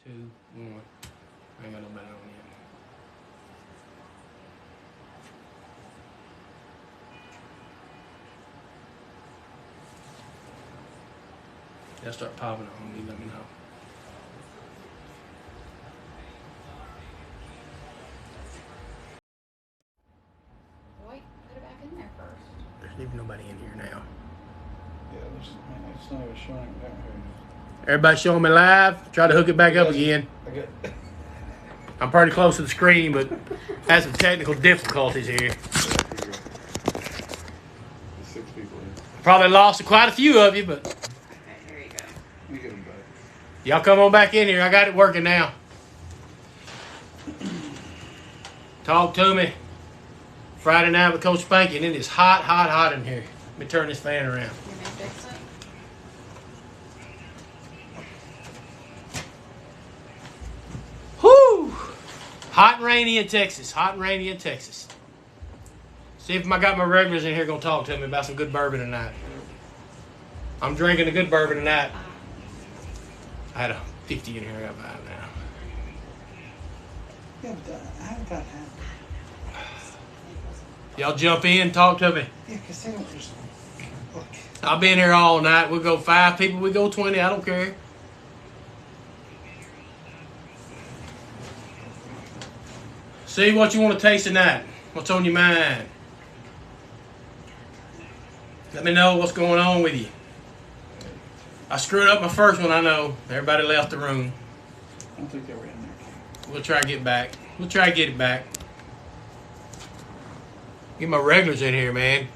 2, 1. I ain't got no better on yet. They'll start popping on me, let me know. Wait, put it back in there first. There's even nobody in here now. Yeah, it's not even showing down here. Everybody showing me live. Try to hook it back up again. I got. I'm pretty close to the screen, but had some technical difficulties here. There's 6 people in. Probably lost quite a few of you, but Okay, here you go. Let me get them back. y'all come on back in here. I got it working now. Talk to me. Friday night with Coach Spanky, and it is hot, hot, hot in here. Let me turn this fan around. You may fix it. Whoo! Hot and rainy in Texas. Hot and rainy in Texas. See if I got my regulars in here going to talk to me about some good bourbon tonight. I'm drinking a good bourbon tonight. I had a 50 in here. I got 5 now. Yeah, but I haven't got half. Y'all jump in, talk to me. Yeah, because they don't just look. I'll be in here all night. We'll go 5 people. We go 20. I don't care. See what you want to taste tonight. What's on your mind? Let me know what's going on with you. I screwed up my first one, I know. Everybody left the room. I don't think they were in there. We'll try to get back. We'll try to get it back. Get my regulars in here, man.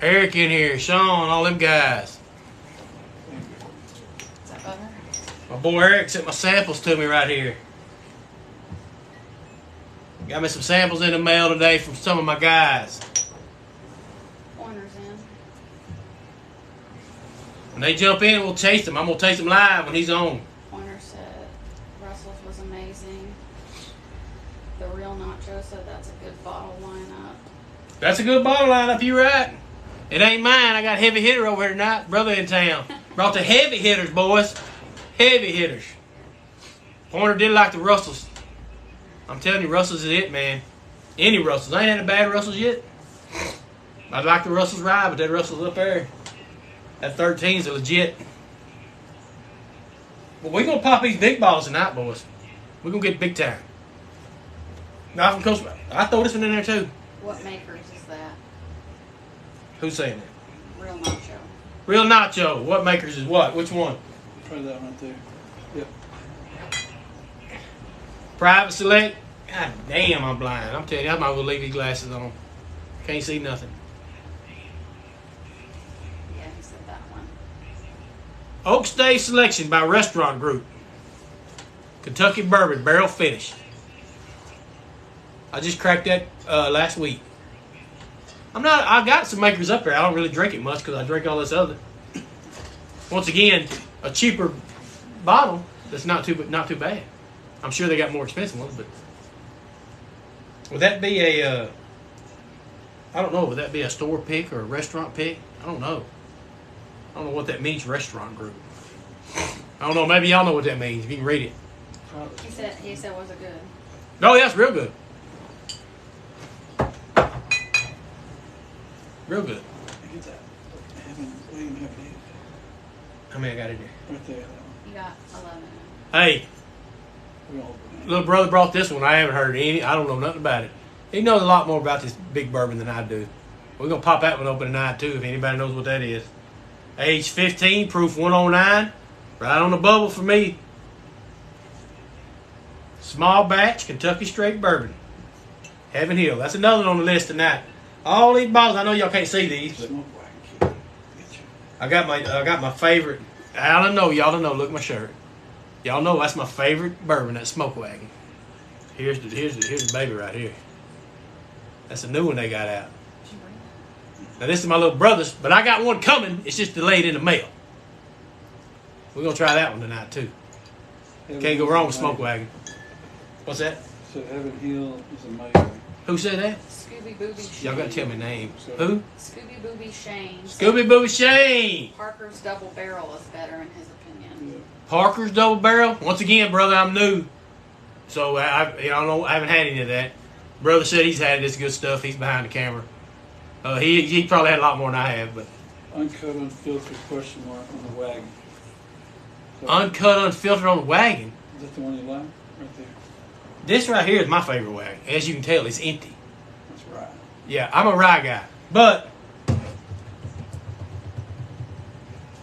Eric in here, Sean, all them guys. Is that better? My boy Eric sent my samples to me right here. Got me some samples in the mail today from some of my guys. Pointers in. When they jump in, we'll taste them. I'm going to taste them live when he's on. Pointer said Russell's was amazing. The real Nacho said that's a good bottle lineup. That's a good bottle lineup, you right. It ain't mine. I got heavy hitter over here tonight. Brother in town. Brought the heavy hitters, boys. Heavy hitters. Pointer did like the Russells. I'm telling you, Russells is it, man. Any Russells. I ain't had a bad Russells yet. I'd like the Russells ride, but that Russells up there. That 13's a legit. Well, we're going to pop these big bottles tonight, boys. We're going to get big time. Now, from Coach, I throw this one in there, too. What makers is that? Who's saying that? Real Nacho. Real Nacho. What makers is what? Which one? Try that one right there. Yep. Private Select. God damn, I'm blind. I'm telling you, I might as well leave these glasses on. Can't see nothing. Yeah, he said that one. Oak Stay Selection by Restaurant Group. Kentucky Bourbon, barrel finish. I just cracked that last week. I got some makers up there. I don't really drink it much because I drink all this other. Once again, a cheaper bottle that's not too bad. I'm sure they got more expensive ones, but would that be a? I don't know. Would that be a store pick or a restaurant pick? I don't know. I don't know what that means. Restaurant Group. I don't know. Maybe y'all know what that means. If you can read it. He said was it good? Oh, yeah, it's real good. Real good. Get that. William Heavy. How many I got in there? Right there. That You got 11. Hey, one. We all little brother brought this one. I haven't heard any. I don't know nothing about it. He knows a lot more about this big bourbon than I do. We're going to pop that one open tonight, too, if anybody knows what that is. Age 15, proof 109. Right on the bubble for me. Small batch, Kentucky straight bourbon. Heaven Hill. That's another one on the list tonight. All these bottles, I know y'all can't see these, but Smoke wagon. Get you. I got my favorite. Y'all don't know. Look at my shirt. Y'all know that's my favorite bourbon, that Smoke Wagon. Here's the baby right here. That's a new one they got out. Did you bring that? Now this is my little brother's, but I got one coming. It's just delayed in the mail. We're gonna try that one tonight too. Can't go wrong with Smoke Wagon. What's that? So Heaven Hill is amazing. Who said that? Scooby Booby Shane. Y'all gotta tell me names. So- Who? Scooby Booby Shane. Scooby Booby Shane. Parker's Double Barrel is better in his opinion. Parker's Double Barrel. Once again, brother, I'm new, so I don't know. I haven't had any of that. Brother said he's had this good stuff. He's behind the camera. He probably had a lot more than I have, but Uncut, unfiltered question mark on the wagon. So, uncut, unfiltered on the wagon. is that the one you like? Right there. This right here is my favorite wagon. As you can tell, it's empty. That's right. Yeah, I'm a rye guy, but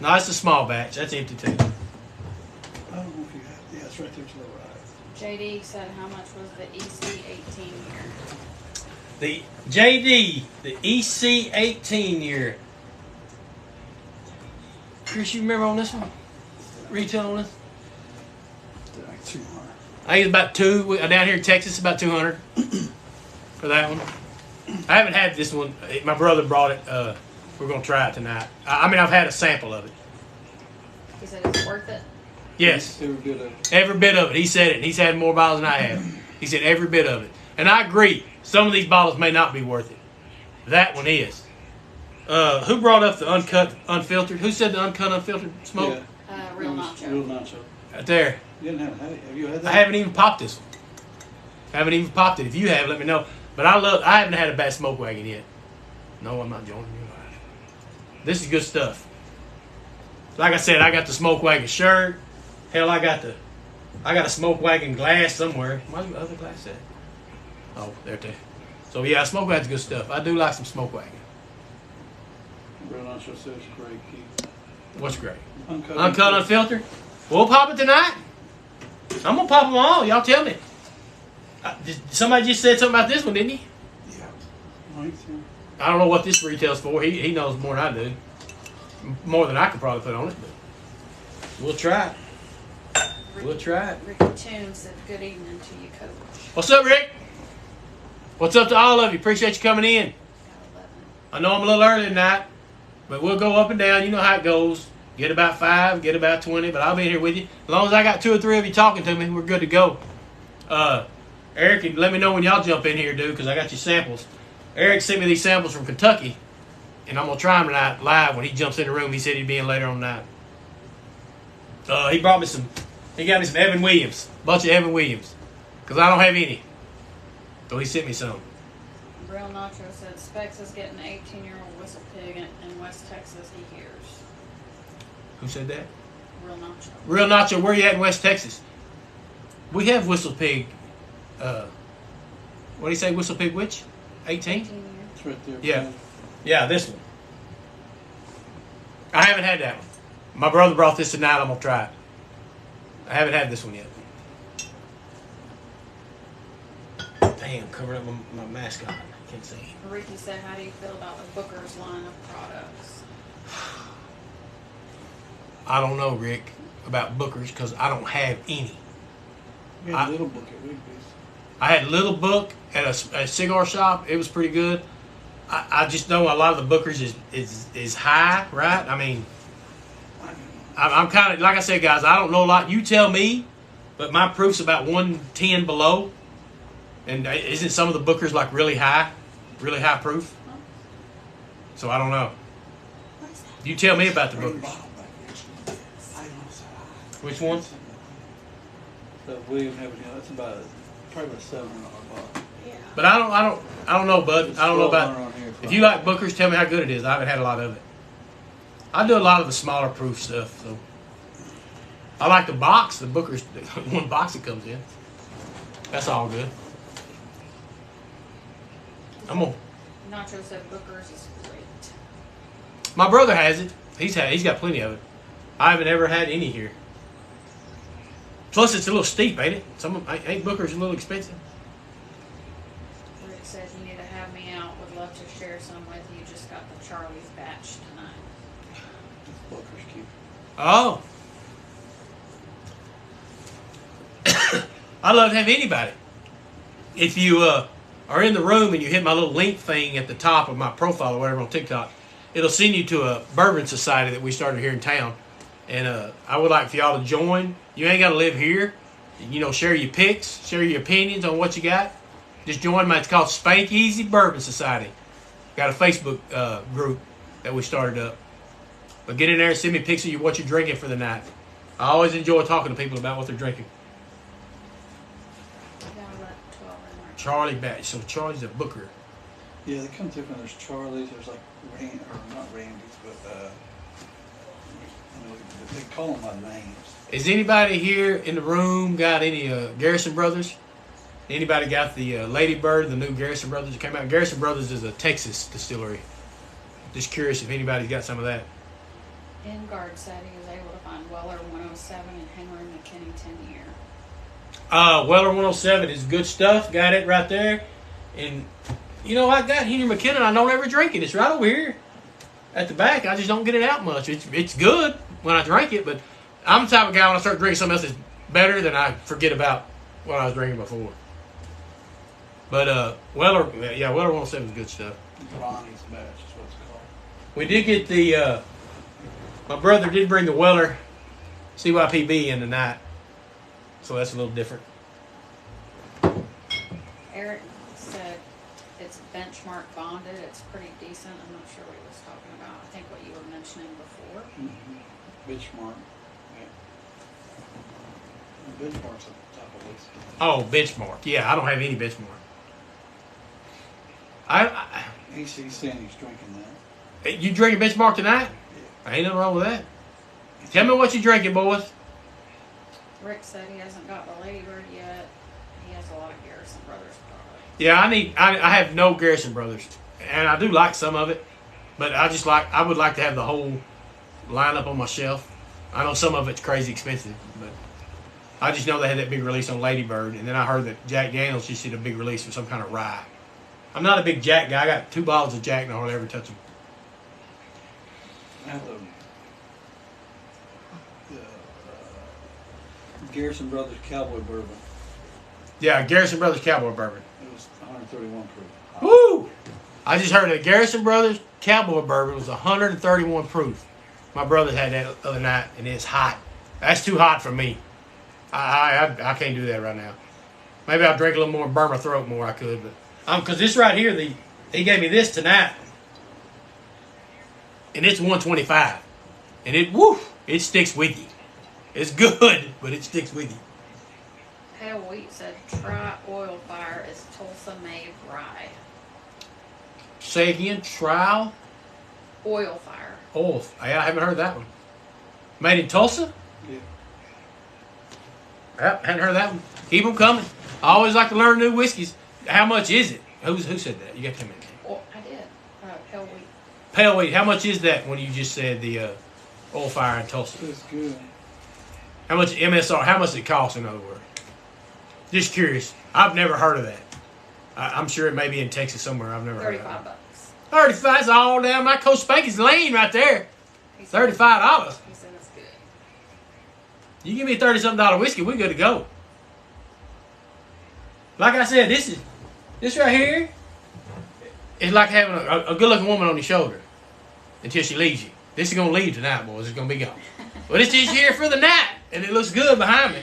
no, it's a small batch. That's empty too. I don't know if you have. Yeah, it's right there to the right. JD said how much was the EC18 here? The JD, the EC18 year. Chris, you remember on this one? Retail on this? Like 200. I think it's about down here in Texas, about 200 for that one. I haven't had this one. My brother brought it. We're gonna try it tonight. I mean, I've had a sample of it. He said it's worth it. Yes, Every bit of it. every bit of it. He said it. He's had more bottles than I have. He said every bit of it, and I agree. Some of these bottles may not be worth it. That one is. Who brought up the uncut, unfiltered? Who said the uncut, unfiltered smoke? Yeah. Real It was nacho. Real nacho. Right there. You didn't have it. Have you had that? I haven't even popped this one. Haven't even popped it. If you have, let me know. But I haven't had a bad smoke wagon yet. No, I'm not joining you. This is good stuff. Like I said, I got the smoke wagon shirt. Hell, I got a smoke wagon glass somewhere. Where's my other glass at? Oh, there. So yeah, smoke wagon's good stuff. I do like some smoke wagon. Real nacho says great, Keith. What's great? Uncut, Unfiltered. We'll pop it tonight. I'm gonna pop them all. Y'all tell me. Somebody just said something about this one, didn't he? Yeah. Right. I don't know what this retails for. He knows more than I do. More than I could probably put on it, but we'll try it. We'll try it. Ricky Toon said good evening to you, Coach. What's up, Rick? What's up to all of you? Appreciate you coming in. Got 11. I know I'm a little early tonight, but we'll go up and down. You know how it goes. Get about 5, get about 20, but I'll be here with you. As long as I got 2 or 3 of you talking to me, we're good to go. Eric, let me know when y'all jump in here, dude, because I got your samples. Eric sent me these samples from Kentucky, and I'm going to try them tonight live when he jumps in the room. He said he'd be in later on tonight. He got me some Evan Williams, a bunch of Evan Williams, because I don't have any. So he sent me some. Real Nacho said Specs is getting an 18-year-old whistle pig in West Texas he hears. Who said that? Real Nacho. Real Nacho, where you at in West Texas? We have Whistle Pig. What do you say, Whistle Pig which? 18? 18 years. It's right there. Yeah. man. Yeah, this one. I haven't had that one. My brother brought this tonight. I'm going to try it. I haven't had this one yet. Damn, covered up my mascot. I can't see. Ricky said, how do you feel about the Booker's line of products? I don't know, Rick, about Booker's because I don't have any. We had a little book at Rigby's. I had a little book at a cigar shop. It was pretty good. I just know a lot of the Booker's is high, right? I mean, I'm kind of, like I said, guys, I don't know a lot. You tell me, but my proof's about 110 below. And isn't some of the Booker's like really high proof? So I don't know. You tell me about the Booker's. Which one? The William Heaven, that's probably about $700 bottle. Yeah. But I don't know, bud. I don't know about. on here If you like Booker's, tell me how good it is. I haven't had a lot of it. I do a lot of the smaller proof stuff, so I like the box, the Booker's, one box it comes in. That's all good. I'm gonna. Nacho said Booker's is great. My brother has it. He's got plenty of it. I haven't ever had any here. Plus, it's a little steep, ain't it? Ain't Booker's a little expensive? Rick says you need to have me out. Would love to share some with you. Just got the Charlie's batch tonight. Booker's cute. Oh. I'd love to have anybody. If you are in the room and you hit my little link thing at the top of my profile or whatever on TikTok, it'll send you to a bourbon society that we started here in town. And I would like for y'all to join. You ain't got to live here. You know, share your picks, share your opinions on what you got. Just join my, it's called Spank Easy Bourbon Society. Got a Facebook group that we started up. But get in there and send me pics of what you're drinking for the night. I always enjoy talking to people about what they're drinking. Yeah, I let 12 in there. Charlie Batch. So Charlie's a booker. Yeah, they come different. There's Charlie's. There's like or not Randy's, but you know, they call them by names. Is anybody here in the room got any Garrison Brothers? Anybody got the Lady Bird, the new Garrison Brothers that came out? Garrison Brothers is a Texas distillery. Just curious if anybody's got some of that. Ingard said he was able to find Weller 107 and Henry McKinney 10 year. Weller 107 is good stuff. Got it right there. And, you know, I got Henry McKinnon. I don't ever drink it. It's right over here at the back. I just don't get it out much. It's good when I drink it, but I'm the type of guy when I start drinking something else that's better, then I forget about what I was drinking before. But Weller 107 is good stuff. Ronnie's batch is what it's called. We did get the, my brother did bring the Weller CYPB in tonight, so that's a little different. Eric said it's benchmark bonded. It's pretty decent. I'm not sure what he was talking about. I think what you were mentioning before. Mm-hmm. Benchmark. Yeah. Benchmark's at the top of the list. Oh, Benchmark. Yeah, I don't have any Benchmark. He's saying he's drinking that. You drinking Benchmark tonight? Yeah. Ain't nothing wrong with that. Tell me what you drinking, boys. Rick said he hasn't got the Ladybird yet. He has a lot of Garrison Brothers products. Yeah, I have no Garrison Brothers, and I do like some of it, but I would like to have the whole lineup on my shelf. I know some of it's crazy expensive, but I just know they had that big release on Ladybird, and then I heard that Jack Daniels just did a big release for some kind of rye. I'm not a big Jack guy. I got 2 bottles of Jack and I hardly ever touch them. I have the Garrison Brothers Cowboy Bourbon. Yeah, Garrison Brothers Cowboy Bourbon. It was 131 proof. Woo! I just heard that Garrison Brothers Cowboy Bourbon was 131 proof. My brother had that the other night, and it's hot. That's too hot for me. I can't do that right now. Maybe I'll drink a little more and burn my throat more. I could, but because this right here, he gave me this tonight, and it's 125, and it sticks with you. It's good, but it sticks with you. Pale Wheat said try Oil Fire is Tulsa made rye. Say again, trial Oil Fire. oil. Yeah, I haven't heard that one. Made in Tulsa? Yeah. Yep, hadn't heard that one. Keep them coming. I always like to learn new whiskeys. How much is it? Who said that? You got to tell me. Oh, I did. Pale Wheat. Pale Wheat. How much is that when you just said the Oil Fire in Tulsa? It's good. How much MSR? How much does it cost, in other words? Just curious. I've never heard of that. I'm sure it may be in Texas somewhere. I've never heard of $35. it. 35 is all down my Coach Spanky's lane right there. He said- $35. He said it's good. You give me a $30-something whiskey, we good to go. Like I said, this right here is like having a good-looking woman on your shoulder until she leaves you. This is gonna leave tonight, boys. It's gonna be gone. But it's just here for the night, and it looks good behind me.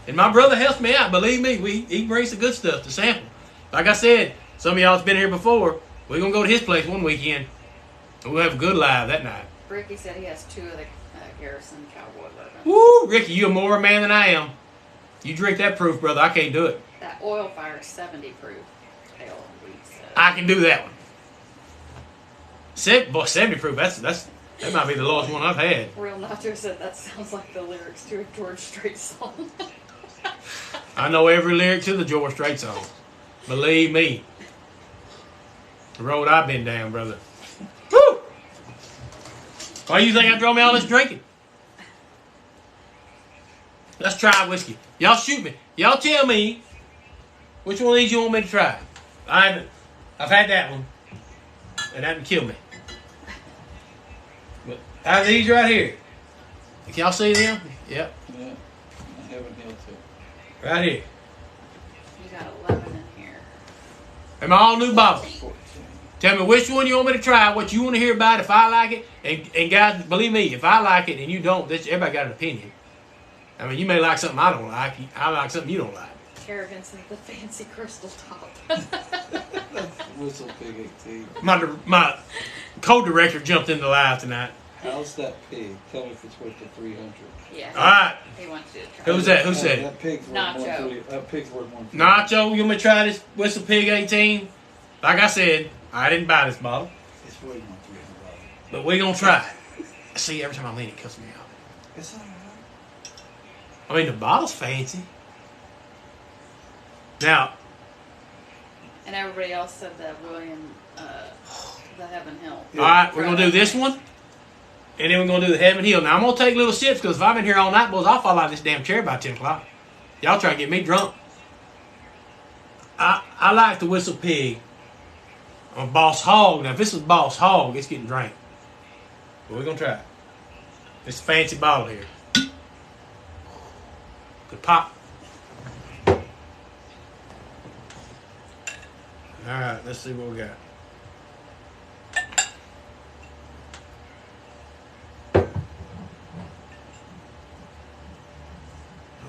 And my brother helps me out. Believe me, he brings the good stuff to sample. Like I said, some of y'all's been here before. We're gonna go to his place one weekend, and we'll have a good live that night. Ricky said he has 2 of the Garrison Cowboy Bourbons. Woo, Ricky, you're more a man than I am. You drink that proof, brother. I can't do it. That Oil Fire is 70 proof. Pale Wheat said. I can do that one. 70 proof. That might be the lowest one I've had. Real Nacho said that sounds like the lyrics to a George Strait song. I know every lyric to the George Strait song. Believe me. The road I've been down, brother. Woo! Why do you think I drove me all this drinking? Let's try whiskey. Y'all shoot me. Y'all tell me which one of these you want me to try. I've had that one, and that didn't kill me. But out of these right here, can y'all see them? Yep. Yeah. I have a deal too. Right here. You got 11 in here. Them all new bottles. 14. Tell me which one you want me to try, what you want to hear about, if I like it. And guys, believe me, if I like it and you don't, everybody got an opinion. I mean, you may like something I don't like. I like something you don't like. Kerrigan said the fancy crystal top. Whistle Pig 18. My co-director jumped into live tonight. How's that pig? Tell me if it's worth the 300. Yeah. All right. He wants you to try. Who's that? Who said it? That pig's worth Nacho. That pig's worth one. Nacho, you want me to try this Whistle Pig 18? Like I said, I didn't buy this bottle, It's way more $300. but we're going to try it. See, every time I lean, it cuts me out. It's alright. I mean, the bottle's fancy. Now, And everybody else said that William, the Heaven Hill. Yeah. all right, we're going to do this one, and then we're going to do the Heaven Hill. Now, I'm going to take little sips, because if I'm in here all night, boys, I'll fall out of this damn chair by 10 o'clock. Y'all try to get me drunk. I like the Whistle Pig. I'm a Boss Hog. Now, if this was Boss Hog, it's getting drank. But we're going to try it. It's a fancy bottle here. Good pop. Alright, let's see what we got.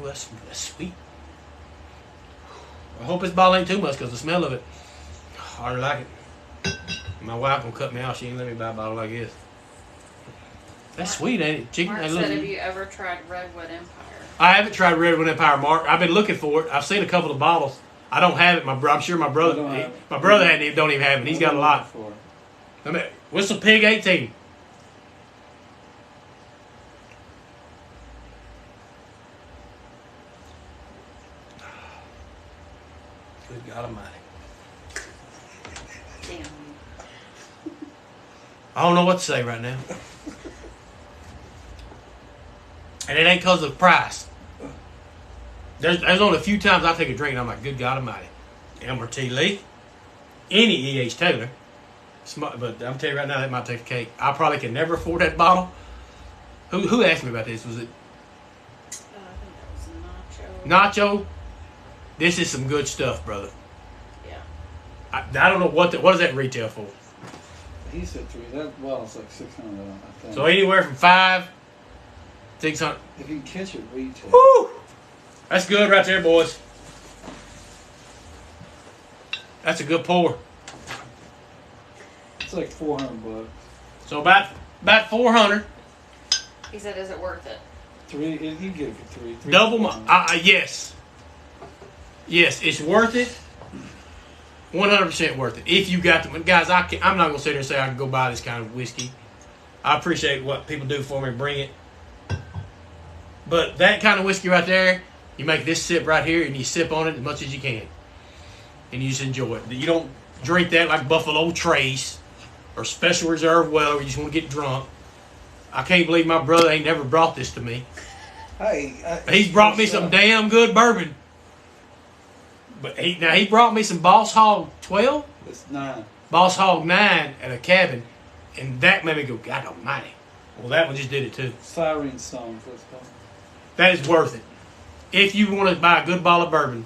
Oh, that's sweet. I hope this bottle ain't too much because the smell of it, I already like it. My wife gonna cut me out. She ain't let me buy a bottle like this. That's sweet, ain't it? Chicken. Mark said, have you ever tried Redwood Empire? I haven't tried Redwood Empire, Mark. I've been looking for it. I've seen a couple of bottles. I don't have it. I'm sure my brother. Don't even have it. He's got a lot. I mean, Whistle Pig 18. Good God Almighty. Damn. I don't know what to say right now. And it ain't because of the price. There's only a few times I take a drink and I'm like, good God Almighty. Elmer T. Lee, any E.H. Taylor. But I'm telling you right now, that might take a cake. I probably can never afford that bottle. Who asked me about this? Was it I think that was Nacho? This is some good stuff, brother. Yeah. I don't know what does that retail for? He said 3. That bottle's like 600. I think. So anywhere from 5, 600. If you can catch it retail. Woo! That's good right there, boys. That's a good pour. It's like $400. So about 400. He said, is it worth it? 3. You can get it for 3. Double my yes. Yes, it's worth it. 100% worth it. If you got them, guys, I'm not gonna sit here and say I can go buy this kind of whiskey. I appreciate what people do for me, bring it. But that kind of whiskey right there, you make this sip right here and you sip on it as much as you can, and you just enjoy it. You don't drink that like Buffalo Trace or Special Reserve Weller where you just want to get drunk. I can't believe my brother ain't never brought this to me. He's brought me some damn good bourbon. But he brought me some Boss Hog 12. It's 9. Boss Hog 9 at a cabin, and that made me go, God Almighty. Well, that one just did it too. Siren Song, let's go. That is worth it. If you want to buy a good bottle of bourbon,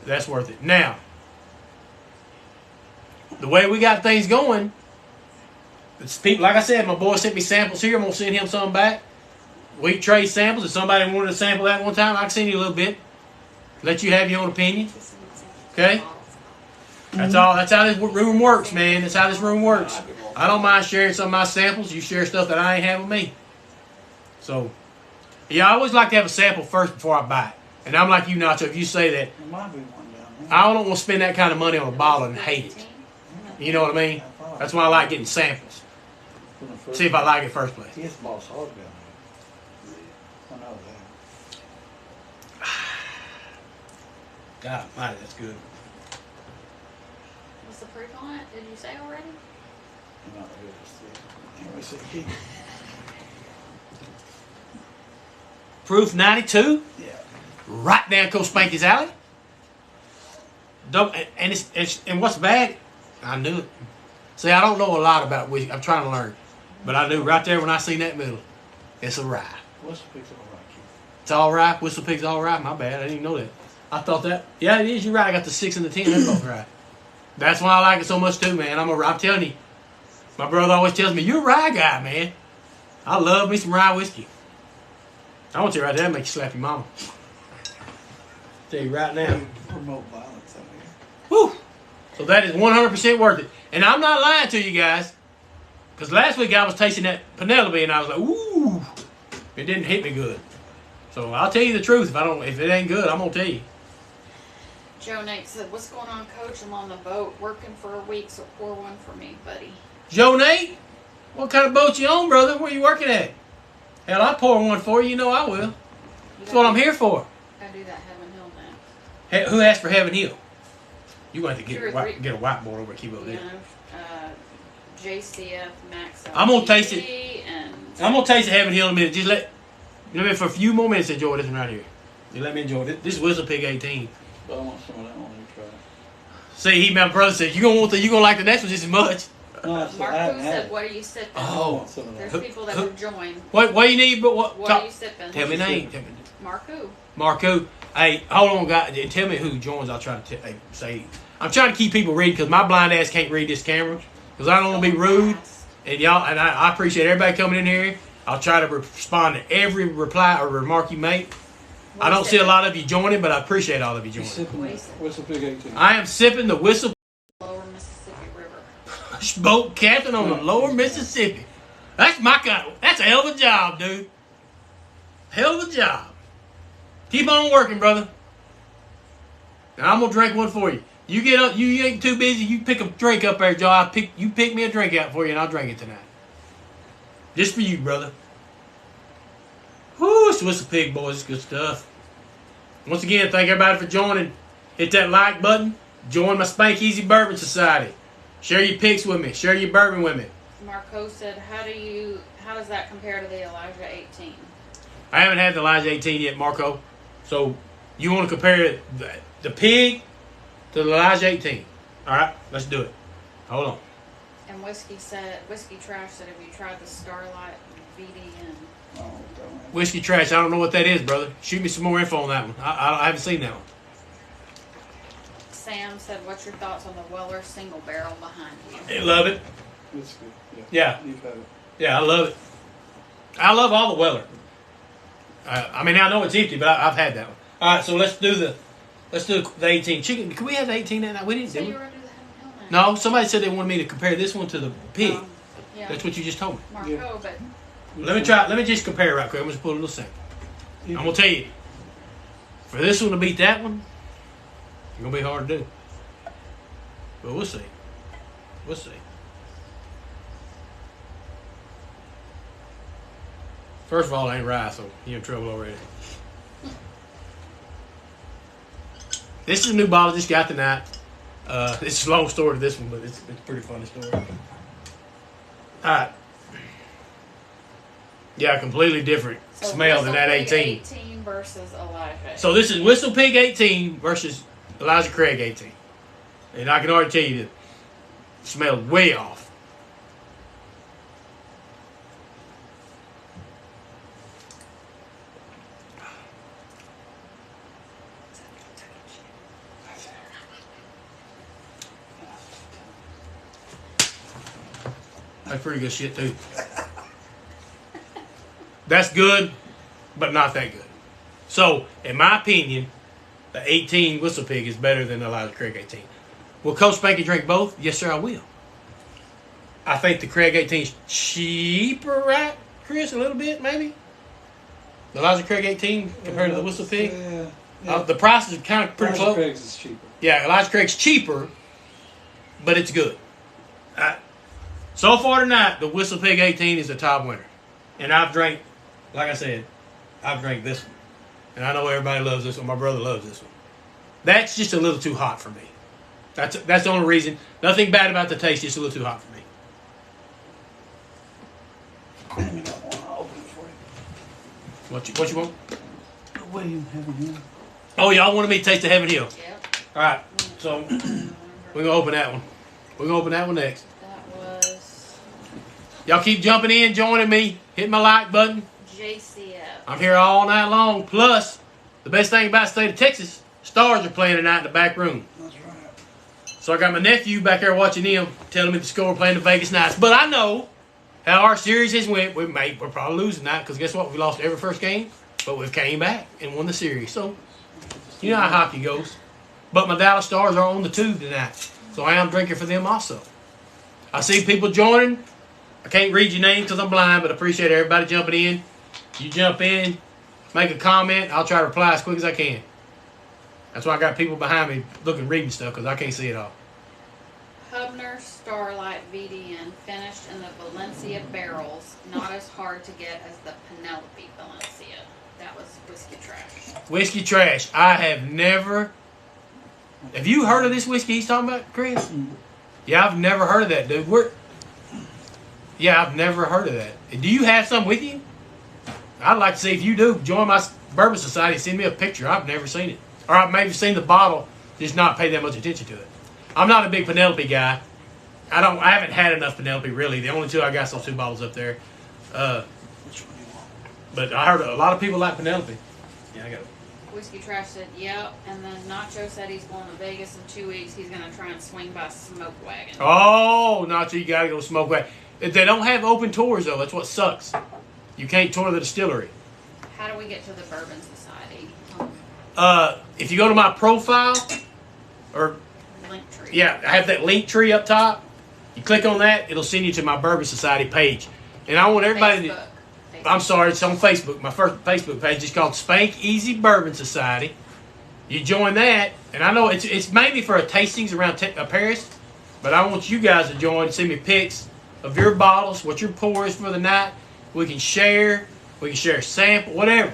that's worth it. Now, the way we got things going, it's people, like I said, my boy sent me samples here. I'm going to send him some back. We trade samples. If somebody wanted to sample that one time, I can send you a little bit. Let you have your own opinion. Okay? That's all. That's how this room works, man. That's how this room works. I don't mind sharing some of my samples. You share stuff that I ain't have with me. So, yeah, I always like to have a sample first before I buy it. And I'm like you, Nacho. If you say that, There might be one down there. I don't want to spend that kind of money on a bottle and hate it. You know what I mean? That's why I like getting samples. See if I like it first place. He has Boss Hog down there. I know that. God Almighty, that's good. What's the proof on it? Did you say already? I'm not really see. Anyway, so Proof 92, yeah. right down Coach Spanky's alley. And what's bad? I knew it. See, I don't know a lot about whiskey. I'm trying to learn, but I knew right there when I seen that middle, it's a rye. What's the picture all right, Keith? It's all right. Whistle Pig's all right. My bad. I didn't even know that. I thought that. Yeah, it is. You're right. I got the 6 and the 10. That's both right. That's why I like it so much too, man. I'm telling you. My brother always tells me, you're a rye guy, man. I love me some rye whiskey. I want you right there to make you slap your mama. Tell you right now. Promote violence out here. Whew. So that is 100% worth it. And I'm not lying to you guys. Because last week I was tasting that Penelope and I was like, ooh, it didn't hit me good. So I'll tell you the truth. If it ain't good, I'm gonna tell you. Joe Nate said, "What's going on, Coach? I'm on the boat working for a week, so pour one for me, buddy." Joe Nate, what kind of boat you on, brother? Where you working at? Hell, I'll pour one for you. You know I will. That's what I'm here for. Gotta do that Heaven Hill next. Hey, who asked for Heaven Hill? You going to Two get or a whiteboard over and keep up You there. know, JCF Max. I'm gonna taste it. And I'm gonna taste the Heaven Hill in a minute. Just let me for a few more minutes enjoy this one right here. You let me enjoy it. This is Whistle Pig 18. But I want some of that one to try. See, my brother said you gonna like the next one just as much. No, I said, I Marco haven't had said, it. "What are you sipping?" Oh. Some of that. There's people that have joined. What you need? But what? What are you sipping? Tell me name. Marco. Marco. Hey, hold on, guys. Tell me who joins. I'll try to say. I'm trying to keep people reading because my blind ass can't read this camera because I don't want to be rude. And y'all, and I appreciate everybody coming in here. I'll try to respond to every reply or remark you make. I don't see a lot of you joining, but I appreciate all of you joining. Whistle Pig 18. I am sipping the Whistle Lower Mississippi River. boat captain on the lower Mississippi. That's that's a hell of a job, dude. Hell of a job. Keep on working, brother. And I'm gonna drink one for you. You get up, you ain't too busy, you pick a drink up there, Joe. You pick me a drink out for you and I'll drink it tonight. Just for you, brother. Whoo, it's Whistle Pig, boys. It's good stuff. Once again, thank everybody for joining. Hit that like button. Join my Spank Easy Bourbon Society. Share your picks with me. Share your bourbon with me. Marco said, "How does that compare to the Elijah 18?" I haven't had the Elijah 18 yet, Marco. So you want to compare the pig to the Elijah 18? All right, let's do it. Hold on. And Whiskey Trash said, "Have you tried the Starlight VDN?" Oh, don't. Whiskey Trash. I don't know what that is, brother. Shoot me some more info on that one. I haven't seen that one. Sam said, "What's your thoughts on the Weller single barrel behind you?" I love it. It's good. Yeah. You've had it. Yeah, I love it. I love all the Weller. I mean, I know it's empty, but I've had that one. All right, so let's do the 18 chicken. Can we have the 18 that night? We didn't. So Did you we? were going to do the Heaven Hill next? No, somebody said they wanted me to compare this one to the pig. Yeah. That's what you just told me. Marco, Yeah. but Let me try. Let me just compare right quick. I'm just put a little sample. I'm gonna tell you, for this one to beat that one, it's gonna be hard to do. But we'll see. We'll see. First of all, it ain't rye, so you're in trouble already. This is a new bottle just got tonight. It's a long story to this one, but it's a pretty funny story. All right. Yeah, completely different so smell than that Whistle 18. Pig 18 versus Elijah. So this is Whistle Pig 18 versus Elijah Craig 18. And I can already tell you that it smells way off. That's pretty good shit too. That's good, but not that good. So, in my opinion, the 18 Whistle Pig is better than the Elijah Craig 18. Will Coach Spanky drink both? Yes, sir, I will. I think the Craig 18 is cheaper, right, Chris? A little bit, maybe? The Elijah Craig 18 compared to the Whistle Pig? Yeah. The prices are kind of pretty Elijah close. Craig's is cheaper. Yeah, Elijah Craig's cheaper, but it's good. So far tonight, the Whistle Pig 18 is the top winner. And I've drank, like I said, I've drank this one. And I know everybody loves this one. My brother loves this one. That's just a little too hot for me. That's the only reason. Nothing bad about the taste, just a little too hot for me. Let me know one. I'll open it for you. What you want? What do you have here? Oh, y'all wanted me to taste the Heaven Hill. Yep. All right, so we're going to open that one. We're going to open that one next. That was Y'all keep jumping in, joining me, hit my like button. JCF. I'm here all night long. Plus, the best thing about the state of Texas, Stars are playing tonight in the back room. That's right. So I got my nephew back there watching them, telling me the score, playing the Vegas Knights. But I know how our series has went. We're probably losing tonight because guess what? We lost every first game, but we've came back and won the series. So, you know how hockey goes. But my Dallas Stars are on the tube tonight. So I am drinking for them also. I see people joining. I can't read your name because I'm blind, but I appreciate everybody jumping in. You jump in, make a comment. I'll try to reply as quick as I can. That's why I got people behind me reading stuff because I can't see it all. Hubner Starlight VDN finished in the Valencia barrels. Not as hard to get as the Penelope Valencia. That was Whiskey Trash. Whiskey Trash. I have never... Have you heard of this whiskey he's talking about, Chris? Mm-hmm. Yeah, I've never heard of that, dude. Yeah, I've never heard of that. Do you have some with you? I'd like to see if you do. Join my Bourbon Society. Send me a picture. I've never seen it. Or I've maybe seen the bottle, just not pay that much attention to it. I'm not a big Penelope guy. I haven't had enough Penelope, really. The only two I got, those 2 bottles up there. Which one do you want? But I heard a lot of people like Penelope. Yeah, I got it. Whiskey Trash said, yep. And then Nacho said he's going to Vegas in 2 weeks. He's going to try and swing by Smoke Wagon. Oh, Nacho, you got to go Smoke Wagon. If they don't have open tours, though, that's what sucks. You can't tour the distillery. How do we get to the Bourbon Society? If you go to my profile, or Link tree. yeah, I have that link tree up top. You click on that, it'll send you to my Bourbon Society page. And I want everybody to... Facebook. I'm sorry, it's on Facebook. My first Facebook page is called Spank Easy Bourbon Society. You join that, and I know it's mainly for tastings around Paris, but I want you guys to join. Send me pics of your bottles, what your pour is for the night. We can share a sample, whatever.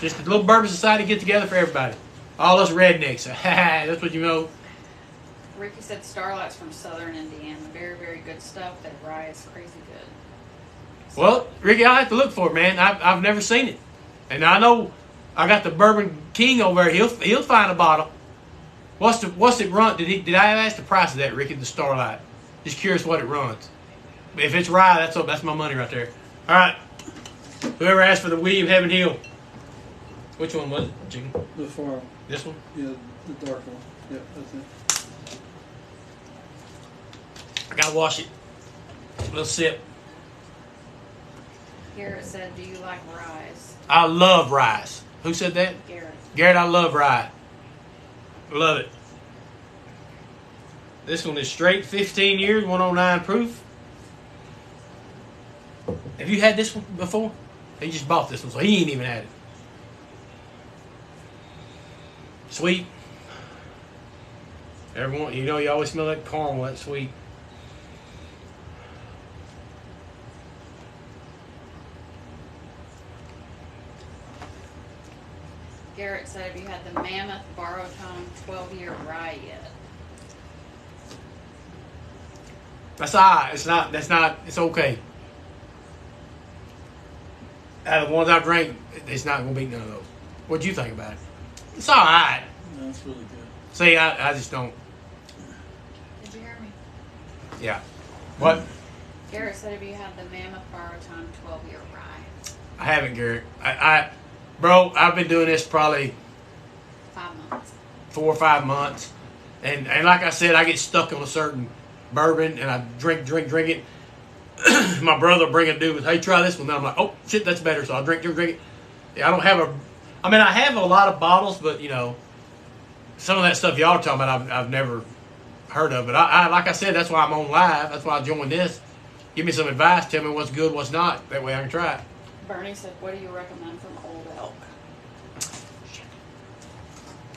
Just a little Bourbon Society get together for everybody. All us rednecks. That's what you know. Ricky said Starlight's from Southern Indiana. Very, very good stuff. That rye is crazy good. Well, Ricky, I'll have to look for it, man. I've never seen it. And I know I got the Bourbon King over there. He'll find a bottle. What's it run? Did I ask the price of that, Ricky, the Starlight? Just curious what it runs. If it's rye, that's my money right there. All right. Whoever asked for the William Heaven Hill. Which one was it, Chicken? The farm. This one? Yeah, the dark one. Yep, that's it. I gotta wash it. A little sip. Garrett said, do you like ryes? I love rye. Who said that? Garrett. Garrett, I love rye. Love it. This one is straight 15 years, 109 proof. Have you had this one before? He just bought this one, so he ain't even had it. Sweet. Everyone, you know, you always smell that caramel, that sweet. Garrett said, have you had the Mammoth Borrowed Home 12-year rye yet? That's alright. It's okay. Out of the ones I drank, it's not going to beat none of those. What'd you think about it? It's alright. No, it's really good. See, I just don't. Did you hear me? Yeah. What? Garrett said, have you had the Mammoth Borrowed Home 12-year rye? I haven't, Garrett. Bro, I've been doing this probably 5 months. 4 or 5 months. And like I said, I get stuck on a certain bourbon and I drink it. My brother will bring a dude with, hey, try this one. Then I'm like, oh, shit, that's better. So I'll drink it. Yeah, I don't have I have a lot of bottles, but, you know, some of that stuff y'all are talking about I've never heard of. But I like I said, that's why I'm on live. That's why I joined this. Give me some advice. Tell me what's good, what's not. That way I can try it. Bernie said, what do you recommend from Old Elk?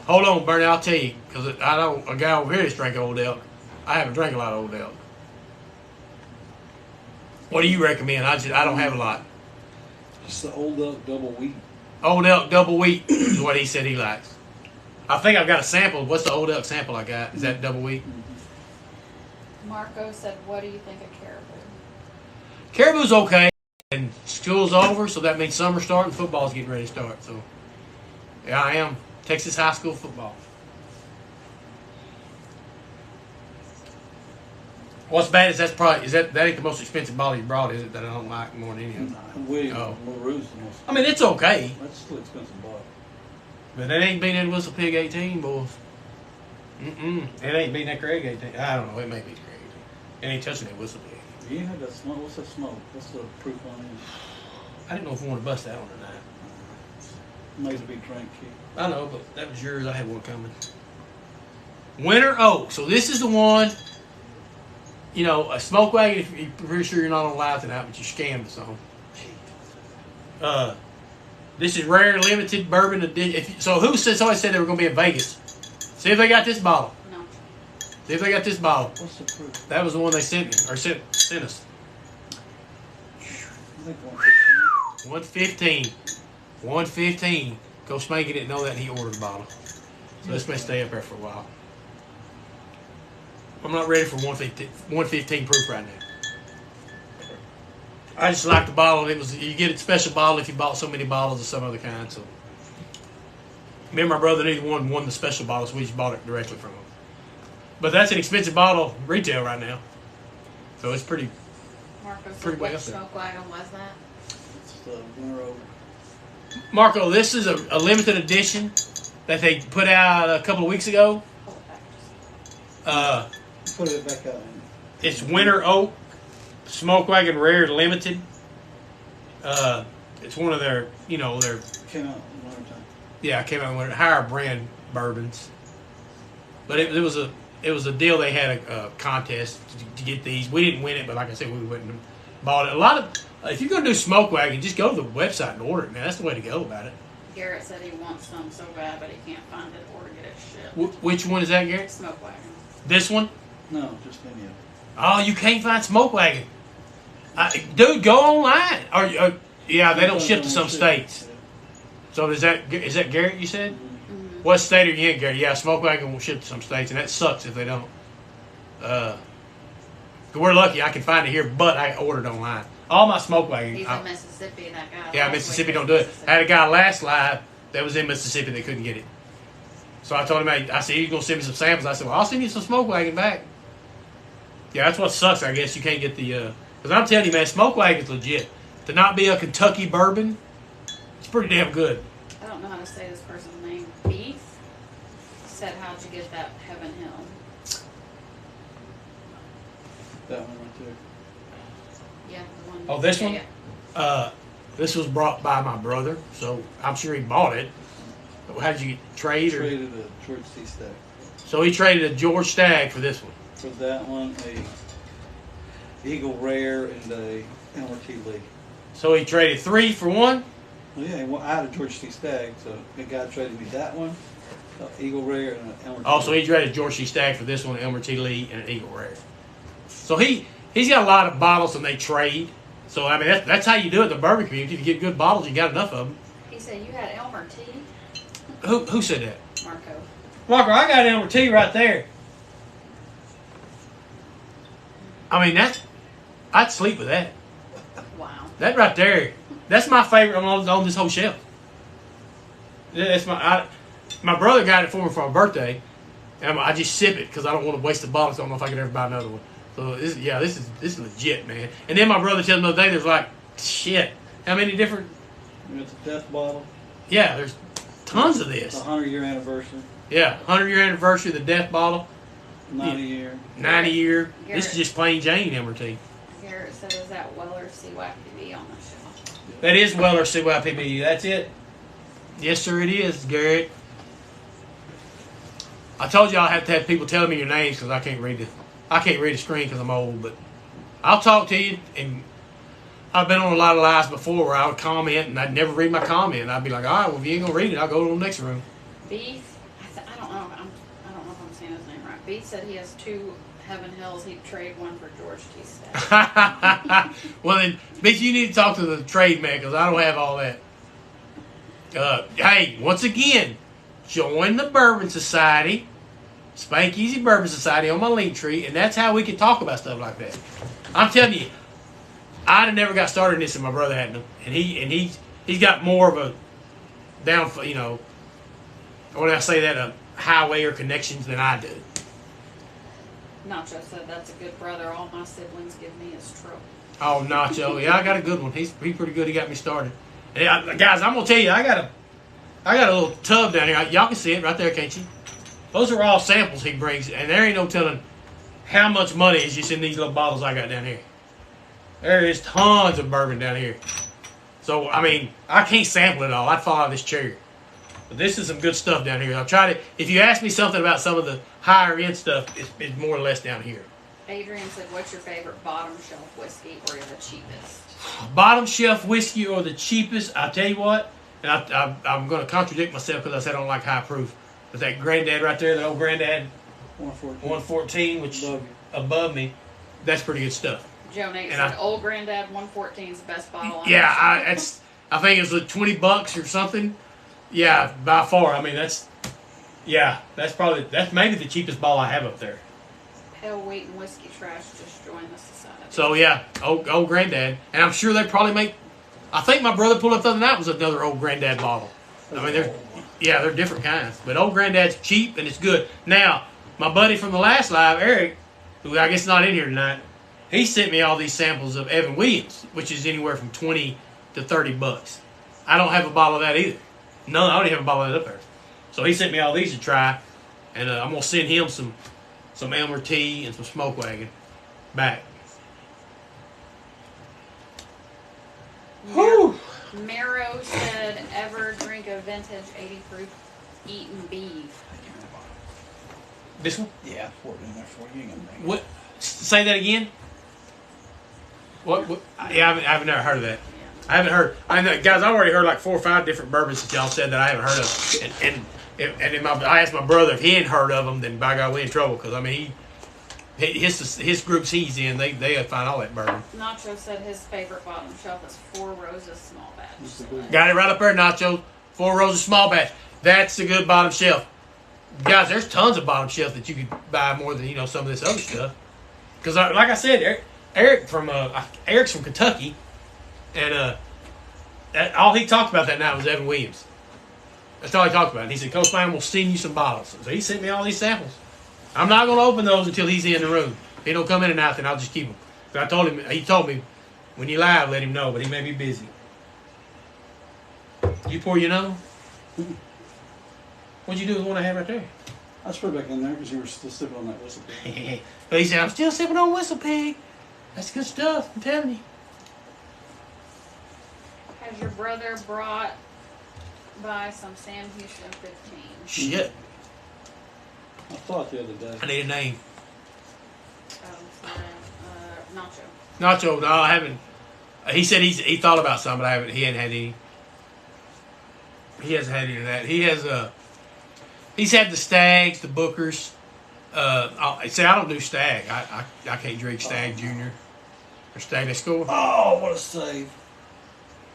Hold on, Bernie, I'll tell you. Because I know a guy over here that's drank Old Elk. I haven't drank a lot of Old Elk. What do you recommend? I don't have a lot. Just the Old Elk double wheat. Old Elk double wheat is what he said he likes. I think I've got a sample. What's the Old Elk sample I got? Is that double wheat? Marco said, what do you think of Caribou? Caribou's okay. And school's over, so that means summer's starting. Football's getting ready to start. So, yeah, I am. Texas high school football. What's bad is that ain't the most expensive bottle you brought, is it? That I don't like more than any of them. William LaRue's the most. I mean, it's okay. That's still an expensive bottle. But it ain't beating that Whistle Pig 18, boys. It ain't beating that Craig 18. I don't know. It may be Craig 18. It ain't touching that Whistle Pig. You had that smoke. What's that smoke? What's the proof on it? I didn't know if we want to bust that one or not. Makes a big drink, kid. I know, but that was yours. I had one coming. Winter Oak. So this is the one you know, a smoke wagon, if you're pretty sure you're not allowed to that, but you scammed us on. This is rare, limited bourbon edition. So who said, somebody said they were going to be in Vegas? See if they got this bottle. No. See if they got this bottle. What's the proof? That was the one they sent me, or sent us. I think 115. 115. 115. Go Spanky didn't know that, and he ordered the bottle. So this may stay up there for a while. I'm not ready for 115 proof right now. I just like the bottle. It was, you get a special bottle if you bought so many bottles of some other kind. So me and my brother neither one won the special bottle, so we just bought it directly from him. But that's an expensive bottle retail right now. So it's pretty. Marco, so Pretty way which up there. smoke wagon was that? It's the winter over. Marco, this is a limited edition that they put out a couple of weeks ago. Pull it back just Put it back out. It's Winter Oak Smoke Wagon Rare Limited. It's one of their, their, Came out in winter time. yeah, came out with higher brand bourbons. But it was a deal. They had a contest to get these. We didn't win it, but like I said, we went and bought it. A lot of, if you're gonna do smoke wagon, just go to the website and order it, man. That's the way to go about it. Garrett said he wants some so bad, but he can't find it or get it shipped. Which one is that, Garrett? Smoke wagon. This one? No, just any of it. Oh, you can't find smoke wagon. Dude, go online. Yeah, they don't ship to some states. So is that Garrett? You said? Mm-hmm. What state are you in, Garrett? Yeah, smoke wagon will ship to some states, and that sucks if they don't. We're lucky. I can find it here, but I ordered online. All my smoke wagon. He's in Mississippi, that guy. Yeah, Mississippi don't do it. I had a guy last live that was in Mississippi that couldn't get it. So I told him, I said, you're going to send me some samples. I said, well, I'll send you some smoke wagon back. Yeah, that's what sucks, I guess. You can't get the, because I'm telling you, man, smoke wagon's legit. To not be a Kentucky bourbon, it's pretty damn good. I don't know how to say this person's name. Beef said, how'd you get that Heaven Hill? That one right there. Yeah, the one. Oh, this yeah, one? Yeah. This was brought by my brother, so I'm sure he bought it. How did you trade? Traded a George T. Stack. So he traded a George Stagg for this one. For that one, a Eagle Rare and a MRT Lee. So he traded 3 for 1? Well, yeah, well, I had a George T. Stagg, so the guy traded me that one, Eagle Rare, and an MRT. Oh, so he traded George T. Stagg for this one, an Elmer T. Lee, and an Eagle Rare. So he's got a lot of bottles and they trade. So I mean that's how you do it in the bourbon community. If you get good bottles, you got enough of them. He said you had Elmer T. Who said that? Marco. Marco, I got Elmer T. right there. I mean I'd sleep with that. Wow. That right there, that's my favorite on this whole shelf. Yeah, that's my brother got it for me for my birthday, and I just sip it because I don't want to waste the bottle. So I don't know if I could ever buy another one. So this is legit, man. And then my brother told me the other day, there's like shit. How many different? It's a death bottle. Yeah, there's tons of this. It's a 100-year anniversary. Yeah, 100-year anniversary of the death bottle. 90-year. 90-year. This is just plain Jane MRT. Garrett said, is that Weller CYPB on the shelf? That is Weller CYPB. That's it. Yes, sir, it is, Garrett. I told you I have to have people telling me your names because I can't read the screen because I'm old. But I'll talk to you, and I've been on a lot of lives before where I would comment and I'd never read my comment. And I'd be like, all right, well if you ain't gonna read it, I'll go to the next room. Beef. I don't know. I don't know if I'm saying his name right. Beef said he has 2 Heaven Hills. He'd trade one for George T. Stack. Well then, bitch, you need to talk to the trade man because I don't have all that. Hey, once again, join the Bourbon Society, Spank Easy Bourbon Society on my link tree, and that's how we can talk about stuff like that. I'm telling you, I'd have never got started in this if my brother hadn't, and he's got more of a down, when I say that, a highway or connections than I do. Nacho said that's a good brother. All my siblings give me is trouble. Oh, Nacho, yeah, I got a good one. He's pretty good. He got me started. And guys, I'm gonna tell you, I got a little tub down here. Y'all can see it right there, can't you? Those are all samples he brings, and there ain't no telling how much money is just in these little bottles I got down here. There is tons of bourbon down here. So, I mean, I can't sample it all. I'd fall out of this chair. But this is some good stuff down here. I'll try to, if you ask me something about some of the higher end stuff, it's more or less down here. Adrian said, "What's your favorite bottom shelf whiskey or the cheapest?" Bottom shelf whiskey or the cheapest? I tell you what, and I'm going to contradict myself because I said I don't like high proof. But that Granddad right there, that old Granddad 114, which above me, that's pretty good stuff. Joe Nate said, "Old Granddad 114 is the best bottle." Yeah, I think it was like $20 or something. Yeah, by far. I mean, that's maybe the cheapest bottle I have up there. Pale Wheat and Whiskey Trash just joined the society. So yeah, old Granddad, and I'm sure they probably make. I think my brother pulled up the other night was another old Granddad bottle. I mean, they're different kinds, but old Granddad's cheap and it's good. Now, my buddy from the last live, Eric, who I guess not in here tonight, he sent me all these samples of Evan Williams, which is anywhere from $20 to $30. I don't have a bottle of that either. No, I don't even have a bottle of that up there. So he sent me all these to try, and I'm gonna send him some Elmer Tea and some Smoke Wagon back. Whew. Mero said, "Ever drink a vintage 80 proof Eaton Beef?" This one? Yeah, I poured it in there for you. You ain't gonna drink it. What? Say that again. What? Yeah, I haven't never heard of that. I haven't heard. I know, guys, I've already heard like 4 or 5 different bourbons that y'all said that I haven't heard of. And I asked my brother if he hadn't heard of them, then by God, we in trouble. Because, I mean, his groups he's in, they'd find all that bourbon. Nacho said his favorite bottom shelf is Four Roses Small Batch. Got it right up there, Nacho. 4 Roses Small Batch. That's the good bottom shelf. Guys, there's tons of bottom shelf that you could buy more than, some of this other stuff. Because, like I said, Eric's from Kentucky. And all he talked about that night was Evan Williams. That's all he talked about. And he said, "Coach Man will send you some bottles." So he sent me all these samples. I'm not going to open those until he's in the room. If he don't come in and out, then I'll just keep them. But he told me, when you live, let him know, but he may be busy. You pour your another one? What'd you do with the one I had right there? I just put it back in there because you were still sipping on that whistle pig. But he said, "I'm still sipping on Whistle Pig. That's good stuff, I'm telling you." Has your brother brought by some Sam Houston 15? Shit. I thought the other day. I need a name. Nacho. Nacho, no, I haven't. He said he thought about some, but he hadn't had any. He hasn't had any of that. He's had the Stags, the Bookers. I don't do Stag. I can't drink Stag Junior or Stag. They score. Oh, what a save.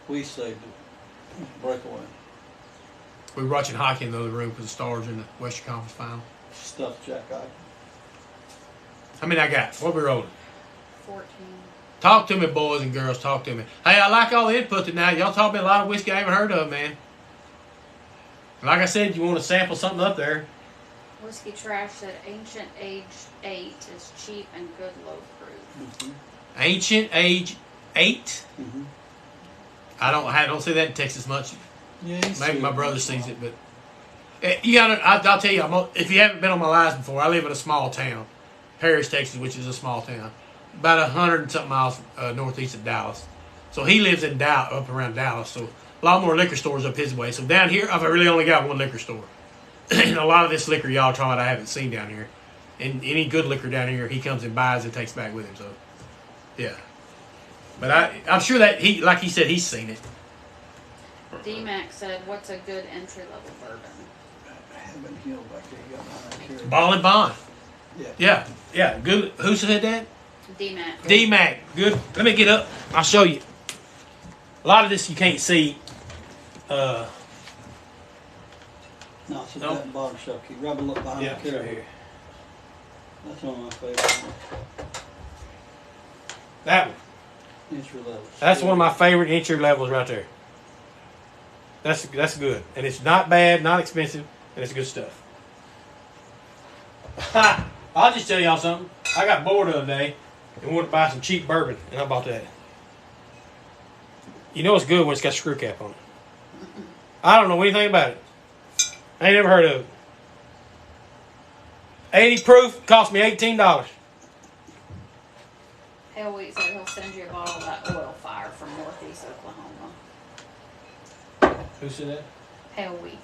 We saved it. Breakaway. We were watching hockey in the other room because the Stars in the Western Conference Final. Stuffed Jack Eye. How many I got? What we rolling? 14. Talk to me, boys and girls. Talk to me. Hey, I like all the input tonight. Y'all taught me a lot of whiskey I haven't heard of, man. Like I said, you want to sample something up there. Whiskey Trash said Ancient Age 8 is cheap and good low proof. Mm-hmm. Ancient Age 8? Mm-hmm. I don't see that in Texas much. Yeah, maybe my brother sees it, but you gotta. I'll tell you, if you haven't been on my lives before, I live in a small town, Harris, Texas, which is a small town, about 100 and something miles northeast of Dallas. So he lives in up around Dallas. So a lot more liquor stores up his way. So down here, I've really only got one liquor store, and a lot of this liquor y'all talking about I haven't seen down here. And any good liquor down here, he comes and buys and takes back with him. So yeah. But I'm sure that like he said, he's seen it. D-Mac said, "What's a good entry-level bourbon?" I haven't healed back there. You got mine right here. Ball and Bond. Yeah. Yeah. Good. Who said that? D-Mac. D-Mac. Good. Let me get up. I'll show you. A lot of this you can't see. No, it's that bottom shelf. Keep rubbing up behind the carrier. Right here. That's one of my favorites. That one. Entry level. That's one of my favorite entry levels right there. That's good. And it's not bad, not expensive, and it's good stuff. I'll just tell y'all something. I got bored the other day and wanted to buy some cheap bourbon, and I bought that. You know it's good when it's got a screw cap on it. I don't know anything about it. I ain't never heard of it. 80 proof, cost me $18. Hell Wheat said he'll send you a bottle of that Oil Fire from Northeast Oklahoma. Who said that? Hell Wheat.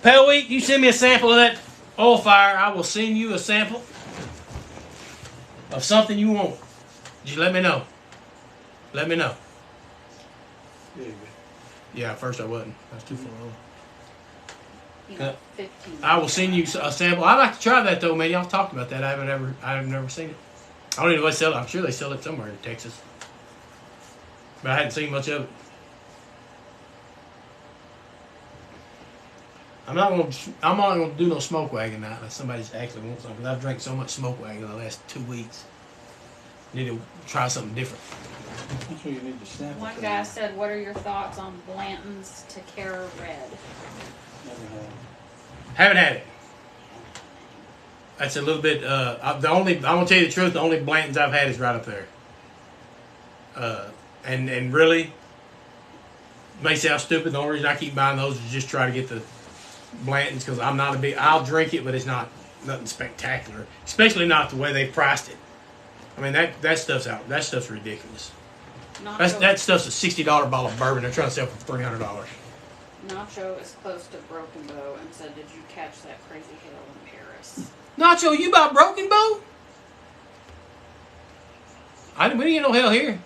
Pale Wheat, you send me a sample of that Oil Fire, I will send you a sample. of something you want, just let me know. Let me know. Yeah, you Yeah, at first I wasn't. I was too far on. You know, 15. I will send you a sample. I'd like to try that though, man. Y'all talked about that. I've never seen it. I don't even know if they sell it. I'm sure they sell it somewhere in Texas, but I hadn't seen much of it. I'm not gonna do no smoke wagon now unless somebody actually wants some. Because I've drank so much smoke wagon in the last 2 weeks. Need to try something different. That's what you need to sample. One guy said, "What are your thoughts on Blanton's Tequila Red?" Never had. Haven't had it. That's a little bit. I'm gonna tell you the truth. The only Blantons I've had is right up there. And really, may sound stupid. The only reason I keep buying those is just try to get the Blantons because I'm not a big. I'll drink it, but it's not nothing spectacular. Especially not the way they priced it. I mean that stuff's out. That stuff's ridiculous. That stuff's a $60 bottle of bourbon. They're trying to sell for $300. Nacho is close to Broken Bow and said, "Did you catch that crazy hail in Paris?" Nacho, you about Broken Bow? We didn't get no hell here.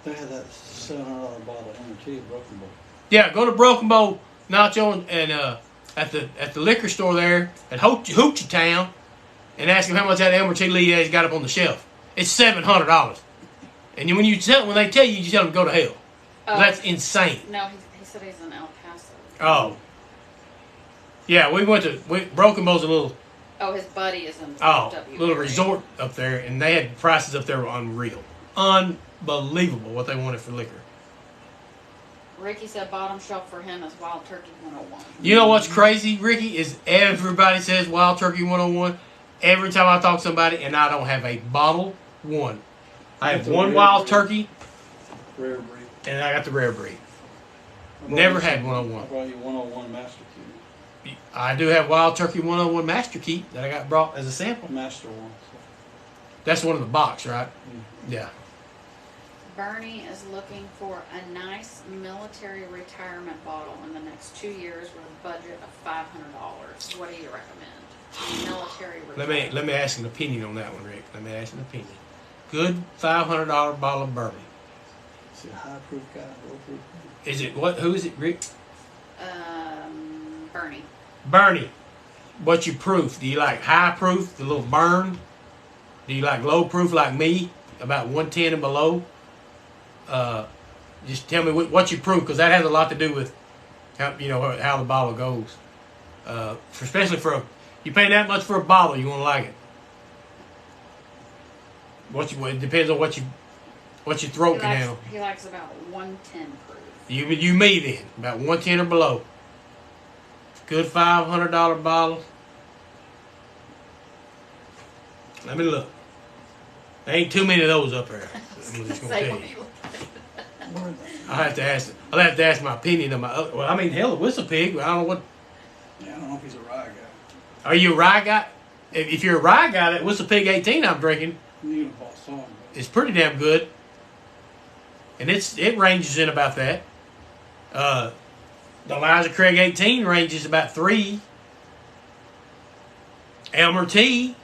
They had that $700 bottle of M&T at Broken Bow. Yeah, go to Broken Bow, Nacho, and at the liquor store there at Hoochie Town, and ask him how much that M&T Lee has got up on the shelf. It's $700. And when they tell you, you tell them to go to hell. Oh. That's insane. No, he said he's in El Paso. Oh. Yeah, we went to Broken Bow's a little his buddy is in little resort up there, and they had prices up there were unreal. Unbelievable what they wanted for liquor. Ricky said bottom shelf for him is Wild Turkey 101. You know what's crazy, Ricky, is everybody says Wild Turkey 101. Every time I talk to somebody, and I don't have a bottle, one. I have one Wild Turkey, Rare breed. and I got the rare breed. Never had 101. I brought you 101 Master Key. I do have Wild Turkey 101 Master Key that I got brought as a sample. Master one. That's one in the box, right? Yeah. Bernie is looking for a nice military retirement bottle in the next 2 years with a budget of $500. What do you recommend? Military retirement. Let me ask an opinion on that one, Rick. Let me ask an opinion. Good $500 bottle of bourbon. Is it high proof guy, low proof? Is it what? Who is it, Rick? Bernie. Bernie. What you proof? Do you like high proof, the little burn? Do you like low proof like me, about 110 and below? Just tell me what you proof, because that has a lot to do with how the bottle goes. Especially you pay that much for a bottle, you want to like it. It depends on what your throat can handle. He likes about 110 proof. You me then, about 110 or below. Good $500 bottle. Let me look. There ain't too many of those up there. I'm just gonna tell you. I'll have to ask my opinion of my other. Well, I mean, hell, a Whistle Pig. I don't know what. Yeah, I don't know if he's a rye guy. Are you a rye guy? If you're a rye guy, that Whistle Pig 18 I'm drinking is pretty damn good. And it ranges in about that. The Elijah Craig 18 ranges about 3. Elmer T,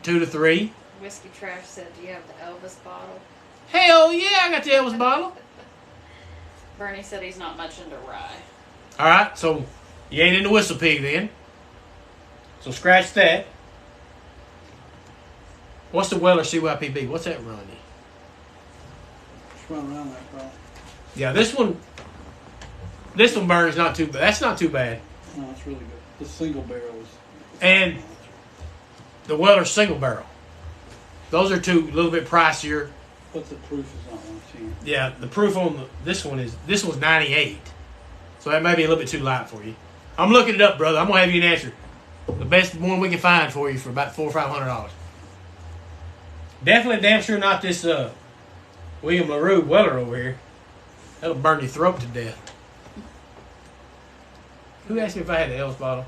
2 to 3. Whiskey Trash said, "Do you have the Elvis bottle?" Hell yeah, I got the Elvis bottle. Bernie said he's not much into rye. All right, so you ain't into Whistle Pig then. So scratch that. What's the Weller CYPB? What's that run? Just run around that problem. Yeah, this one burns not too bad. That's not too bad. No, it's really good. The single barrel is. And the Weller single barrel. Those are two a little bit pricier. But the proof is not 110. Yeah, the proof on this one's 98. So that may be a little bit too light for you. I'm looking it up, brother. I'm gonna have you an answer. The best one we can find for you for about $400 or $500. Definitely, damn sure not this William LaRue Weller over here. That'll burn your throat to death. Who asked me if I had the Elvis bottle?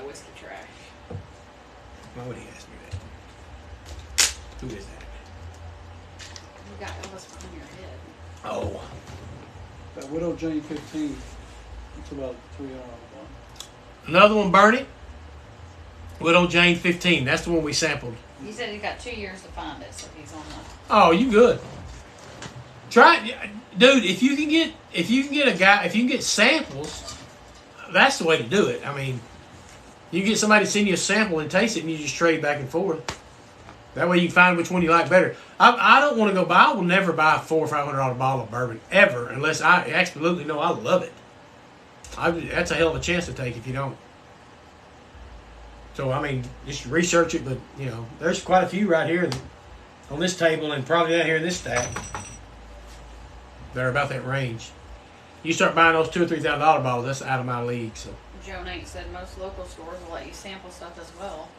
Whiskey Trash. Why would he ask me that? Who is that? You got Elvis on your head. Oh. That Widow Jane 15, it's about $300 bottle. Another one, Bernie. Widow Jane 15. That's the one we sampled He said he got 2 years to find it, so he's on the. Oh, you good? Try it, dude. If you can get samples, that's the way to do it. I mean, you get somebody to send you a sample and taste it, and you just trade back and forth. That way you can find which one you like better. I don't want to go buy. I will never buy a $400 or $500 bottle of bourbon ever, unless I absolutely know I love it. That's a hell of a chance to take if you don't. So I mean, just research it. But you know, there's quite a few right here on this table, and probably down here in this stack. They're about that range. You start buying those $2,000 or $3,000 bottles, that's out of my league. So Joe Nate said most local stores will let you sample stuff as well.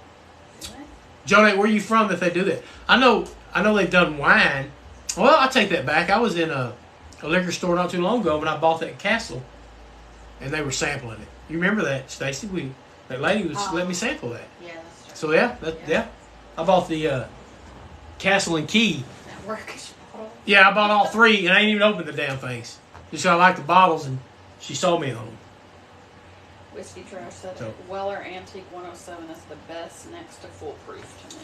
Do they? Joe Nate, where are you from that they do that? I know they've done wine. Well, I take that back. I was in a liquor store not too long ago when I bought that Castle, and they were sampling it. You remember that, Stacy? That lady was let me sample that. Yeah, that's true. So yeah. I bought the Castle and Key. That works bottle. Yeah, I bought all three, and I ain't even opened the damn things. Just 'cause I like the bottles, and she sold me on them. Whiskey Trash said So- Weller Antique 107 is the best next to Foolproof to me.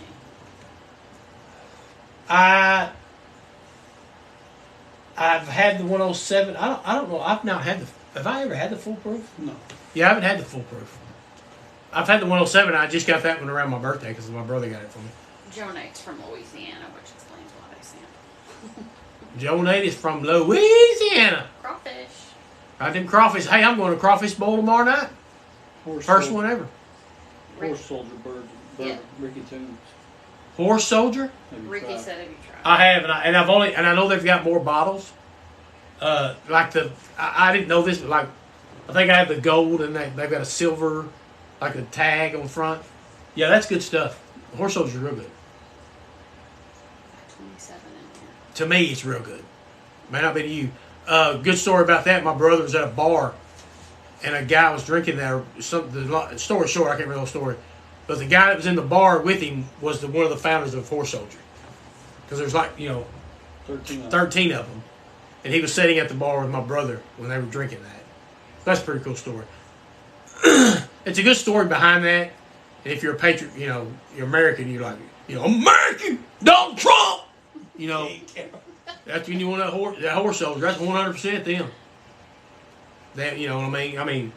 I've had the 107. I don't know. I've not had the. Have I ever had the Foolproof? No. Yeah, I haven't had the Foolproof. I've had the 107. I just got that one around my birthday because my brother got it for me. Joe Nate's from Louisiana, which explains why they sample. Joe Nate is from Louisiana. Crawfish. I did crawfish. Hey, I'm going to Crawfish Bowl tomorrow night. First one ever. Horse Soldier Bird, Yeah. Ricky Tunes. Horse Soldier. Have you Ricky tried? said, "Have you tried?" I have, and I know they've got more bottles. Like I didn't know this, but like I think I have the gold, and they've got a silver, like a tag on front. Yeah, that's good stuff. Horse Soldier's real good. 27 in here. To me, it's real good. May not be to you. Good story about that. My brother was at a bar, and a guy was drinking there. The story short, I can't remember the story, but the guy that was in the bar with him was one of the founders of Horse Soldier. Because there's 13 of them, and he was sitting at the bar with my brother when they were drinking that. That's a pretty cool story. It's a good story behind that. And if you're a patriot, you're American, you're like, American, Donald Trump. That's when you want that horse soldier. That's 100% them. That, you know what I mean? I mean,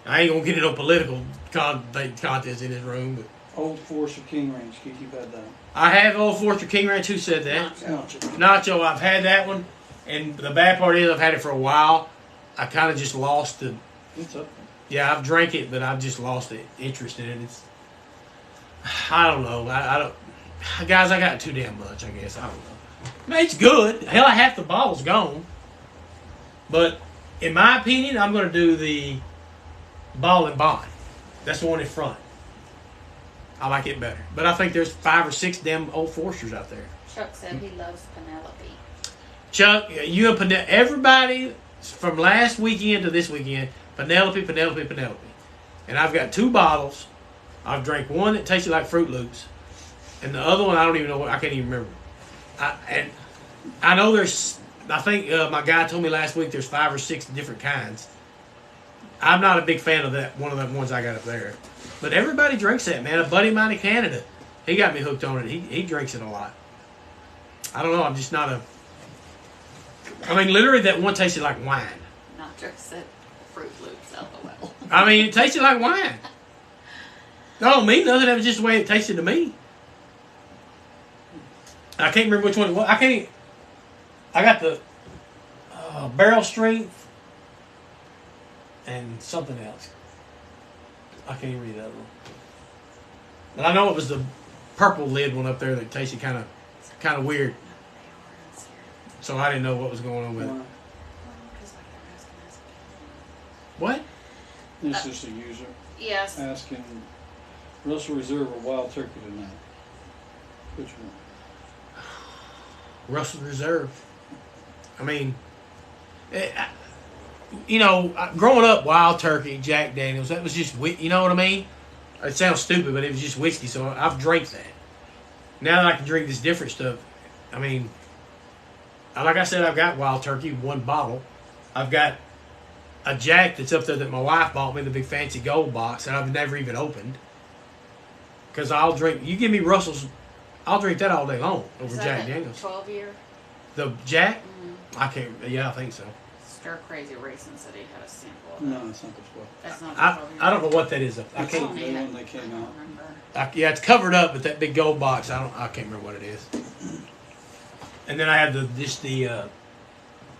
I ain't gonna get into no political contest in this room, but Old Forester King Range. Keith, you've had that. I have Old Forester King Ranch. Who said that? Nacho. I've had that one, and the bad part is I've had it for a while. I kind of just lost the. It's up Yeah, I've drank it, but I've just lost the interest in it. I don't know. I don't. Guys, I got too damn much. I guess I don't know. I mean, it's good. Hell, half the bottle's gone. But in my opinion, I'm going to do the Ball and Bond. That's the one in front. I like it better. But I think there's 5 or 6 damn Old Foresters out there. Chuck said he loves Penelope. Chuck, you and Penelope, everybody from last weekend to this weekend, Penelope. And I've got 2 bottles. I've drank one that tasted like Fruit Loops. And the other one, I don't even know I can't even remember. I know I think my guy told me last week there's 5 or 6 different kinds. I'm not a big fan of that, one of the ones I got up there. But everybody drinks that, man. A buddy of mine in Canada, he got me hooked on it. He drinks it a lot. I don't know. I'm just not a... I mean, literally that one tasted like wine. Nacho said Fruit Loops, LOL. I mean, it tasted like wine. That don't mean nothing. That was just the way it tasted to me. I can't remember which one it was. I got the Barrel Strength and something else. I can't even read that one. But I know it was the purple lid one up there that tasted kind of weird. So I didn't know what was going on with it. What? It's just a user Yes. asking Russell Reserve or Wild Turkey tonight. Which one? Russell Reserve. I mean, growing up, Wild Turkey, Jack Daniels, that was just, you know what I mean? It sounds stupid, but it was just whiskey, so I've drank that. Now that I can drink this different stuff, I mean, like I said, I've got Wild Turkey, 1 bottle. I've got a Jack that's up there that my wife bought me, the big fancy gold box, that I've never even opened. Because I'll drink, you give me Russell's I'll drink that all day long Is over that Jack the Daniels. 12-year? The Jack? Mm-hmm. I can't. Yeah, I think so. Stir Crazy Racing said he had a sample of No, that. it's not this one. That's not I, the 12-year. I don't know what that is. I It's can't. the new one they came out. remember. Yeah, it's covered up with that big gold box. I can't remember what it is. And then I have the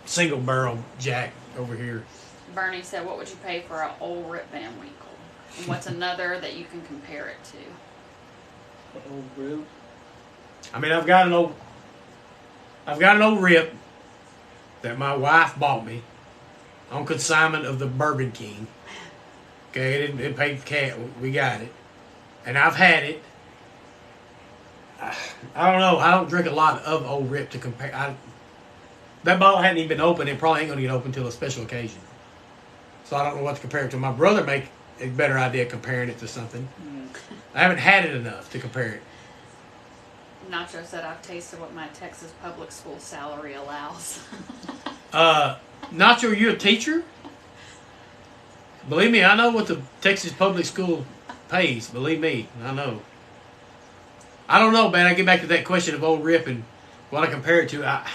single barrel Jack over here. Bernie said, what would you pay for an old Rip Van Winkle? And what's another that you can compare it to? The old rib. I mean, I've got an old Rip that my wife bought me on consignment of the Bourbon King. Okay, it didn't pay cash. We got it, and I've had it. I don't know. I don't drink a lot of old Rip to compare. That bottle hadn't even been opened. It probably ain't gonna get open until a special occasion. So I don't know what to compare it to. My brother make a better idea comparing it to something. I haven't had it enough to compare it. Nacho said, I've tasted what my Texas public school salary allows. Nacho, you're a teacher? Believe me, I know what the Texas public school pays. Believe me, I know. I don't know, man. I get back to that question of old Rip and what I compare it to. I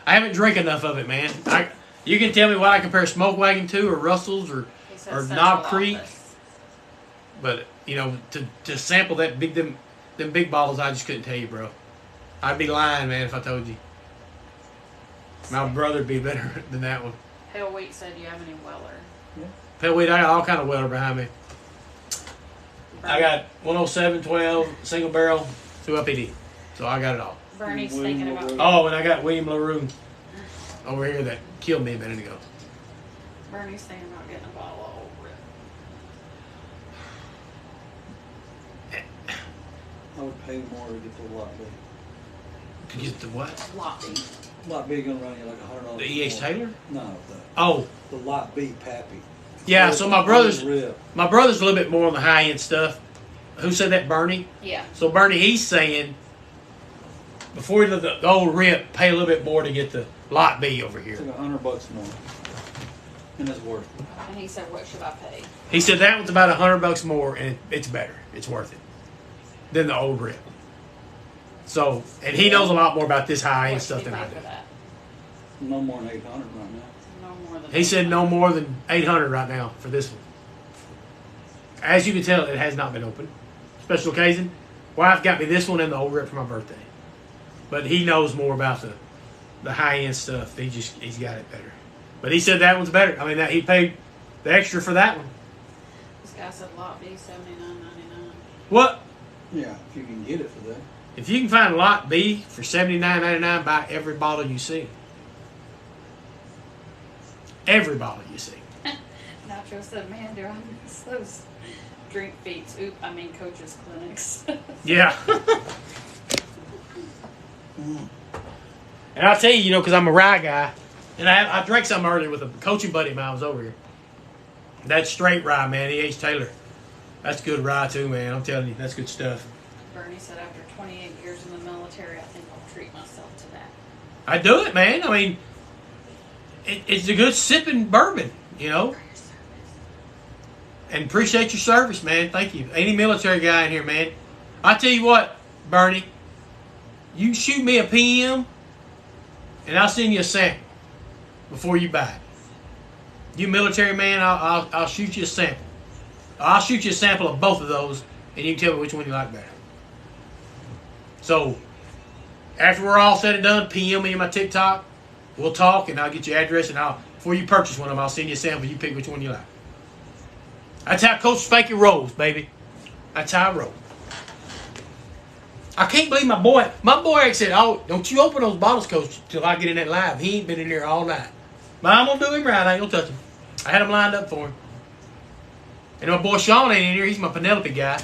haven't drank enough of it, man. You can tell me what I compare Smoke Wagon to, or Russell's, or Knob Creek. Office. But you know, to sample that them big bottles, I just couldn't tell you, bro. I'd be lying, man, if I told you. My brother'd be better than that one. Pale Wheat said, do you have any Weller? Yeah. Pale Wheat, I got all kind of Weller behind me. I got 107, 12, single barrel, 2 LPD. So I got it all. Bernie's thinking about... Oh, and I got William LaRue over here that killed me a minute ago. Bernie's thinking about getting a bottle of old Rip. I would pay more to get the lot big. To get the what? Lot B. Lot B gonna run you like $100. The E.H. more. Taylor? No, Oh, the lot B Pappy. yeah. So my brother's Rib. a little bit more on the high end stuff. Who said that? Bernie. Yeah. So Bernie, he's saying before the old Rip, pay a little bit more to get the lot B over here. It's like $100 more, and it's worth it. And he said, what should I pay? He said that one's about $100 more, and it's better. It's worth it than the old Rip. So, and he knows a lot more about this high end What stuff should he than I pay do. for that? No more than 800 right now. No more than... He said no more than 800 right now for this one. As you can tell, it has not been opened. Special occasion. Wife got me this one and the old Rip for my birthday. But he knows more about the high end stuff. He's got it better. But he said that one's better. I mean, that he paid the extra for that one. This guy said lot B, $79.99. What? Yeah, if you can get it for that. If you can find lot B for $79.99, buy every bottle you see. Every bottle you see. Nacho said, man, do I miss those drink feats. Coaches clinics. Yeah. And I'll tell you, because I'm a rye guy, and I drank some earlier with a coaching buddy of mine was over here. That's straight rye, man. E.H. Taylor. That's good rye, too, man. I'm telling you, that's good stuff. Bernie said, after 28 years in the military, I think I'll treat myself to that. I do it, man. I mean, it's a good sipping bourbon, you know. And appreciate your service, man. Thank you. Any military guy in here, man. I tell you what, Bernie, you shoot me a PM, and I'll send you a sample before you buy it. You military man, I'll shoot you a sample. I'll shoot you a sample of both of those, and you can tell me which one you like better. So, after we're all said and done, PM me in my TikTok. We'll talk, and I'll get your address, and before you purchase one of them, I'll send you a sample. You pick which one you like. That's how Coach Spanky rolls, baby. That's how I roll. I can't believe my boy said, oh, don't you open those bottles, Coach, till I get in that live. He ain't been in there all night. But I'm going to do him right. I ain't going to touch him. I had him lined up for him. And my boy Sean ain't in here. He's my Penelope guy.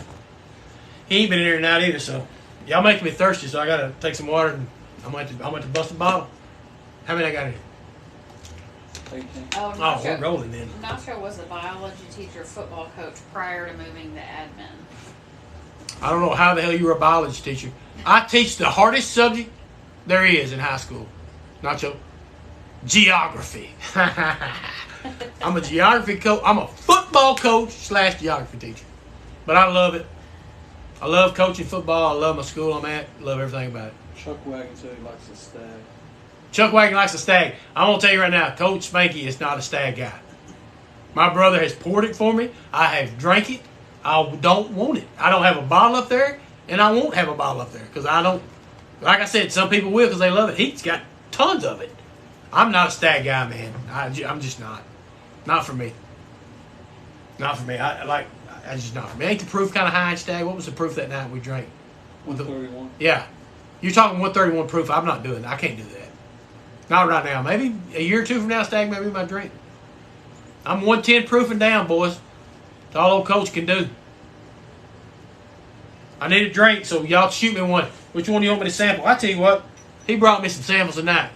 He ain't been in here tonight either, so y'all making me thirsty, so I got to take some water, and I'm going to bust a bottle. How many I got in here? Oh, Oh, we're Nacho, rolling then. Nacho was a biology teacher, football coach prior to moving to admin. I don't know how the hell you were a biology teacher. I teach the hardest subject there is in high school. Nacho. Geography. I'm a geography coach. I'm a football coach / geography teacher. But I love it. I love coaching football. I love my school I'm at. Love everything about it. Chuck Wagon said he likes the stag. Chuck Wagon likes a stag. I'm going to tell you right now, Coach Spanky is not a stag guy. My brother has poured it for me. I have drank it. I don't want it. I don't have a bottle up there, and I won't have a bottle up there because I don't. Like I said, some people will because they love it. He's got tons of it. I'm not a stag guy, man. I'm just not. Not for me. Not for me. I just not for me. Ain't the proof kind of high in stag? What was the proof that night we drank? 131. Yeah. You're talking 131 proof. I'm not doing that. I can't do that. Not right now. Maybe a year or two from now, stag may be my drink. I'm 110 proof and down, boys. That's all old coach can do. I need a drink, so y'all shoot me one. Which one do you want me to sample? I tell you what, he brought me some samples tonight.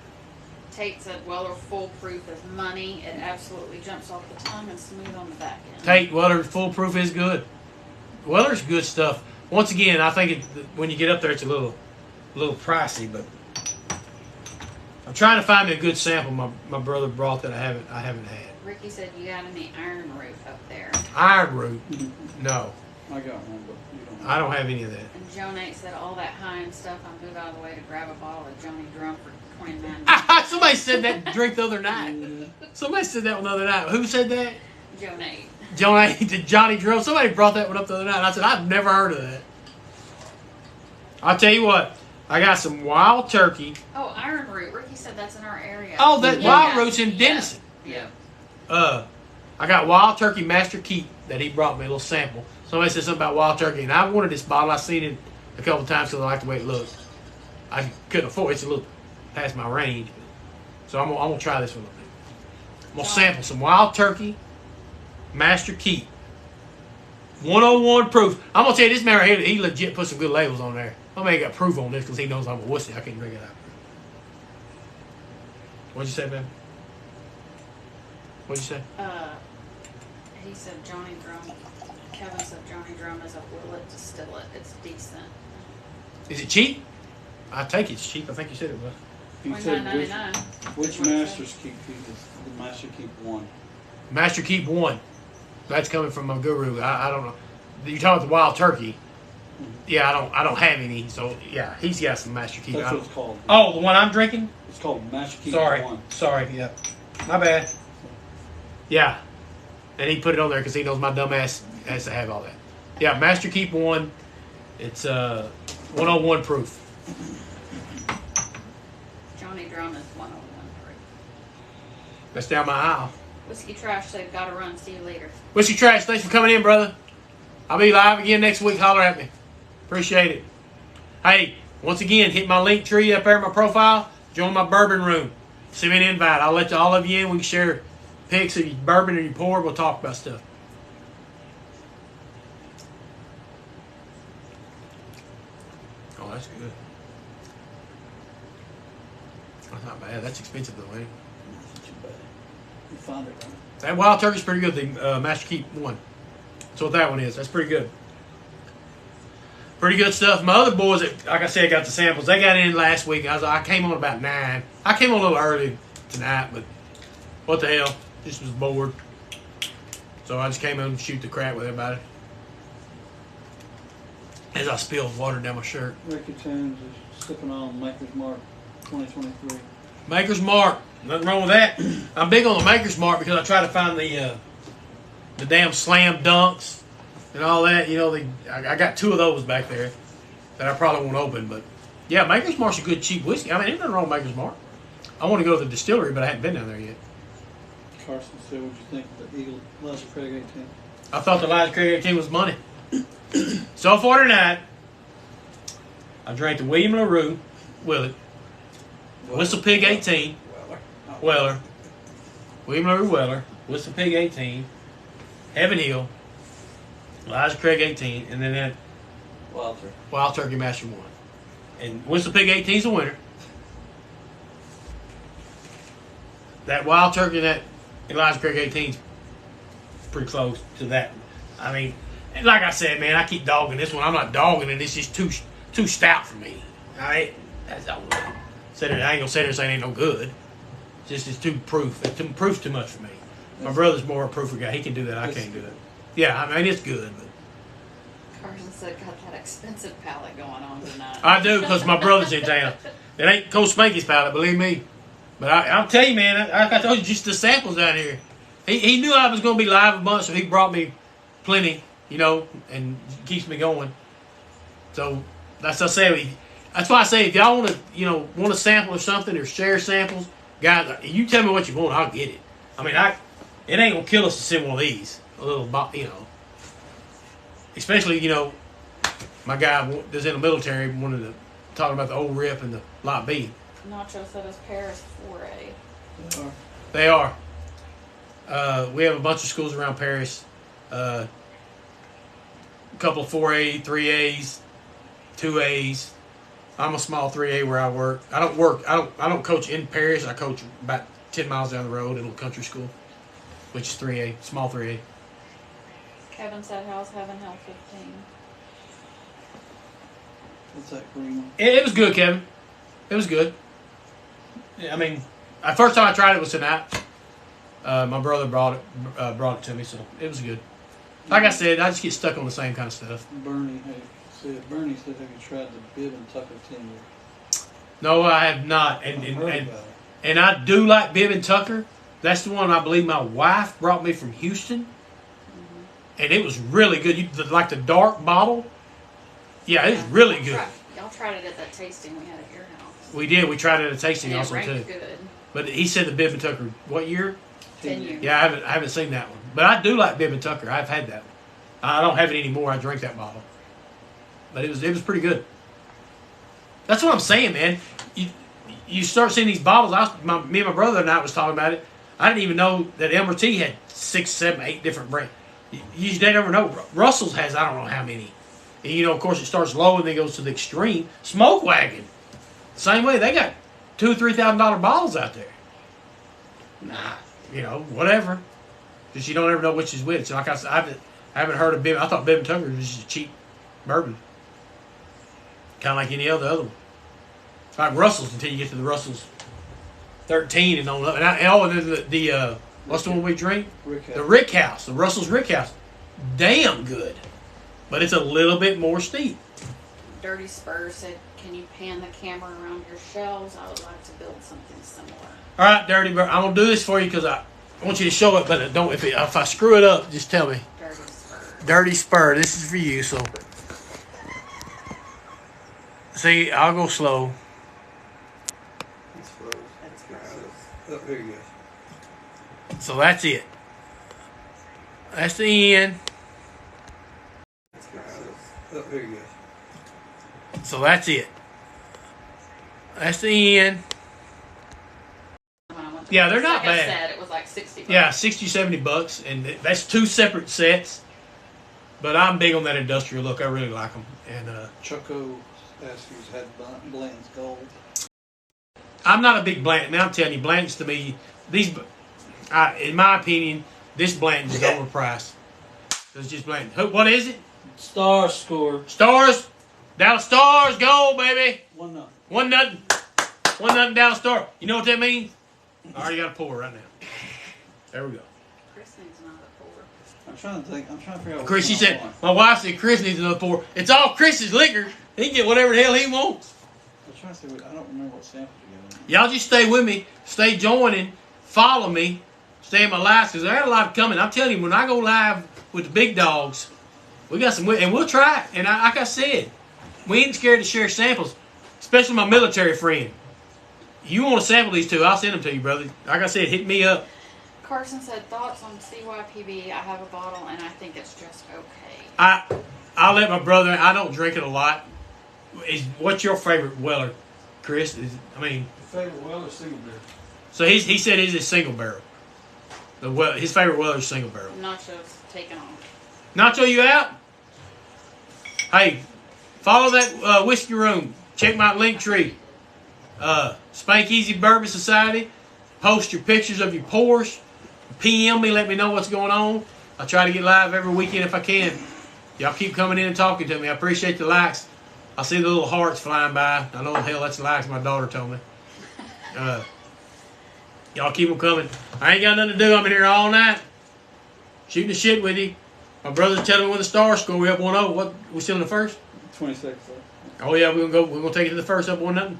Tate said Weller Foolproof is money. It absolutely jumps off the tongue and smooth on the back end. Tate Weller Foolproof is good. Weller's good stuff. Once again, I think when you get up there, it's a little pricey, but I'm trying to find me a good sample. My brother brought that I haven't had. Ricky said you got any iron root up there. Iron root? No. I got one, but you don't. I don't have any of that. And Joe Nate said all that high-end stuff, I moved out of the way to grab a bottle of Johnny Drum for 29. Somebody said that drink the other night. Somebody said that one the other night. Who said that? Joe Nate. Joe Nate, Johnny Drum. Somebody brought that one up the other night. And I said, I've never heard of that. I'll tell you what. I got some wild turkey. Oh, iron root. Ricky said that's in our area. Oh, that wild root's in Denison. Yeah. I got wild turkey Master Keep that he brought me, a little sample. Somebody said something about wild turkey, and I wanted this bottle. I've seen it a couple times because I like the way it looks. I couldn't afford it. It's a little past my range. So I'm gonna try this one a little bit. I'm going to sample some wild turkey Master Keep. 101 proof. I'm going to tell you, this man right here, he legit put some good labels on there. I mean, he got proof on this because he knows I'm a wussy. I can't drink it out. What'd you say, babe? What'd you say? He said Johnny Drum. Kevin said Johnny Drum is a Willet distillate. It's decent. Is it cheap? I take it's cheap. I think you said it was. He said $29.99. which Master's Keep the Master Keep 1? Master Keep 1. That's coming from my guru. I don't know. You're talking about the wild turkey. Yeah, I don't have any. So yeah, he's got some Master Keep. That's what it's called. Oh, the one I'm drinking? It's called Master Keep Sorry. 1. Sorry. Yeah. My bad. Yeah. And he put it on there because he knows my dumb ass has to have all that. Yeah, Master Keep 1. It's 101 proof. Johnny Drum is 101 proof. That's down my aisle. Whiskey Trash said, gotta run. See you later. Whiskey Trash, thanks for coming in, brother. I'll be live again next week. Holler at me. Appreciate it. Hey, once again, hit my link tree up there in my profile. Join my bourbon room. Send me an invite. I'll let all of you in. We can share pics of your bourbon or your pour. We'll talk about stuff. Oh, that's good. That's not bad. That's expensive though, ain't it? Not too bad. You found it, right? That wild turkey's pretty good. The Master Keep 1. That's what that one is. That's pretty good. Pretty good stuff. My other boys, like I said, got the samples. They got in last week. I came on about 9. I came on a little early tonight, but what the hell? Just was bored. So I just came in and shoot the crap with everybody. As I spilled water down my shirt. Ricky Towns is sipping on Maker's Mark 2023. Maker's Mark. Nothing wrong with that. I'm big on the Maker's Mark because I try to find the damn slam dunks and all that. You know, I got 2 of those back there that I probably won't open. But, yeah, Maker's Mark's a good cheap whiskey. I mean, there's nothing wrong with Maker's Mark. I want to go to the distillery, but I haven't been down there yet. Carson said, what'd you think of the Eagle Elijah Craig 18? I thought the Elijah Craig 18 was money. So far tonight, I drank the William LaRue Willet, Whistle Pig 18, Weller, William LaRue Weller, Whistle Pig 18, Heaven Hill, Elijah Craig 18, and then that Wild Turkey Master 1. And Whistle Pig 18 is the winner. That Wild Turkey and that Elijah Craig 18 is pretty close to that. I mean, and like I said, man, I keep dogging this one. I'm not dogging it. It's just too stout for me. That's all. I ain't gonna say this ain't no good. It's too proof. Proof's too much for me. My brother's more a proofer guy. He can do that. I can't do it. Yeah, I mean it's good, but Carson said, got that expensive palate going on tonight. I do, because my brother's in town. It ain't Coach Spanky's palate, believe me. But I'll tell you, man, like I told you, just the samples out here. He knew I was going to be live a bunch, so he brought me plenty, and keeps me going. So that's what I say. That's why I say if y'all want to, want a sample or something or share samples, guys, you tell me what you want, I'll get it. I mean, it ain't gonna kill us to send one of these, a little, Especially, my guy that's in the military wanted to talk about the old rip and the lot B. Nacho said his Paris 4A. They are. We have a bunch of schools around Paris. A couple of 4A, 3As, 2As. I'm a small 3A where I work. I don't coach in Paris. I coach about 10 miles down the road in a country school, which is 3A, small 3A. Kevin said, how's Heaven Hell 15? What's that green one? It was good, Kevin. It was good. Yeah, I mean, the first time I tried it was tonight. My brother brought it to me, so it was good. Like I said, I just get stuck on the same kind of stuff. Bernie said, have you tried the Bib and Tucker 10-year? No, I have not. And I do like Bib and Tucker. That's the one I believe my wife brought me from Houston. Mm-hmm. And it was really good. Like the dark bottle. Yeah, it's really good. Y'all tried it at that tasting we had at your house. We did. We tried it at a tasting also too. Good. But he said the Bib and Tucker. What year? 10 years. Yeah, I haven't seen that one. But I do like Bib and Tucker. I've had that one. I don't have it anymore. I drink that bottle. But it was pretty good. That's what I'm saying, man. You start seeing these bottles. Me and my brother and I was talking about it. I didn't even know that Elmer T had 6, 7, 8 different brands. You never know. Russell's has I don't know how many. And, of course, it starts low and then goes to the extreme. Smoke Wagon, same way. They got $2,000-$3,000 bottles out there. Nah, whatever. Because you don't ever know which is which. So like I said, I haven't heard of Bib. I thought Bib and Tucker was just a cheap bourbon, kind of like any other one. Like Russell's until you get to the Russell's 13 and on up. And the what's the one we drink? The Rick House, the Russell's Rick House. Damn good. But it's a little bit more steep. Dirty Spurs said, can you pan the camera around your shelves? I would like to build something similar. All right, Dirty Bird. I'm going to do this for you because I want you to show it, but don't. If I screw it up, just tell me. Dirty Spur. Dirty Spur. This is for you, so. See, I'll go slow. It's froze. Oh, there you go. So that's it. That's the end. Oh, there you go. So that's it. That's the end. Yeah, they're not bad. Like I said, it was like $60. Yeah, $60, $70, and that's 2 separate sets. But I'm big on that industrial look. I really like them. And Choco Askews had Bland's Gold. I'm not a big Blanton. Now I'm telling you, Blantons to me, in my opinion, this Blanton is overpriced. It's just Blanton. What is it? Stars scored. Stars. Dallas Stars, go, baby. 1-0. 1-0. 1-0 Dallas Stars. You know what that means? I already got a pour right now. There we go. Chris needs another pour. I'm trying to figure out. Chris, she said, my wife said Chris needs another pour. It's all Chris's liquor. He can get whatever the hell he wants. I'm trying to see. I don't remember what sample you got. Y'all just stay with me. Stay joining. Follow me. Stay in my lives because I got a lot coming. I'm telling you, when I go live with the big dogs, we got some, and we'll try it. And like I said, we ain't scared to share samples, especially my military friend. You want to sample these two, I'll send them to you, brother. Like I said, hit me up. Carson said, thoughts on CYPB? I have a bottle and I think it's just okay. I'll let my brother, I don't drink it a lot. What's your favorite Weller, Chris? Favorite Weller single barrel. So he said it's a single barrel. His favorite Weller is single barrel. Nacho's taking off. Nacho, you out? Hey, follow that whiskey room. Check my link tree. Spank Easy Bourbon Society. Post your pictures of your pours. PM me, let me know what's going on. I try to get live every weekend if I can. Y'all keep coming in and talking to me. I appreciate the likes. I see the little hearts flying by. I know the hell that's likes, my daughter told me. Y'all keep them coming. I ain't got nothing to do. I'm in here all night shooting the shit with you. My brother's telling me when the Stars score, we up 1-0. What? We still in the first? 26th. Oh yeah, we're gonna take it to the first, up 1-0.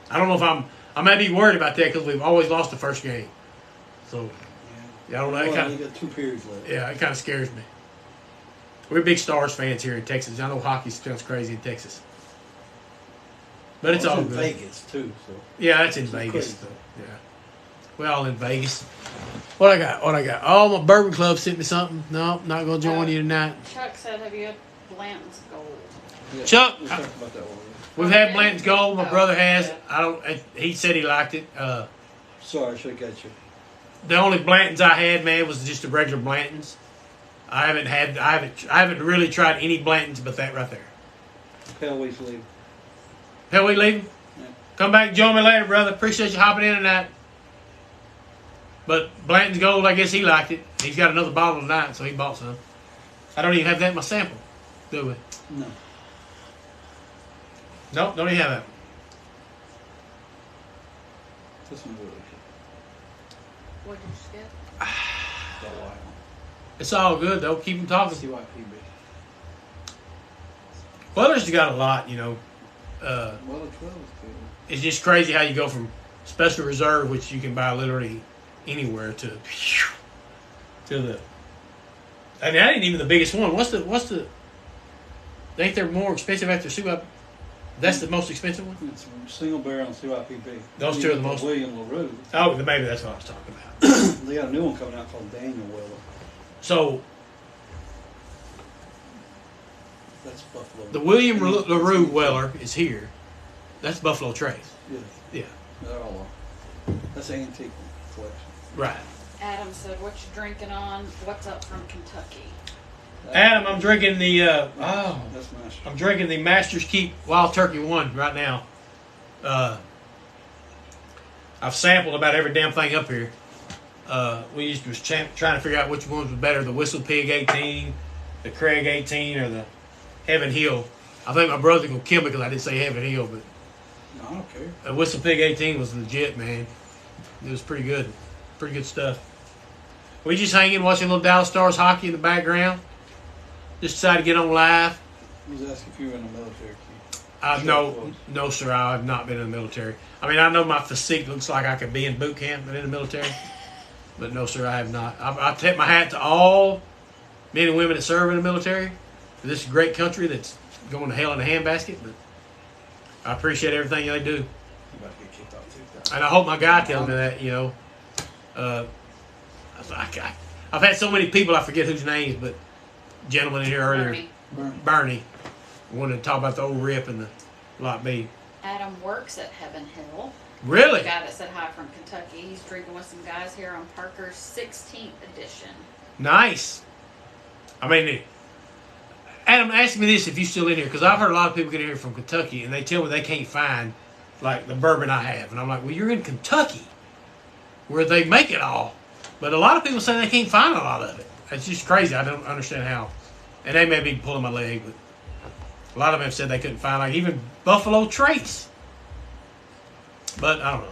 I don't know if I may be worried about that because we've always lost the first game. So yeah, I don't know. It Well, you got 2 periods left. yeah, it kind of scares me. We're big Stars fans here in Texas. I know hockey sounds crazy in Texas, but it's all in good. Vegas too. So Yeah, that's in It's Vegas. crazy. So, yeah, we're all in Vegas. What I got? Oh, my Bourbon Club sent me something. No, not gonna join you tonight. Chuck said, have you had Blanton's Gold? yeah, Chuck, we talked about that one. We've had Blanton's Gold. My Oh, brother has. okay. I don't. He said he liked it. Sorry, I should have got you. The only Blantons I had, man, was just the regular Blantons. I haven't really tried any Blantons but that right there. Pale Weeks leave. Hell, we leaving? Yeah. Come back and join me later, brother. Appreciate you hopping in tonight. But Blanton's Gold, I guess he liked it. He's got another bottle tonight, so he bought some. I don't even have that in my sample, do we? No. Nope, don't even have that. This one's really good. What did you skip? The white It's all good, though. Keep them one. talking. CYPB. Weller's got a lot, you know. Well, the 12 is good. It's just crazy how you go from Special Reserve, which you can buy literally anywhere, to the. I mean, that ain't even the biggest one. What's the? Think they're more expensive after CYP? That's the most expensive one. It's single barrel and CYPB. Those Then two you are the get most- William LaRue. Oh, maybe that's what I was talking about. They got a new one coming out called Daniel Weller. So That's Buffalo. the William LaRue Weller is here. That's Buffalo Trace. Yeah, Yeah, they're all on. That's an antique collection. right. Adam said, what you drinking on? What's up from Kentucky? Adam, I'm drinking the. That's Master. I'm drinking the Masters Keep Wild Turkey 1 right now. I've sampled about every damn thing up here. We was trying to figure out which ones was better, the Whistle Pig 18, the Craig 18, or the Heaven Hill. I think my brother gonna kill me because I didn't say Heaven Hill, but No, I don't care. the Whistle Pig 18 was legit, man. It was pretty good. Pretty good stuff. We just hanging, watching a little Dallas Stars hockey in the background. Just decided to get on live. I was asking if you were in the military. Keith. No, sir. I have not been in the military. I mean, I know my physique looks like I could be in boot camp and in the military, but no, sir, I have not. I tip my hat to all men and women that serve in the military for this great country that's going to hell in a handbasket. But I appreciate everything they do, You about to get kicked off too. and I hope my guy tells me that. You know, I've had so many people I forget whose names, but gentleman in here earlier, Bernie, wanted to talk about the old rip and the lot B. Adam works at Heaven Hill. Really? The guy that said hi from Kentucky. He's drinking with some guys here on Parker's 16th edition. Nice. I mean, Adam, ask me this if you're still in here, because I've heard a lot of people get in here from Kentucky, and they tell me they can't find, like, the bourbon I have. And I'm like, well, you're in Kentucky, where they make it all. But a lot of people say they can't find a lot of it. It's just crazy. I don't understand how. And they may be pulling my leg, but a lot of them have said they couldn't find, like, even Buffalo Trace. But I don't know.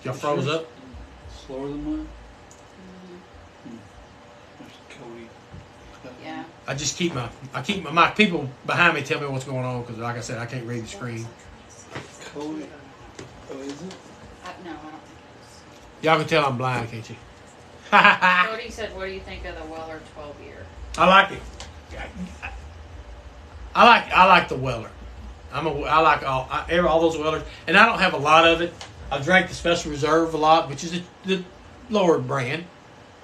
Y'all froze up? Slower than mine? Mm-hmm. There's Cody. Yeah. I just keep my people behind me tell me what's going on, because like I said, I can't read the screen. Cody. Oh, is it? No, I don't think it Y'all can tell I'm blind, can't you? is. Cody said, what do you think of the Weller 12-year? I like it. I like the Weller. I like all those Wellers, and I don't have a lot of it. I've drank the Special Reserve a lot, which is the lower brand.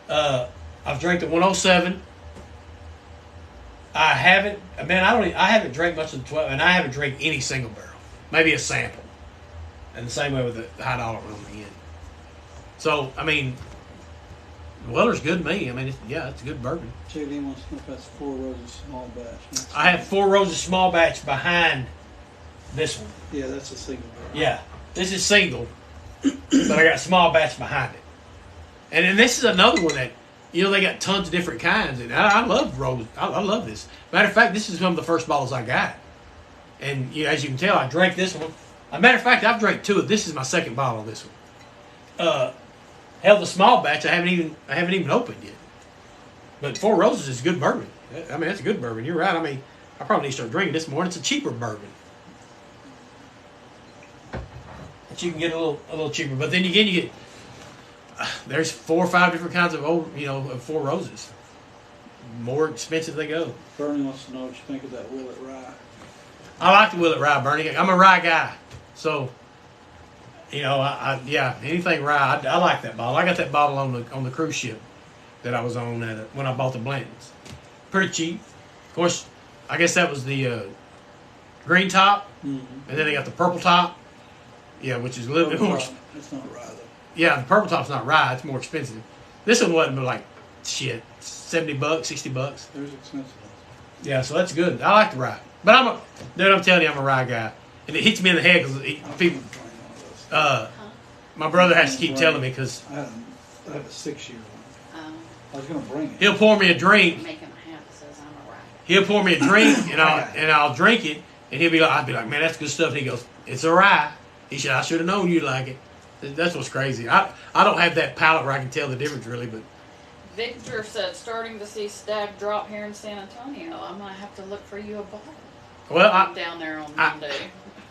I've drank the 107. I haven't drank much of the 12, and I haven't drank any single barrel. Maybe a sample. And the same way with the high dollar rum again. So, I mean, Weller's good to me. I mean, it's a good bourbon. JD wants to know if that's 4 Roses small batch. I have 4 Roses small batch behind this one. Yeah, that's a single barrel. Yeah, this is single, but I got small batch behind it. And then this is another one that, they got tons of different kinds. And I love Rose. I love this. Matter of fact, this is one of the first bottles I got. And as you can tell, I drank this one. As a matter of fact, I've drank 2 of this. Is my second bottle of this one. Hell, the small batch I haven't even opened yet. But Four Roses is good bourbon. I mean, that's a good bourbon. You're right. I mean, I probably need to start drinking this more. It's a cheaper bourbon. But you can get a little cheaper. But then again, you get there's 4 or 5 different kinds of of Four Roses. More expensive they go. Bernie wants to know what you think of that Willet Rye. I like the Willet Rye, Bernie. I'm a rye guy, so yeah, anything rye. I like that bottle. I got that bottle on the cruise ship that I was on when I bought the Blantons. Pretty cheap. Of course, I guess that was the green top, and then they got the purple top. Yeah, which is a little bit more. It's not rye though. Yeah, the purple top's not rye. It's more expensive. This one wasn't, but like shit, $70, $60. There's expensive. Yeah, so that's good. I like the rye, but I'm telling you, I'm a rye guy, and it hits me in the head because people. My brother has to keep telling me because I have a 6-year one. I was gonna bring it. he'll pour me a drink. Make him a hat that says I'm a rye. He'll pour me a drink, and I'll drink it, and I'll be like, man, that's good stuff. And he goes, it's a rye. He said, I should have known you'd like it. That's what's crazy. I don't have that palate where I can tell the difference really, but. Victor said, starting to see stag drop here in San Antonio. I might have to look for you a bottle. Well, I'm down there on Monday.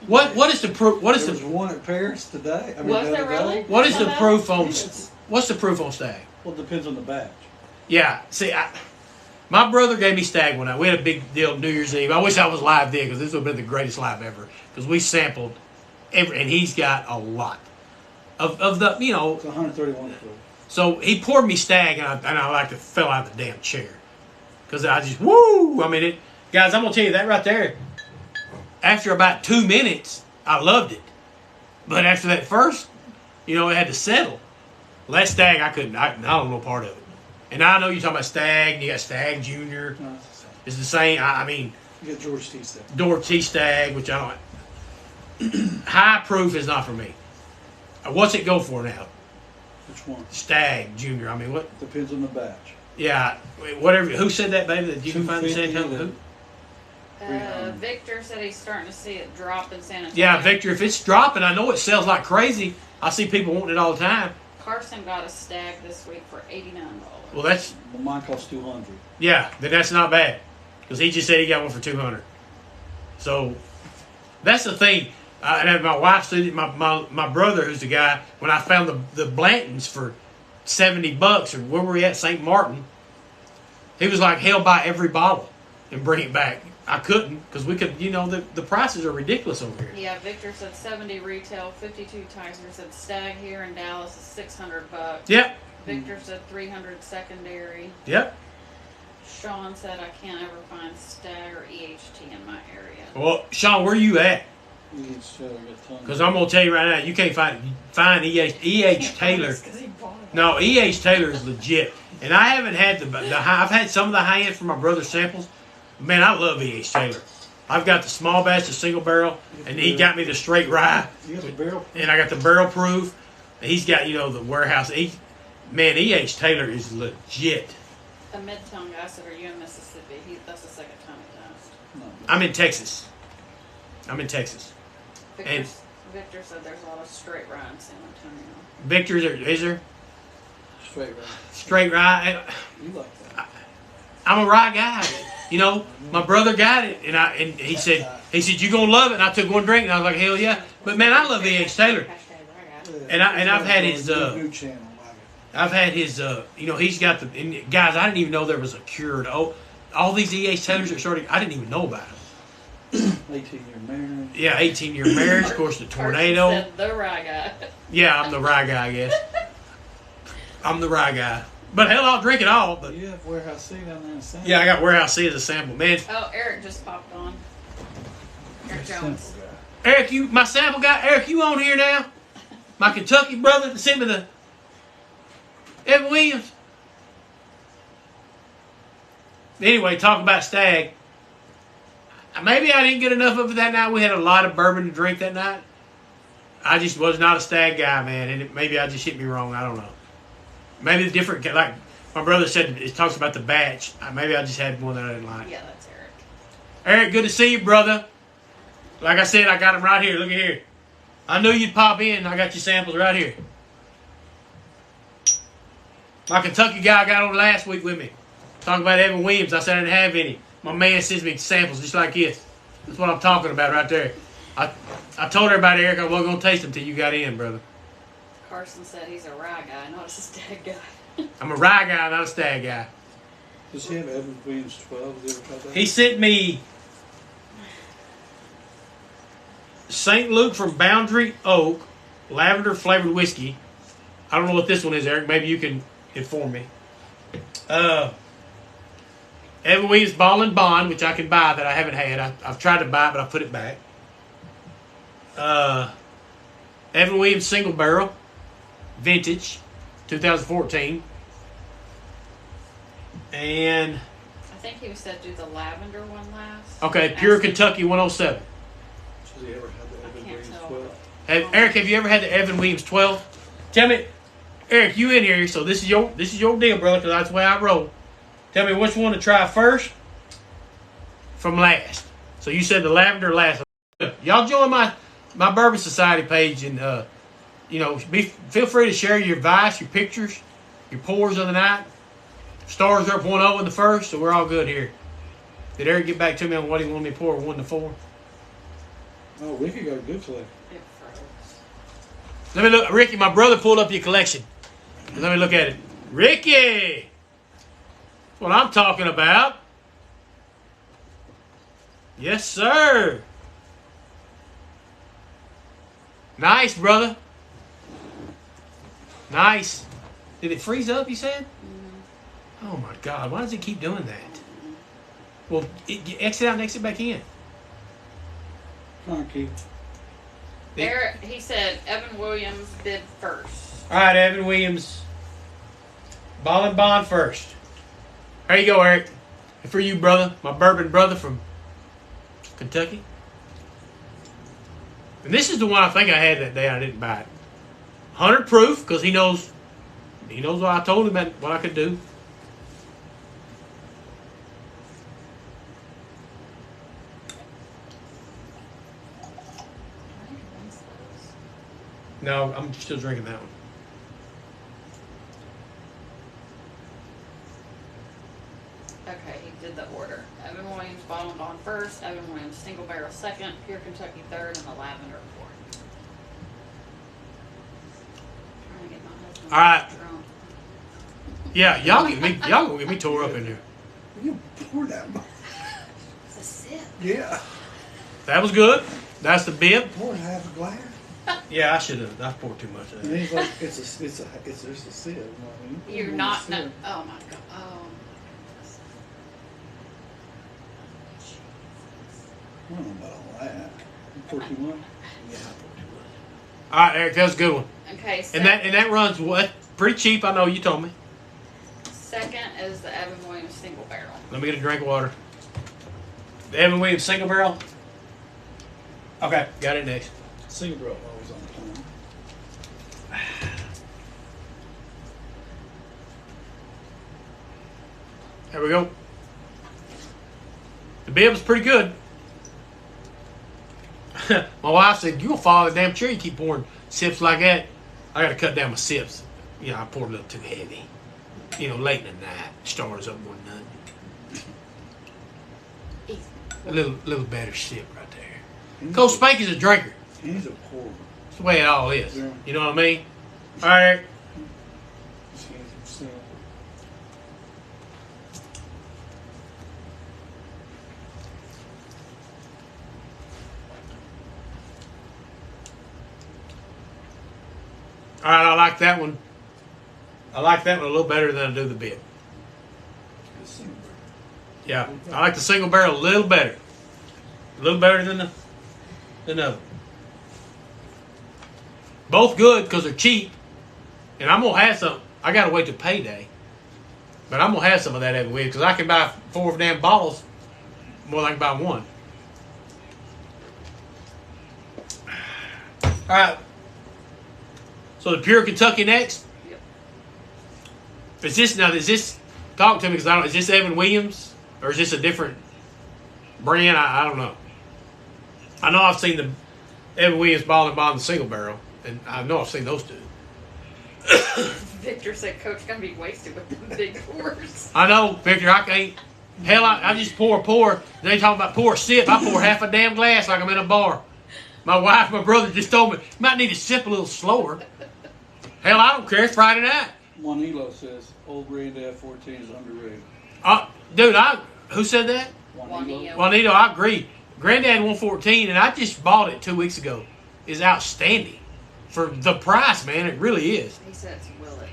What is the proof? There was one at Paris today. Was there really? What is the proof on? Yes. What's the proof on stag? Well, it depends on the batch. Yeah. See, my brother gave me stag one night. We had a big deal New Year's Eve. I wish I was live then because this would have been the greatest live ever. Because we sampled and he's got a lot of the It's 131 proof. So he poured me stag, and I like to fell out of the damn chair because I just woo. I mean, guys, I'm gonna tell you that right there. After about 2 minutes, I loved it, but after that first, it had to settle. Well, that stag, I couldn't. I don't know part of it. And I know you're talking about stag. And you got stag junior. No, it's the same. It's the same. I mean, You got George T. Stag. George T. Stag, which I don't. High proof is not for me. What's it go for now? Which one? Stag junior. I mean, what? Depends on the batch. Yeah, whatever. Who said that, baby? That you can find in San Antonio? Who? Victor said he's starting to see it drop in San Antonio. Yeah, Victor. If it's dropping, I know it sells like crazy. I see people wanting it all the time. Carson got a stag this week for $89. Well, that's Well, mine costs $200. yeah. Then that's not bad because he just said he got one for $200. So that's the thing. And my wife said my brother, who's the guy, when I found the Blantons for $70 or where were we at, St. Martin, he was like, hell, buy every bottle and bring it back. I couldn't because we could, the prices are ridiculous over here. Yeah, Victor said 70 retail, 52 Tyser said stag here in Dallas is $600. Yep. Victor said 300 secondary. Yep. Sean said I can't ever find stag or EHT in my area. Well, Sean, where you at? Because Because I'm gonna tell you right now, you can't find E.H. Taylor. No, E.H. Taylor is legit, and I haven't had I've had some of the high end from my brother's samples. Man, I love E.H. Taylor. I've got the small batch, the single barrel, and he got me the straight rye. You got the barrel? And I got the barrel proof. And he's got the warehouse. Man, E.H. Taylor is legit. The Midtown guy said, "Are you in Mississippi?" That's the second time he asked. No. I'm in Texas. Victor said there's a lot of straight rye in San Antonio. Victor's, is there? Straight rye. Straight rye. You like that? I'm a rye guy. My brother got it, and he said you're gonna love it. And I took one drink, and I was like, hell yeah. But man, I love E.H. Taylor, and I've had his. New channel. I've had his. He's got the and guys. I didn't even know there was a cure to all these E.H. Taylors that started. I didn't even know about them. 18-year marriage. Yeah, 18-year marriage. Of course, the tornado. Carson said the rye guy. Yeah, I'm the rye guy. I guess I'm the rye guy. But hell, I'll drink it all. But You have Warehouse C down there in San. yeah, I got Warehouse C as a sample, man. Oh, Eric just popped on. Eric Jones. Eric, my sample guy. Eric, you on here now? My Kentucky brother that sent me the Evan Williams. Anyway, talk about stag. Maybe I didn't get enough of it that night. We had a lot of bourbon to drink that night. I just was not a stag guy, man, and maybe I just hit me wrong. I don't know. Maybe the different, like my brother said, it talks about the batch. Maybe I just had one that I didn't like. Yeah, that's Eric. Eric, good to see you, brother. Like I said, I got them right here. Look at here. I knew you'd pop in. I got your samples right here. My Kentucky guy got on last week with me. Talking about Evan Williams. I said I didn't have any. My man sends me samples just like this. That's what I'm talking about right there. I told everybody, Eric, I wasn't going to taste them until you got in, brother. Carson said he's a rye guy, not a stag guy. I'm a rye guy, not a stag guy. Does he have Evan Williams 12? Have you ever tried that? He sent me St. Luke from Boundary Oak, lavender flavored whiskey. I don't know what this one is, Eric. Maybe you can inform me. Evan Williams Ball and Bond, which I can buy that I haven't had. I've tried to buy it, but I put it back. Evan Williams Single Barrel, Vintage, 2014. And I think he said do the lavender one last. okay, Pure Kentucky 107. Has he ever had the I Evan can't Williams tell. 12? Eric, have you ever had the Evan Williams 12? Tell me, Eric, you in here, so this is your deal, brother, because that's the way I roll. Tell me which one to try first from last. So you said the lavender last. Y'all join my Bourbon Society page and feel free to share your advice, your pictures, your pours of the night. Stars are up 1-0 in the first, so we're all good here. Did Eric get back to me on what he wanted me to pour 1-4? Oh, Ricky got a good flavor. It froze. Let me look. Ricky, my brother pulled up your collection. Let me look at it. Ricky! That's what I'm talking about. Yes, sir. Nice, brother. Nice. Did it freeze up, you said? Mm-hmm. Oh, my God. Why does it keep doing that? Well, exit out and exit back in. Come on, Keith. Eric, he said Evan Williams bid first. All right, Evan Williams. Ball and Bond first. There you go, Eric. And for you, brother. My bourbon brother from Kentucky. And this is the one I think I had that day. I didn't buy it. 100 proof, because he knows what I told him, what I could do. No, I'm still drinking that one. Okay, he did the order. Evan Williams bottle and bond first, Evan Williams single barrel second, Pure Kentucky third, and the lavender fourth. Trying to get my husband All right. drunk. Yeah, y'all gonna get me tore up in here. You poured that much. It's a sip. Yeah. That was good. That's the bib. Poured half a glass. Yeah, I should have. I poured too much of And that. he's like, it's just a sip. You know what I mean? You're Pour not, one no, sip. oh my god, oh. I don't know about all that. You poured too much? Yeah, I poured too much. All right, Eric, that was a good one. Okay, And that runs what? Pretty cheap. I know you told me. second is the Evan Williams single barrel. Let me get a drink of water. The Evan Williams single barrel. Okay, got it next. Single barrel always on time. There we go. The bib was pretty good. My wife said, "You gonna fall in the damn chair? You keep pouring sips like that." I gotta cut down my sips. I poured a little too heavy. Late in the night, stars up one night. A little better sip right there. Coach Spank is a drinker. He's a pourer. That's the way it all is. Yeah. You know what I mean? All right. All right, I like that one. I like that one a little better than I do the bib. Yeah, I like the single barrel a little better. A little better than the other. Both good because they're cheap. And I'm going to have some. I got to wait till payday. But I'm going to have some of that every week because I can buy 4 damn bottles more than I can buy one. All right. So the Pure Kentucky next? Yep. Is this, talk to me because is this Evan Williams or is this a different brand? I don't know. I know I've seen the Evan Williams Ball and Bond single barrel, and I know I've seen those two. Victor said Coach gonna be wasted with them big pours. I know, Victor. I can't. Hell, I just pour. They talking about pour a sip. I pour half a damn glass like I'm in a bar. My wife, my brother just told me, you might need to sip a little slower. Hell, I don't care. It's Friday night. Juanilo says, old Granddad 14 is underrated. Dude, who said that? Juanilo. Juanito, I agree. Granddad 114, and I just bought it 2 weeks ago, is outstanding. For the price, man, it really is. He said it's Willet.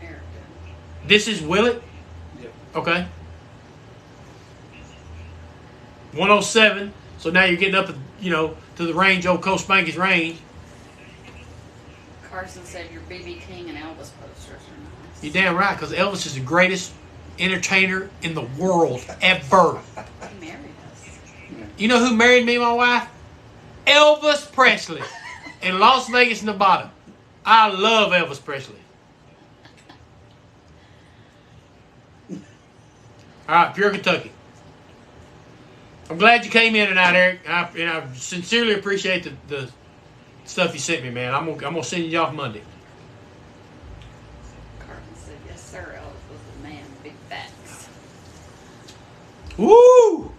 Eric did. This is Willet? Yep. Okay. 107. So now you're getting up, to the range, old Coach Spanky's range. Carson said your BB King and Elvis posters are nice. You're damn right, because Elvis is the greatest entertainer in the world ever. He married us. You know who married me, my wife? Elvis Presley in Las Vegas, Nevada. I love Elvis Presley. All right, Pure Kentucky. I'm glad you came in tonight, Eric. I sincerely appreciate the stuff you sent me, man. I'm gonna send you off Monday. Carson said, yes, sir. Elvis was the man. Big facts. Woo!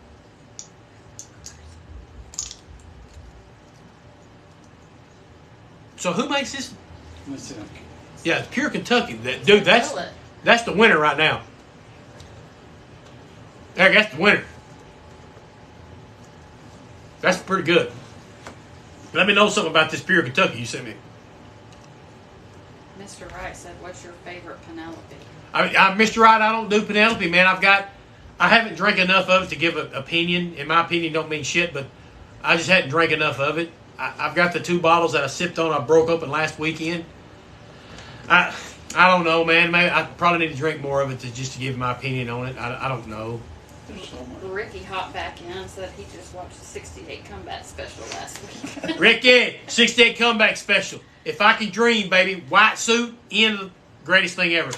So who makes this? Listen. Yeah, it's Pure Kentucky. Dude, that's the winner right now. Eric, that's the winner. That's pretty good. Let me know something about this Pure Kentucky you sent me. Mr. Wright said, what's your favorite Penelope? Mr. Wright, I don't do Penelope, man. I haven't drank enough of it to give an opinion. In my opinion, don't mean shit, but I just hadn't drank enough of it. I've got the 2 bottles that I sipped on. I broke open last weekend. I don't know, man. Maybe I probably need to drink more of it just to give my opinion on it. I don't know. There's so much. Ricky hopped back in and said he just watched the 68 comeback special last week. Ricky, 68 comeback special. If I could dream, baby, white suit, the greatest thing ever.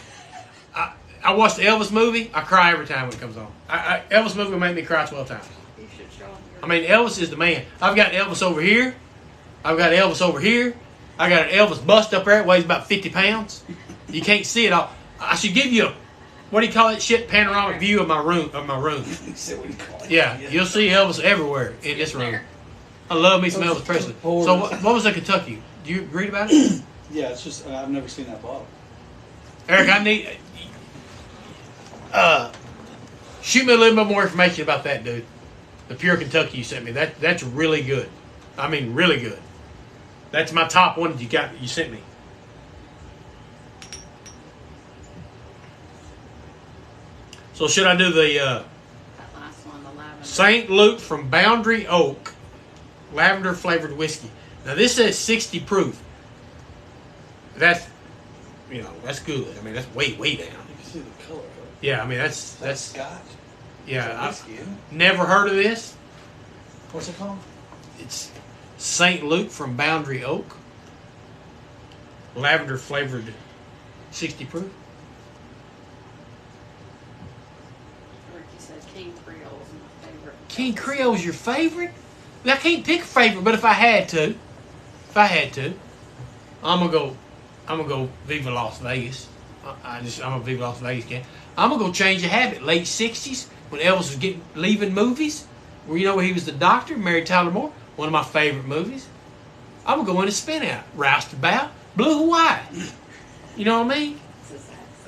I watched the Elvis movie. I cry every time when it comes on. Elvis movie will make me cry 12 times. You should show him your... I mean, Elvis is the man. I've got Elvis over here. I've got Elvis over here. I got an Elvis bust up there. It weighs about 50 pounds. You can't see it all. I should give you a, what do you call that shit? Panoramic view of my room. He said what he called it. Yeah, you'll see Elvis everywhere in this room. I love me some Elvis Presley. So what was that Kentucky? Do you read about it? Yeah, it's just, I've never seen that bottle. Eric, I need... shoot me a little bit more information about that, dude. The Pure Kentucky you sent me. That's really good. I mean, really good. That's my top one you sent me. So should I do the That last one, the lavender. St. Luke from Boundary Oak lavender flavored whiskey? Now this says 60 proof. That's that's good. I mean, that's way down. You can see the color of it. Yeah, I mean that's Scotch. yeah. It's a whiskey, isn't it? I've never heard of this. What's it called? It's St. Luke from Boundary Oak. Lavender flavored 60 proof. Ricky said King Creole is my favorite. King Creole's your favorite? I can't pick a favorite, but if I had to, I'm gonna go Viva Las Vegas. I'm a Viva Las Vegas fan. I'm gonna go change a habit. Late 60s, when Elvis was leaving movies, where he was the doctor, married Tyler Moore, one of my favorite movies. I'm gonna go in and spin out. Roustabout, Blue Hawaii. You know what I mean?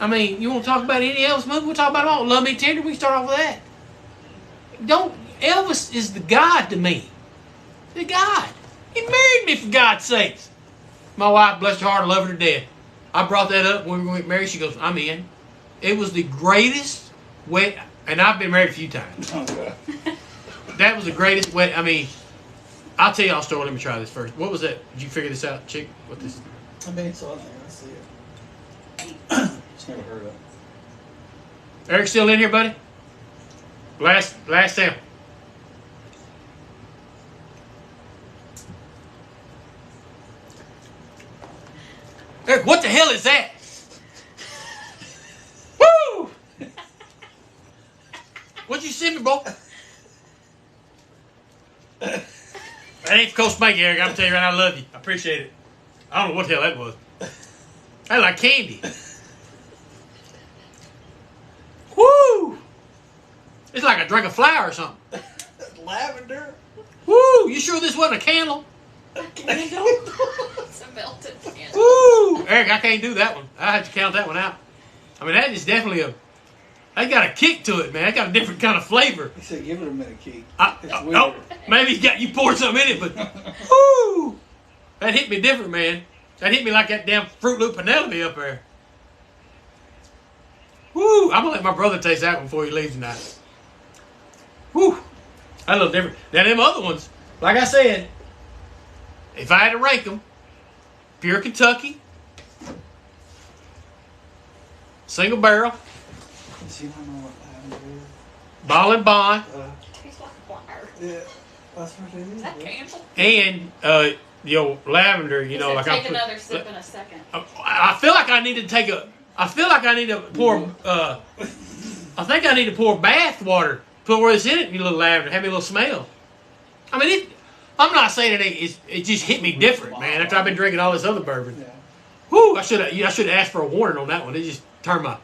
I mean, you want to talk about any Elvis movie? We'll talk about it all. Love Me Tender, we can start off with that. Elvis is the God to me. The God. He married me, for God's sakes. My wife, bless her heart, I love her to death. I brought that up when we were married. She goes, I'm in. It was the greatest and I've been married a few times. That was the greatest I mean, I'll tell y'all a story. Let me try this first. What was that? Did you figure this out, chick? What this? I mean, it's on there. Let's see it. Just never heard of it. Eric still in here, buddy? Last sample. Eric, what the hell is that? Woo! What'd you send me, bro? That ain't for Coach Spanky, Eric. I'm telling you right now, I love you. I appreciate it. I don't know what the hell that was. That's like candy. It's like a drink of flour or something. Lavender. Woo! You sure this wasn't a candle? Candle? It's a melted candle. Woo! Eric, I can't do that one. I have to count that one out. I mean, that is definitely that got a kick to it, man. That got a different kind of flavor. He said, give it a minute, Keith. It's weird. Oh, maybe you poured something in it, but woo! That hit me different, man. That hit me like that damn Fruit Loop Penelope up there. Woo! I'm gonna let my brother taste that one before he leaves tonight. Woo! That's a little different. Now them other ones, like I said, if I had to rank them, pure Kentucky, single barrel, Does he not know what lavender is? bottle and bond, Tastes like flour. Yeah, that's what it is. Is that candle? and lavender. You know, like take another sip in a second. I feel like I need to take a. I feel like I need to pour. I think I need to pour bath water. Put where it's in it. You little lavender. Have me a little smell. I mean, I'm not saying it just hit me different, man. After I've been drinking all this other bourbon. Yeah. Whoo! I should have asked for a warning on that one. It just turned my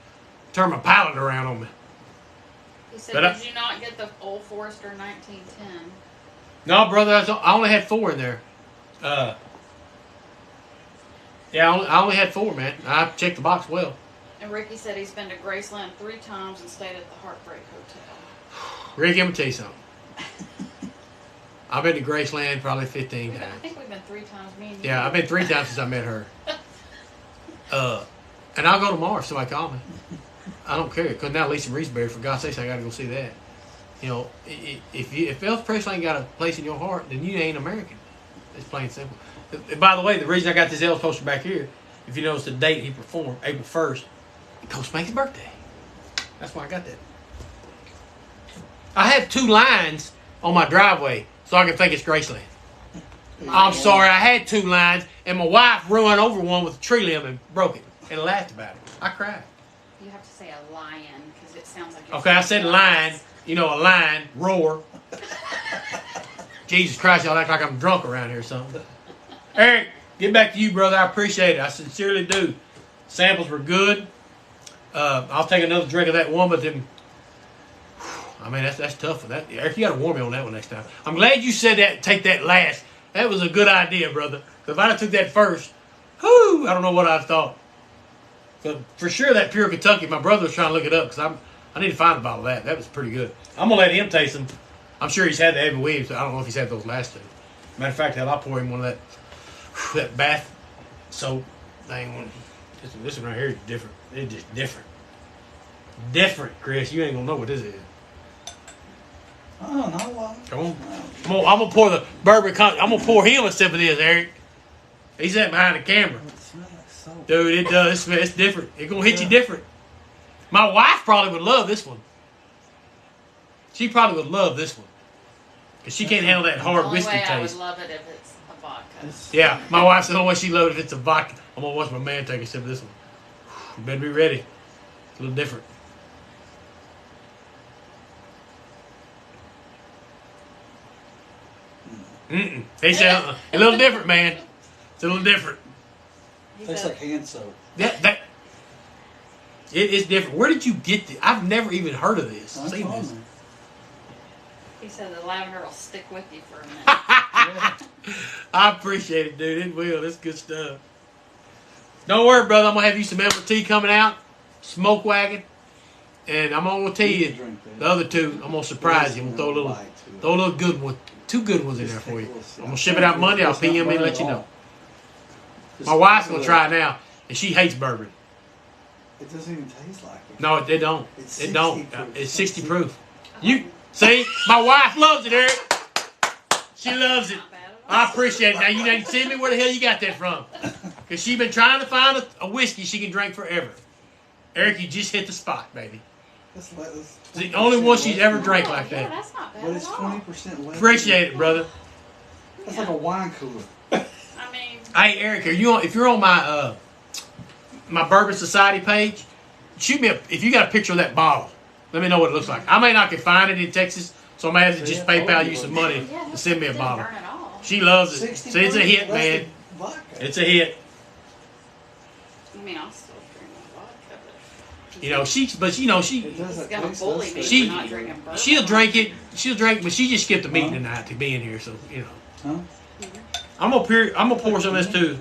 palate around on me. He said, But did you not get the Old Forester 1910? No, brother. I only had 4 in there. Yeah, I only had 4, man. I checked the box well. And Ricky said he's been to Graceland 3 times and stayed at the Heartbreak Hotel. Ricky, I'm gonna tell you something. I've been to Graceland probably 15 I times. think we've been 3 times, me and you. Yeah, I've been 3 times since I met her. And I'll go tomorrow if somebody call me. I don't care, because now Lisa Reesbury, for God's sakes, I got to go see that. You know, if Elvis Presley ain't got a place in your heart, then you ain't American. It's plain and simple. And by the way, the reason I got this Elvis poster back here, if you notice the date he performed, April 1st, it goes to make his birthday. That's why I got that. I have 2 lines on my driveway, so I can think it's Graceland. I'm sorry, I had 2 lines, and my wife ran over one with a tree limb and broke it, and laughed about it. I cried. You have to say a lion, because it sounds like you're Okay, I said line. You know, a line, roar. Jesus Christ, y'all act like I'm drunk around here or something. Eric, get back to you, brother. I appreciate it. I sincerely do. Samples were good. I'll take another drink of that one, but then, I mean, that's tough for that. Eric, you got to warn me on that one next time. I'm glad you said that. Take that last. That was a good idea, brother. Because if I'd have took that first, I don't know what I'd thought. But for sure, that pure Kentucky, my brother was trying to look it up because I need to find a bottle of that. That was pretty good. I'm going to let him taste them. I'm sure he's had the Evan Williams. I don't know if he's had those last 2. Matter of fact, I'll pour him one of that bath soap thing. This one right here is different. It's just different. Different, Chris. You ain't going to know what this is. Oh, not a lot. Come on. I'm gonna pour the bourbon. I'm gonna pour him a sip of this, Eric. He's sitting behind the camera. It smells like soap. Dude, it does. It's different. It's gonna hit you different. My wife probably would love this one. She probably would love this one. Because she can't handle that hard whiskey taste. I would taste. love it if it's a vodka. Yeah, my wife said the only way she loves it if it's a vodka. I'm gonna watch my man take a sip of this one. You better be ready. It's a little different. He said a little different, man. It's a little different. Tastes like hand soap. It is different. Where did you get this? I've never even heard of this. Seen this. He said the lavender will stick with you for a minute. I appreciate it, dude. It will. That's good stuff. Don't worry, brother. I'm gonna have you some tea coming out, smoke wagon, and I'm gonna tell you the other 2. I'm gonna surprise you. I'm gonna throw a little good one. 2 good ones in there for you. I'm going to ship it out Monday. I'll PM and let you know. My wife's going to try it now, and she hates bourbon. It doesn't even taste like it. No, it don't. It don't. It's 60 proof. You see, my wife loves it, Eric. She loves it. I appreciate it. Now, you see me? Where the hell you got that from? Because she's been trying to find a whiskey she can drink forever. Eric, you just hit the spot, baby. It's the only one she's ever drank like that. Yeah, that's not bad. But it's at all. 20% less. Appreciate it, brother. That's like a wine cooler. I mean, hey, Eric, if you're on my my Bourbon Society page, shoot me if you got a picture of that bottle. Let me know what it looks like. I may not can find it in Texas, so I may have to just PayPal you some money to send me a bottle. burn at all. She loves it. See, it's a hit, man. It's a hit. I mean, I'll still drink my vodka, but You know, but you know, It He's doesn't gonna taste bully this me good. She- for not drinking bourbon. she'll drink it. She'll drink, but she just skipped a meeting Huh? tonight to be in here. So you know, Huh? I'm gonna pour some of this too.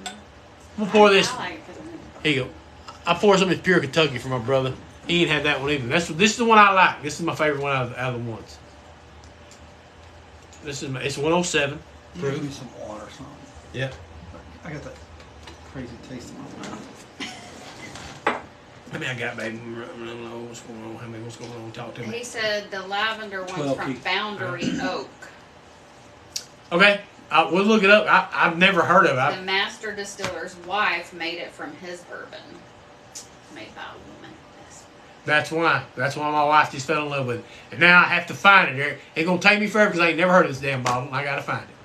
I'm gonna pour this. I like it 'cause Here you go. I pour some of this pure Kentucky for my brother. He ain't had that one either. This is the one I like. This is my favorite one out of the ones. It's 107 Give proof. me some water or something. Yeah. I got that crazy taste in my mouth. How many I got, baby? What's going on? How many? What's going on? Talk to me. He said the lavender one's 12 from keep. Boundary Oak. Okay, we'll look it up. I've never heard of The it. master distiller's wife made it from his bourbon. Made by a woman. That's why my wife just fell in love with it. And now I have to find it. It's gonna take me forever because I ain't never heard of this damn bottle. And I gotta find it.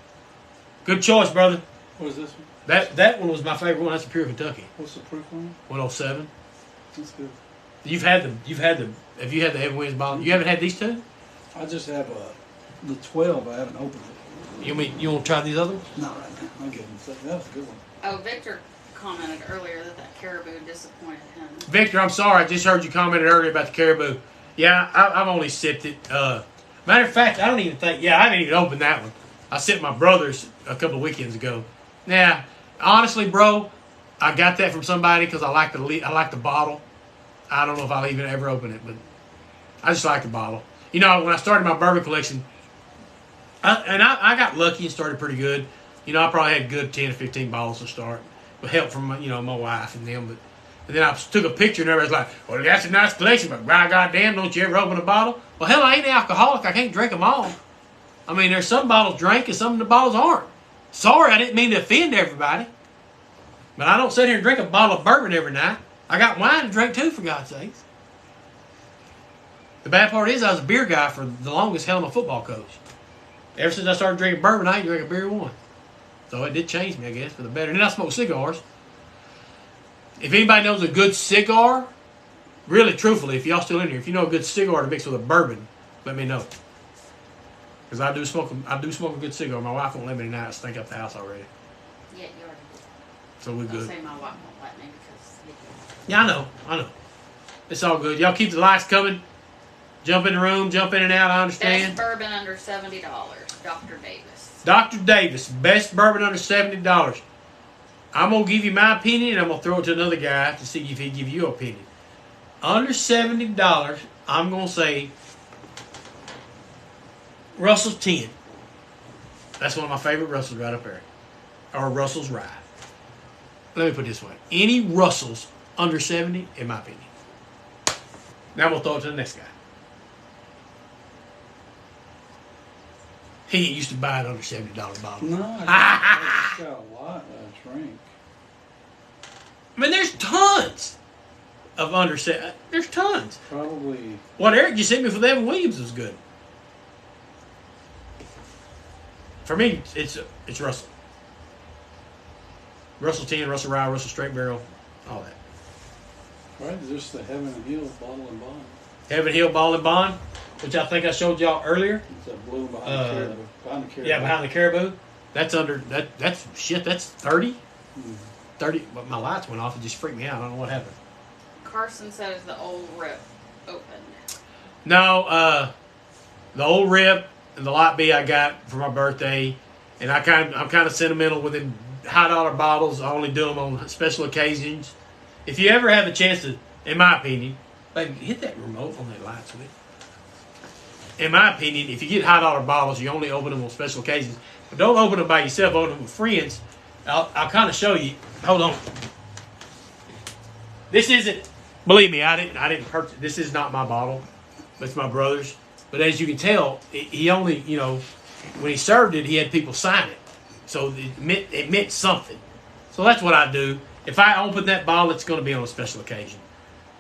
Good choice, brother. What is this one? That one was my favorite one. That's a pure Kentucky. What's the proof on it? 107. That's good. Have you had the Evan Williams bottle? You haven't had these two? I just have the 12. I haven't opened it. You want to try these other ones? Not right now. I'll give him a second. That was a good one. Oh, Victor commented earlier that caribou disappointed him. Victor, I'm sorry. I just heard you commented earlier about the caribou. Yeah, I've only sipped it. Matter of fact, I don't even think. Yeah, I didn't even open that one. I sipped my brother's a couple of weekends ago. Now, honestly, bro, I got that from somebody because I like the bottle. I don't know if I'll even ever open it, but I just like the bottle. You know, when I started my bourbon collection, I got lucky and started pretty good. You know, I probably had good 10 or 15 bottles to start with help from my wife and them. And then I took a picture and everybody's like, well, that's a nice collection, but by goddamn, don't you ever open a bottle? Well, hell, I ain't an alcoholic. I can't drink them all. I mean, there's some bottles drink and some of the bottles aren't. Sorry, I didn't mean to offend everybody. But I don't sit here and drink a bottle of bourbon every night. I got wine to drink too, for God's sakes. The bad part is I was a beer guy for the longest hell of a football coach. Ever since I started drinking bourbon, I ain't drinking beer once. So it did change me, I guess, for the better. And then I smoke cigars. If anybody knows a good cigar, really, truthfully, if y'all still in here, if you know a good cigar to mix with a bourbon, let me know. Because I do smoke a good cigar. My wife won't let me tonight. I stink up the house already. Yeah, you already did. So we're Don't good. say my wife won't let me because you do. Yeah, I know. It's all good. Y'all keep the lights coming. Jump in the room, jump in and out, I Best understand. bourbon under $70. Dr. Davis. Dr. Davis, best bourbon under $70. I'm going to give you my opinion, and I'm going to throw it to another guy to see if he give you an opinion. Under $70, I'm going to say Russell's 10. That's one of my favorite Russells right up there. Or Russell's Rye. Let me put it this way. Any Russells under 70, in my opinion. Now I'm going to throw it to the next guy. He ain't used to buy it under $70 bottle. No, I just got a lot to drink. I mean, there's tons of under set. There's tons. Probably. What Eric just sent me for the Evan Williams was good. For me, it's Russell. Russell 10, Russell Rye, Russell Straight Barrel, all that. Right, just the Heaven and Hill bottle and bond. Heaven Hill Ball and Bond, which I think I showed y'all earlier. It's that blue behind the caribou. Behind the caribou. Yeah, behind the caribou. That's under that's 30. Mm. 30, but my lights went off. It just freaked me out. I don't know what happened. Carson says the old rip opened. No, the old rib and the lot B I got for my birthday, and I'm kind of sentimental with them high dollar bottles. I only do them on special occasions. If you ever have a chance to, in my opinion, baby, hit that remote on that light switch. In my opinion, if you get high dollar bottles, you only open them on special occasions. But don't open them by yourself. Open them with friends. I'll kind of show you. Hold on. This isn't. Believe me, I didn't purchase. This is not my bottle. It's my brother's. But as you can tell, he only, when he served it, he had people sign it. So it meant something. So that's what I do. If I open that bottle, it's going to be on a special occasion.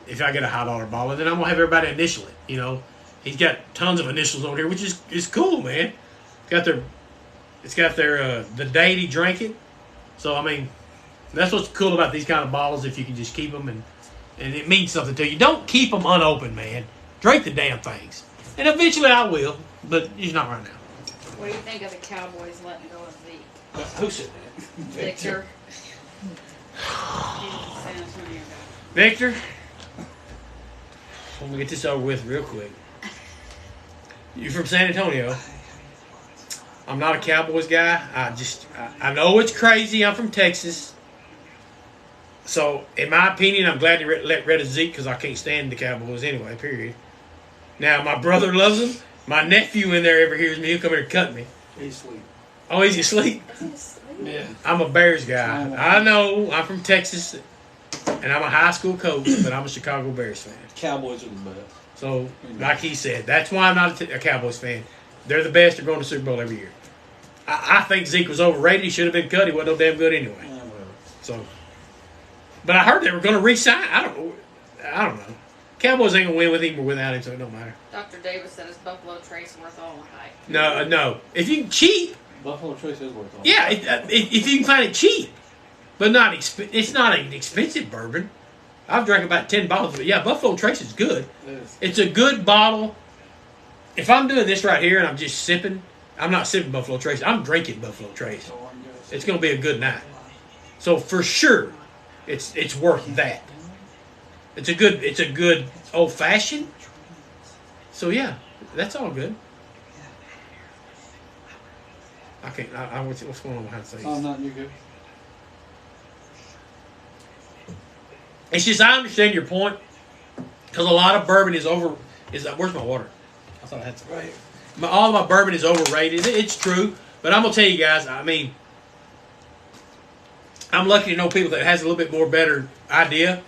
If I get a high dollar bottle, then I'm going to have everybody initial it. He's got tons of initials on here, which is cool, man. It's got their the date he drank it. So I mean, that's what's cool about these kind of bottles. If you can just keep them and it means something to you. Don't keep them unopened, man. Drink the damn things. And eventually I will, but just not right now. What do you think of the Cowboys letting go of Zeke? Who said that? Victor. He's a San Antonio guy. Victor, I'm gonna get this over with real quick. You from San Antonio? I'm not a Cowboys guy. I know it's crazy. I'm from Texas. So, in my opinion, I'm glad to let rid of Zeke because I can't stand the Cowboys anyway, period. Now, my brother loves them. My nephew in there ever hears me. He'll come here and cut me. He's asleep. Oh, is he asleep? Yeah. I'm a Bears guy. I know. I'm from Texas, and I'm a high school coach, but I'm a Chicago Bears fan. Cowboys are the best. So, like he said, that's why I'm not a Cowboys fan. They're the best. They're going to the Super Bowl every year. I think Zeke was overrated. He should have been cut. He wasn't no damn good anyway. Yeah, whatever. So, but I heard they were going to re-sign. I don't know. Cowboys ain't going to win with him or without him, so it don't matter. Dr. Davis said, is Buffalo Trace worth all the hype? No. If you can cheap, Buffalo Trace is worth all. yeah, if you can find it cheap, but it's not an expensive bourbon. I've drank about 10 bottles of it. Yeah, Buffalo Trace is good. It's a good bottle. If I'm doing this right here and I'm just sipping, I'm not sipping Buffalo Trace. I'm drinking Buffalo Trace. It's going to be a good night. So for sure, it's worth that. It's a good old fashioned. So yeah, that's all good. Okay, what's going on behind the scenes? Oh, nothing. You're good. It's just I understand your point because a lot of bourbon is where's my water? I thought I had some. Right. All of my bourbon is overrated. It's true, but I'm gonna tell you guys. I mean, I'm lucky to know people that has a little bit more better idea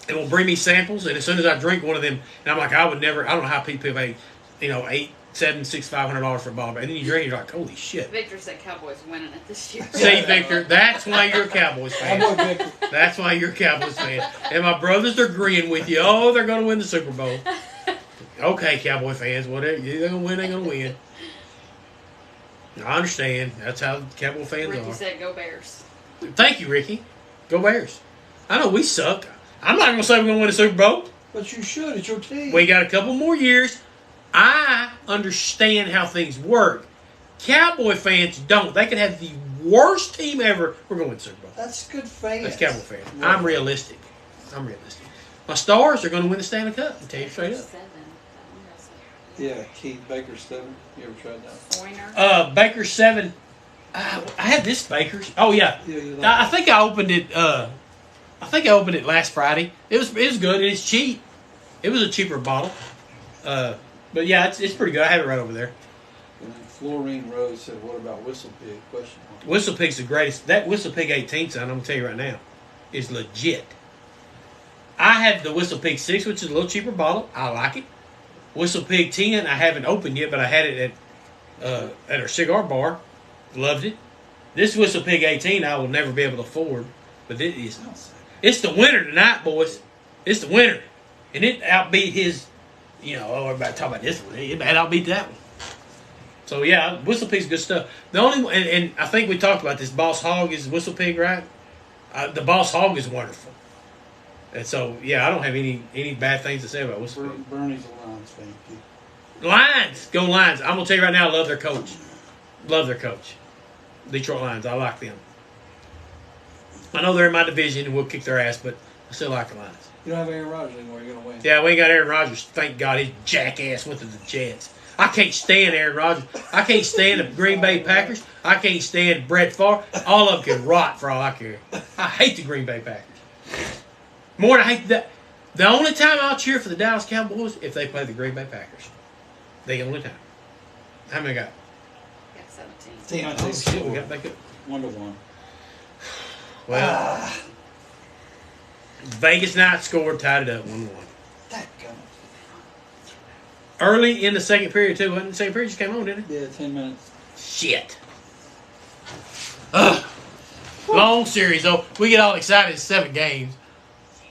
and will bring me samples. And as soon as I drink one of them, and I'm like, I would never. I don't know how people pay, $800, $700, $600, $500 for a bottle, and then you drink, it, you're like, holy shit. Victor said Cowboys winning it this year. See, Victor, that's why you're a Cowboys fan. That's why you're a Cowboys fan. And my brothers are agreeing with you. Oh, they're going to win the Super Bowl. Okay, Cowboy fans, whatever. They're going to win, they're going to win. I understand. That's how Cowboy fans Ricky are. said, go Bears. Thank you, Ricky. Go Bears. I know we suck. I'm not going to say we're going to win the Super Bowl. But you should. It's your team. We got a couple more years. I understand how things work. Cowboy fans don't. They could have the worst team ever. We're going to win the Super Bowl. That's good fans. That's Cowboy fans. I'm realistic. My Stars are going to win the Stanley Cup. I'll tell you straight up. 7. Yeah, Keith Baker's 7. You ever tried that? Pointer. Baker's 7. I had this Baker's. Oh yeah. I think I opened it. I think I opened it last Friday. It was good and it's cheap. It was a cheaper bottle. But yeah, it's pretty good. I have it right over there. And then Florine Rose said, "What about Whistle Pig?" Question mark. Whistle Pig's the greatest. That Whistle Pig 18, son, I'm gonna tell you right now, is legit. I have the Whistle Pig 6, which is a little cheaper bottle. I like it. Whistle Pig 10, I haven't opened yet, but I had it at our cigar bar. Loved it. This Whistle Pig 18, I will never be able to afford, but it's the winner tonight, boys. It's the winner, and it outbeat his. Everybody talk about this one. It outbeat that one. So yeah, Whistle Pig's good stuff. The only and I think we talked about this. Boss Hog is Whistle Pig, right? The Boss Hog is wonderful. And so yeah, I don't have any bad things to say about Whistle Pig. Bernie's a Lions fan. Lions, go Lions! I'm gonna tell you right now, I love their coach. Love their coach. Detroit Lions, I like them. I know they're in my division and we'll kick their ass, but I still like the Lions. You don't have Aaron Rodgers anymore. You're gonna win. Yeah, we ain't got Aaron Rodgers. Thank God, his jackass went to the Jets. I can't stand Aaron Rodgers. I can't stand the Green Bay Packers. I can't stand Brett Favre. All of them can rot for all I care. I hate the Green Bay Packers. More than I hate that. The only time I'll cheer for the Dallas Cowboys if they play the Green Bay Packers. The only time. How many got? Got 17. Oh, shit, we got back up. 1-1. Well, Vegas Knights scored, tied it up 1-1. That gun. Early in the second period, too. Wasn't it? The second period just came on, didn't it? Yeah, 10 minutes. Shit. Ugh. Long series, though. We get all excited. It's 7 games.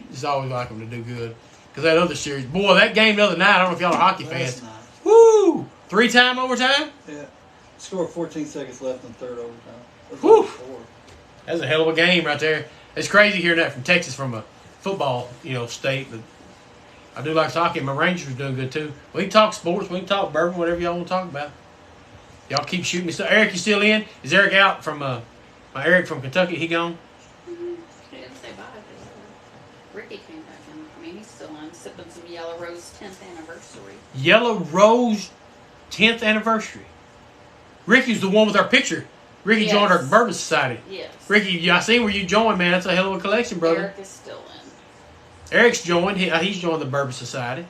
Just always like them to do good. Because that other series, boy, that game the other night, I don't know if y'all are hockey fans. Woo! 3-time overtime? Yeah. Score 14 seconds left in the third overtime. Whew. That's a hell of a game right there. It's crazy hearing that from Texas, from a football, state. But I do like hockey. My Rangers are doing good too. We can talk sports. We can talk bourbon, whatever y'all want to talk about. Y'all keep shooting me. So Eric, you still in? Is Eric out from my Eric from Kentucky? He gone? He didn't say bye. Ricky came back in. I mean, he's still still in, sipping some Yellow Rose 10th anniversary. Yellow Rose 10th anniversary. Ricky's the one with our picture. Ricky joined our Bourbon Society. Yes. Ricky, I seen where you joined, man. That's a hell of a collection, brother. Eric is still in. Eric's joined. He's joined the Bourbon Society.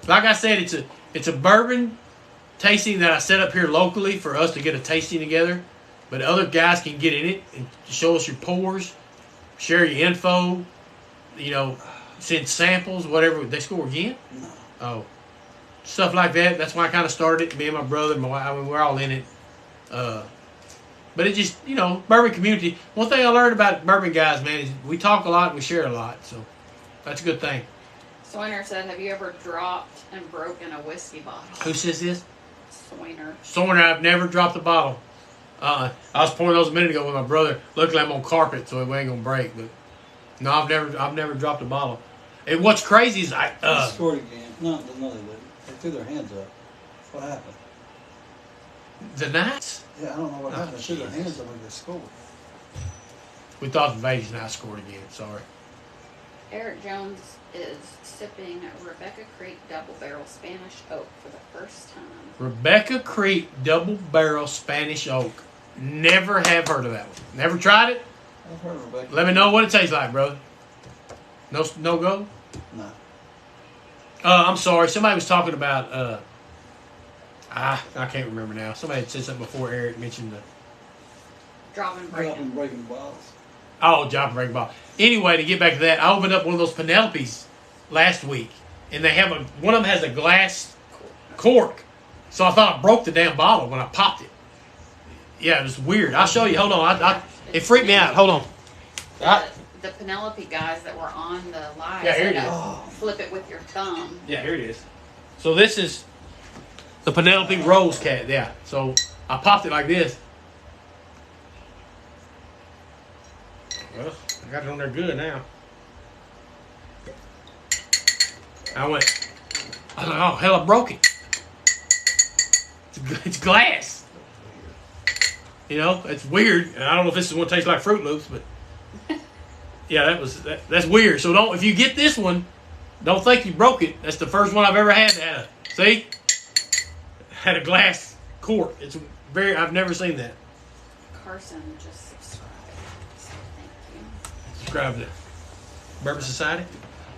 Like I said, it's a bourbon tasting that I set up here locally for us to get a tasting together. But other guys can get in it and show us your pours, share your info, send samples, whatever. They score again? No. Oh. Stuff like that. That's why I kind of started it. Me and my brother, my wife, we're all in it. But it just, bourbon community. One thing I learned about bourbon guys, man, is we talk a lot and we share a lot. So that's a good thing. Soiner said, have you ever dropped and broken a whiskey bottle? Who says this? Soiner. Soiner, I've never dropped a bottle. I was pouring those a minute ago with my brother. Luckily, I'm on carpet, so it ain't gonna break. But no, I've never dropped a bottle. And what's crazy is They scored again. No, they didn't. They threw their hands up. What happened? The Knights. Yeah, I don't know what happened. They threw their hands up when they scored. We thought the Vegas Knights scored again. Sorry. Eric Jones is sipping Rebecca Creek Double Barrel Spanish Oak for the first time. Rebecca Creek Double Barrel Spanish Oak. Never have heard of that one. Never tried it. I've heard of Rebecca. Let me know what it tastes like, brother. No go. No. I'm sorry. Somebody was talking about. I can't remember now. Somebody had said something before Eric mentioned the. Dropping breaking balls. Oh, drop and break ball. Anyway, to get back to that, I opened up one of those Penelopes last week, and they have one of them has a glass cork. So I thought I broke the damn bottle when I popped it. Yeah, it was weird. I'll show you. Hold on. It freaked me out. Hold on. The Penelope guys that were on the live here it is. Flip it with your thumb. Yeah, here it is. So this is the Penelope Rose Cat. Yeah. So I popped it like this. Well, I got it on there good now. I was like, oh, hell, I broke it. It's glass. It's weird. And I don't know if this is what tastes like Fruit Loops, but yeah, that's weird. So if you get this one, don't think you broke it. That's the first one I've ever had that had had a glass cork. I've never seen that. Carson just subscribed. So thank you. Subscribe to Bourbon Society.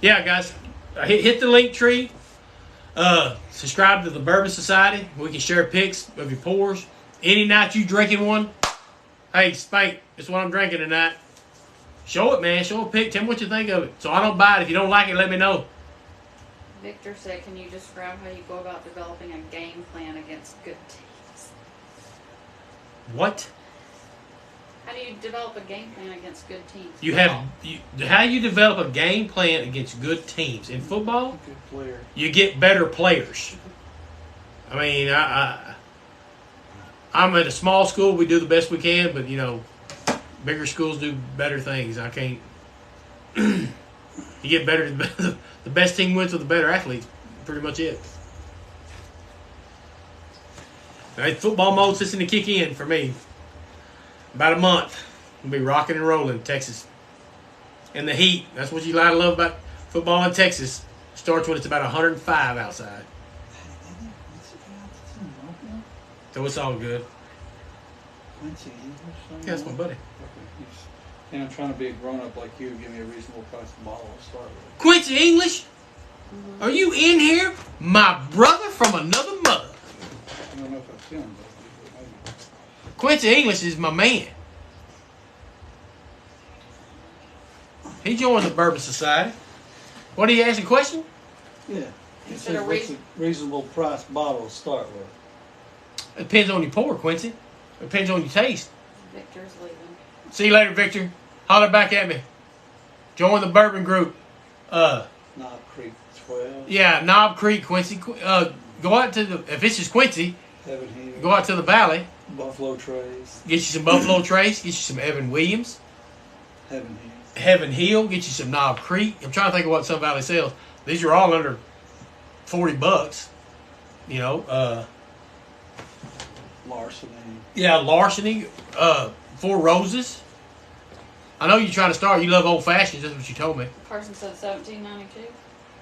Yeah, guys, hit the link tree. Subscribe to the Bourbon Society. We can share pics of your pours. Any night you drinking one, hey, Spank, this is what I'm drinking tonight. Show it, man. Show a pic. Tell me what you think of it. So I don't buy it. If you don't like it, let me know. Victor said, can you describe how you go about developing a game plan against good teams? What? How do you develop a game plan against good teams? How you develop a game plan against good teams. In football, Good player. You get better players. I mean, I'm at a small school. We do the best we can, but, bigger schools do better things. I can't. You get better. The best team wins with the better athletes. Pretty much it. All right, football mode's just to kick in for me. About a month. We'll be rocking and rolling Texas. And the heat. That's what you gotta love about football in Texas. Starts when it's about 105 outside. So it's all good. Quincy English? Yeah, that's my buddy. And I'm trying to be a grown-up like you. Give me a reasonable price bottle to start with. Quincy English? Are you in here? My brother from another mother. I don't know if I've seen him, but maybe. Quincy English is my man. He joined the Bourbon Society. What are you asking a question? Yeah. He Is it a said, what's a reasonable price bottle to start with? It depends on your pour, Quincy. It depends on your taste. Victor's leaving. See you later, Victor. Holler back at me. Join the bourbon group. Knob Creek 12. Yeah, Knob Creek, Quincy. Go out to if it's just Quincy, Heaven Hill. go out to the valley. Buffalo Trace. Get you some Buffalo Trace. Get you some Evan Williams. Heaven Hill. Heaven Hill. Get you some Knob Creek. I'm trying to think of what Sun Valley sells. These are all under $40. Larceny. Yeah, Larceny. Four Roses. I know you're trying to start. You love old fashions. That's what you told me. Carson said $17.92.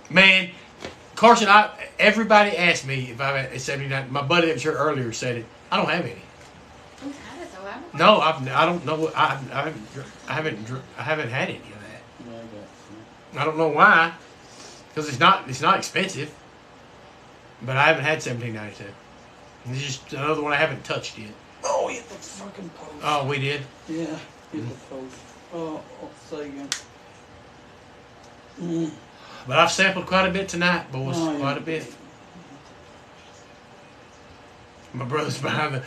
Man, Carson, everybody asked me if I had a 79. My buddy that was here earlier said it. I don't have any. We've had it though, haven't we? No, I don't know. I haven't had any of that. No, I got I don't know why, because it's not expensive. But I haven't had 17.92. It's just another one I haven't touched yet. Oh, hit the fucking post. Oh, we did. Yeah, hit the post. Oh, I'll say again. Mm. But I've sampled quite a bit tonight, boys. Oh, yeah. Quite a bit. My brother's behind the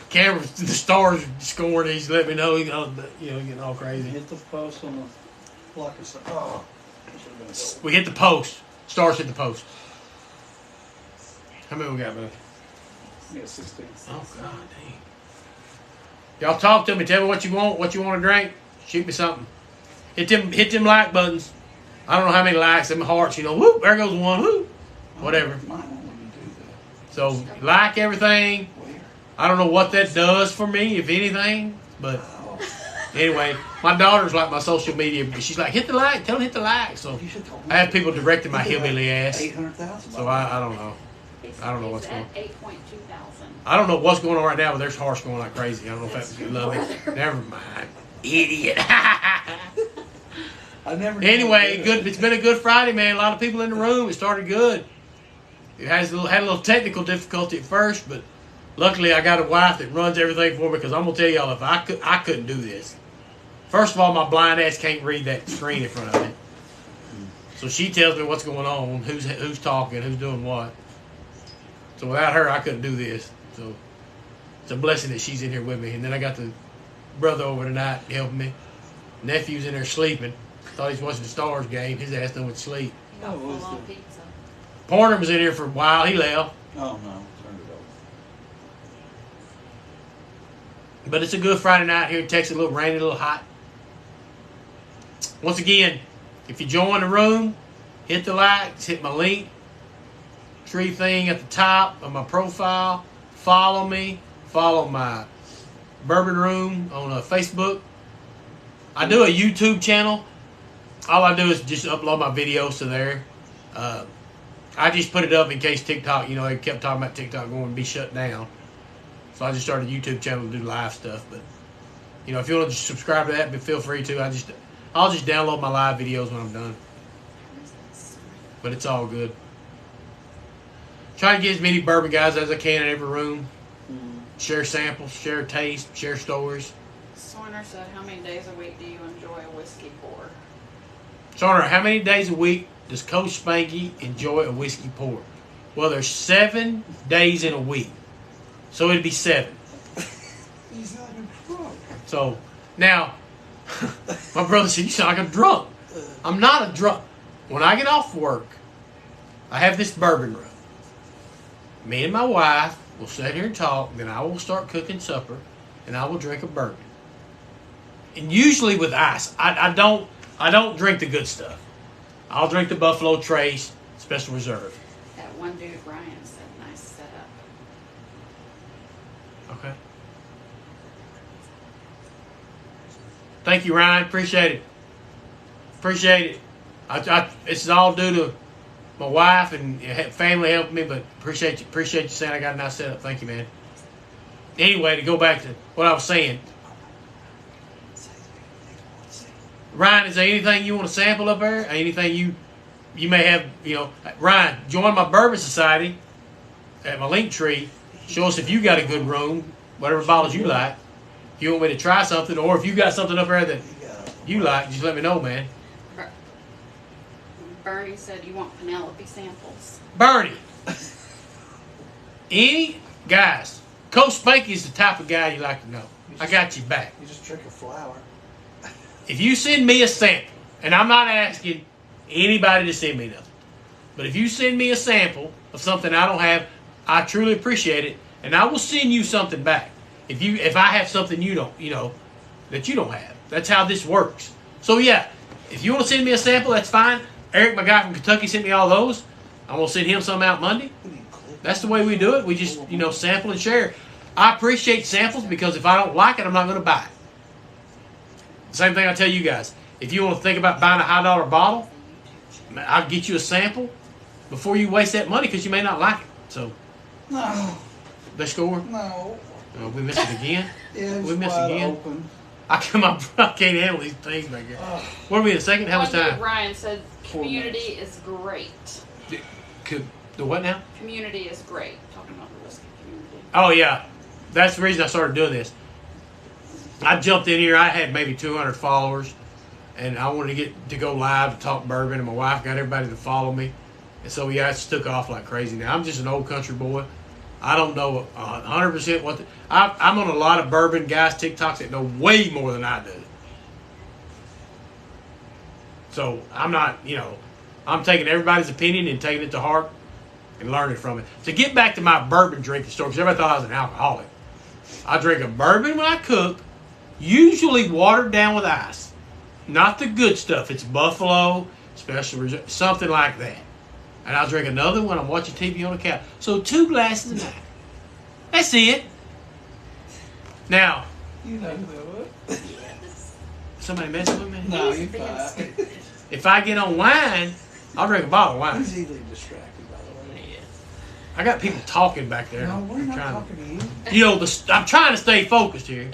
camera. The stars scoring. He's letting me know. He's getting all crazy. Hit the post on the blocker. Oh, that should have been a goal. We hit the post. Stars hit the post. How many we got, man? Yeah, 16. Oh God, dang. Y'all talk to me. Tell me what you want. What you want to drink. Shoot me something. Hit them like buttons. I don't know how many likes. Them hearts. Whoop. There goes one. Whoop. Whatever. Mine won't let me do that. So like everything. Where? I don't know what that does for me, if anything. But Oh, anyway, my daughter's like my social media. She's like, hit the like. Tell them hit the like. So you should told me. I have people directing my hillbilly ass. 800,000. So I don't know. I don't know what's going on. 8.2 thousand. I don't know what's going on right now, but there's harsh going like crazy. I don't know if that's lovely. Never mind. Idiot. I never. knew Anyway, that. good. It's been a good Friday, man. A lot of people in the room. It started good. It had a little technical difficulty at first, but luckily I got a wife that runs everything for me. Because I'm gonna tell y'all, if I couldn't do this. First of all, my blind ass can't read that screen in front of me. So she tells me what's going on, who's talking, who's doing what. So without her, I couldn't do this. So it's a blessing that she's in here with me. And then I got the brother over tonight helping me. Nephew's in there sleeping. Thought he was watching the Stars game. His ass done went to sleep. You got Oh, what is full on that? pizza. Porter was in here for a while. He left. Oh no, turned it over. But it's a good Friday night here in Texas. A little rainy, a little hot. Once again, if you join the room, hit the likes, hit my link tree thing at the top of my profile. Follow me. Follow my Bourbon Room on Facebook. I do a YouTube channel. All I do is just upload my videos to there. I just put it up in case TikTok, they kept talking about TikTok going to be shut down. So I just started a YouTube channel to do live stuff. But, if you want to subscribe to that, but feel free to. I'll just download my live videos when I'm done. But it's all good. Try to get as many bourbon guys as I can in every room. Share samples, share taste, share stories. Soiner said, how many days a week do you enjoy a whiskey pour? Sarner, how many days a week does Coach Spanky enjoy a whiskey pour? Well, there's 7 days in a week. So it'd be 7. He's not even drunk. So, now, my brother said, you sound like a drunk. I'm not a drunk. When I get off work, I have this bourbon room. Me and my wife will sit here and talk, then I will start cooking supper, and I will drink a bourbon. And usually with ice. I don't drink the good stuff. I'll drink the Buffalo Trace Special Reserve. That one dude, Ryan, said nice setup. Okay. Thank you, Ryan. Appreciate it. Appreciate it. It's all due to my wife and family helping me, but appreciate you saying I got a nice setup. Thank you, man. Anyway, to go back to what I was saying. Ryan, is there anything you want to sample up there? Anything you may have, Ryan, join my Bourbon Society at my link tree. Show us if you got a good room, whatever bottles you like. If you want me to try something, or if you got something up there that you like, just let me know, man. Bernie said you want Penelope samples. Bernie. Guys, Coach Spanky is the type of guy you like to know. I got you back. You just drink a flower. If you send me a sample, and I'm not asking anybody to send me nothing, but if you send me a sample of something I don't have, I truly appreciate it, and I will send you something back. If I have something you don't, that you don't have. That's how this works. So yeah, if you want to send me a sample, that's fine. Eric, my guy from Kentucky, sent me all those. I'm going to send him some out Monday. That's the way we do it. We just, sample and share. I appreciate samples because if I don't like it, I'm not going to buy it. Same thing I tell you guys. If you want to think about buying a high dollar bottle, I'll get you a sample before you waste that money because you may not like it. So, No. they score? No. Oh, we missed it again? Yeah, We missed again? Open. I can't handle these things back here. What are we in a second? How much time? Ryan said 4 community minutes. is great. The what now? Community is great. Talking about the whiskey community. Oh, yeah. That's the reason I started doing this. I jumped in here. I had maybe 200 followers. And I wanted to get to go live to talk bourbon. And my wife got everybody to follow me. And so, yeah, it took off like crazy. Now, I'm just an old country boy. I don't know 100% what... I'm on a lot of bourbon guys' TikToks that know way more than I do. So, I'm not, I'm taking everybody's opinion and taking it to heart and learning from it. To get back to my bourbon drinking story, because everybody thought I was an alcoholic. I drink a bourbon when I cook, usually watered down with ice. Not the good stuff. It's Buffalo, Special Reserve, something like that. And I'll drink another when I'm watching TV on the couch. So 2 glasses a night. That's it. Now, You know what? somebody messing with me? No, you're fine. If I get on wine, I'll drink a bottle of wine. He's easily distracted, by the way. I got people talking back there. No, we're not Trying talking to you. You know, I'm trying to stay focused here.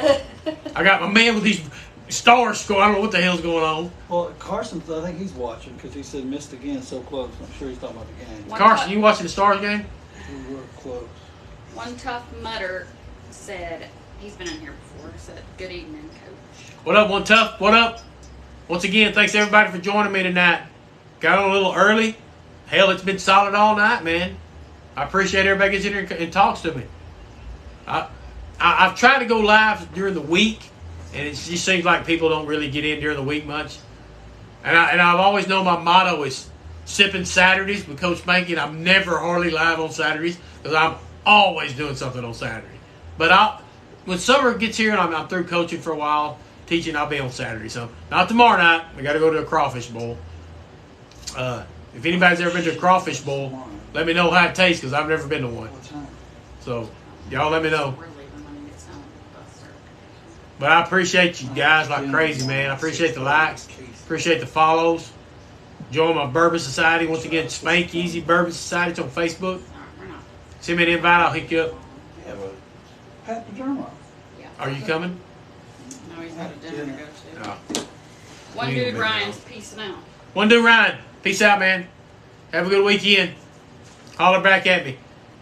I got my man with these stars score. I don't know what the hell's going on. Well, Carson, I think he's watching because he said missed again so close. I'm sure he's talking about the game. Carson, you watching the Stars game? We were close. One Tough Mutter said, he's been in here before, said, good evening, Coach. What up, One Tough? What up? Once again, thanks everybody for joining me tonight. Got on a little early. Hell, it's been solid all night, man. I appreciate everybody gets in here and talks to me. I've tried to go live during the week, and it just seems like people don't really get in during the week much. And I've always known my motto is sipping Saturdays with Coach Spanky, and I'm never hardly live on Saturdays because I'm always doing something on Saturday. But when summer gets here and I'm through coaching for a while, teaching, I'll be on Saturday. So not tomorrow night. We got to go to a crawfish bowl. If anybody's ever been to a crawfish bowl, let me know how it tastes because I've never been to one. What time? So y'all let me know. We're leaving when he gets home. Bus service. But I appreciate you guys like crazy, man. I appreciate the likes. Appreciate the follows. Join my Bourbon Society. Once again, Spank Easy Bourbon Society. It's on Facebook. All right, we're not. Send me an invite. I'll hook you up. Yeah, but Pat Padermo. Yeah. Are you coming? No, he's got a dinner to go to. No. One We dude, ain't been Ryan's out. peacing out. One dude, Ryan. Peace out, man. Have a good weekend. Holler back at me.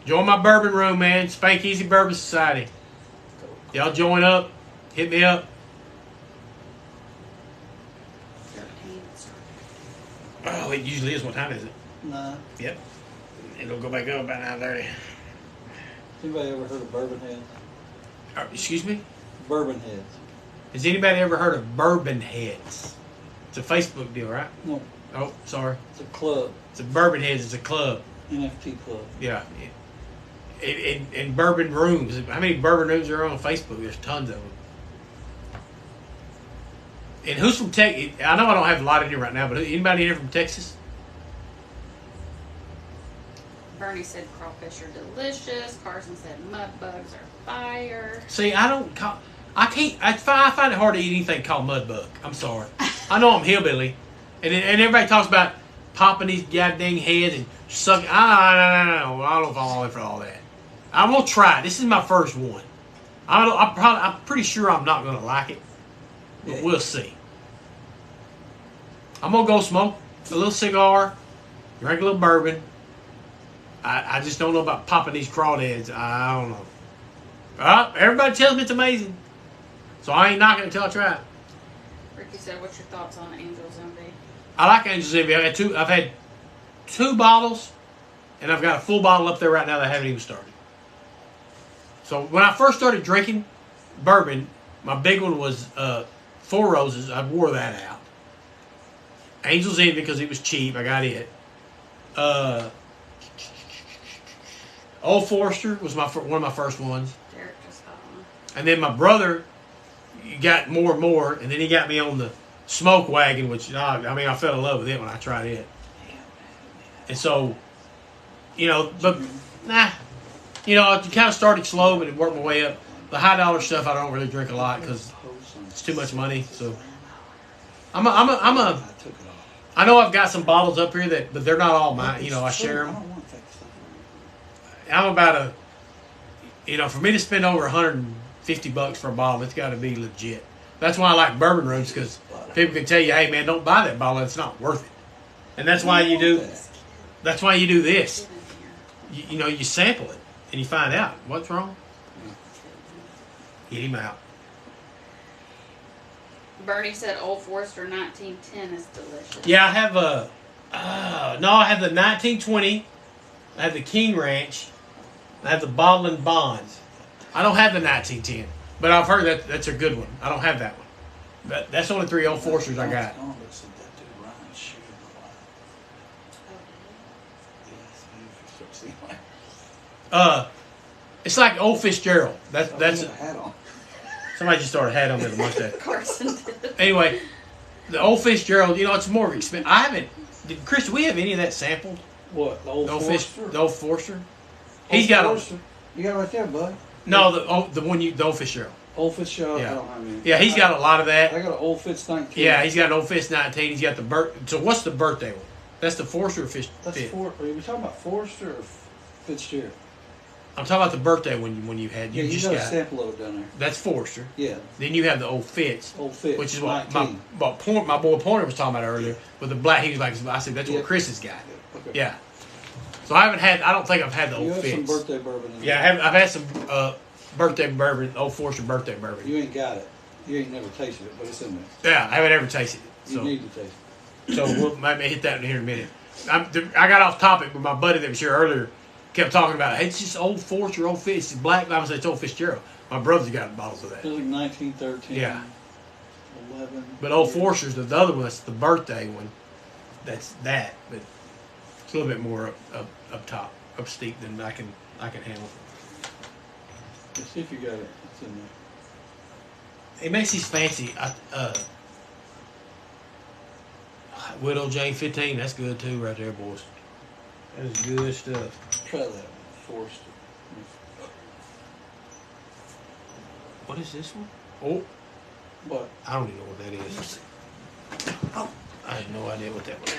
Join my bourbon room, man. Spank Easy Bourbon Society. Y'all join up. Hit me up. 13. Oh, it usually is. What time is it? Nah. Yep. It'll go back up about 9:30. Anybody ever heard of Bourbon Heads? Excuse me? Bourbon Heads. Has anybody ever heard of Bourbon Heads? It's a Facebook deal, right? No, Oh, sorry. it's a club. It's a Bourbon Heads. It's a club. NFT club. Yeah. In bourbon rooms. How many bourbon rooms are on Facebook? There's tons of them. And who's from Texas? I know I don't have a lot in here right now, but anybody in here from Texas? Bernie said crawfish are delicious. Carson said mud bugs are fire. See, I find it hard to eat anything called mud bug. I'm sorry. I know I'm hillbilly. And everybody talks about popping these goddamn heads and sucking. No. I don't know if I'm all in for all that. I'm going to try it. This is my first one. I'm pretty sure I'm not going to like it. But we'll see. I'm going to go smoke a little cigar, drink a little bourbon. I just don't know about popping these crawdads. I don't know. Everybody tells me it's amazing. So I ain't knocking it until I try it. Ricky said, what's your thoughts on Angel's Envy? I like Angel's Envy. I've had two bottles, and I've got a full bottle up there right now that I haven't even started. So when I first started drinking bourbon, my big one was Four Roses. I wore that out. Angel's Envy because it was cheap. I got it. Old Forester was one of my first ones. Derek just got one. And then my brother got more and more, and then he got me on the smoke wagon, which, I fell in love with it when I tried it. And so, I kind of started slow, but it worked my way up. The high dollar stuff, I don't really drink a lot because it's too much money. So I took it off. I know I've got some bottles up here but they're not all mine. You know, I share I them. don't want to take stuff I'm about for me to spend over $150 for a bottle, it's got to be legit. That's why I like bourbon rooms, because people can tell you, hey man, don't buy that bottle, it's not worth it. And that's why you do. That's why you do this. You sample it and you find out what's wrong. Get him out. Bernie said Old Forester 1910 is delicious. Yeah, I have I have the 1920. I have the King Ranch. I have the Bottle and Bonds. I don't have the 1910, but I've heard that's a good one. I don't have that one. That's only 3 Old Foresters I got. It's like Old Fitzgerald. That's a hat on. Somebody just started a hat on with a mustache. Carson did. Anyway, the Old Fitzgerald, it's more expensive. I haven't. Chris, do we have any of that sampled? What, the Old Forester? The Old Forester. He's got Forester. You got it right there, bud. No, the Old Fitzgerald. Old Fitzgerald. Yeah. I don't have any. Yeah, he's got a lot of that. I got an Old Fitz 19. Yeah, he's got an Old Fitz 19. He's got the So what's the birthday one? That's the Forester or Fitz? Are we talking about Forester or Fitzgerald? I'm talking about the birthday when you had. You got a sample of it down there. That's Forester. Yeah. Then you have the Old Fitz. Old Fitz. Which is what my boy Pointer was talking about earlier with the black. He was like, I said that's what Chris has got. Okay. Yeah. So I don't think I've had the Old Fitz. You have some birthday bourbon in there. Yeah, I've had some birthday bourbon, Old Forester birthday bourbon. You ain't got it. You ain't never tasted it, but it's in there. Yeah, I haven't ever tasted it. So. You need to taste it. So we'll maybe hit that in here in a minute. I got off topic, but my buddy that was here earlier kept talking about, hey, it's just Old Forester, Old Fitz, it's black. I was like, it's Old Fitzgerald. My brother's got bottles of that. It was like 1913. Yeah. 11. But Old Forester's the other one. That's the birthday one. That's that, but it's a little bit more up top, up steep than I can handle. Let's see if you got it. It's in there. It makes these fancy. Widow Jane 15. That's good too, right there, boys. That is good stuff. Try that one, Forester. What is this one? Oh, what? I don't even know what that is. Oh, I have no idea what that one is.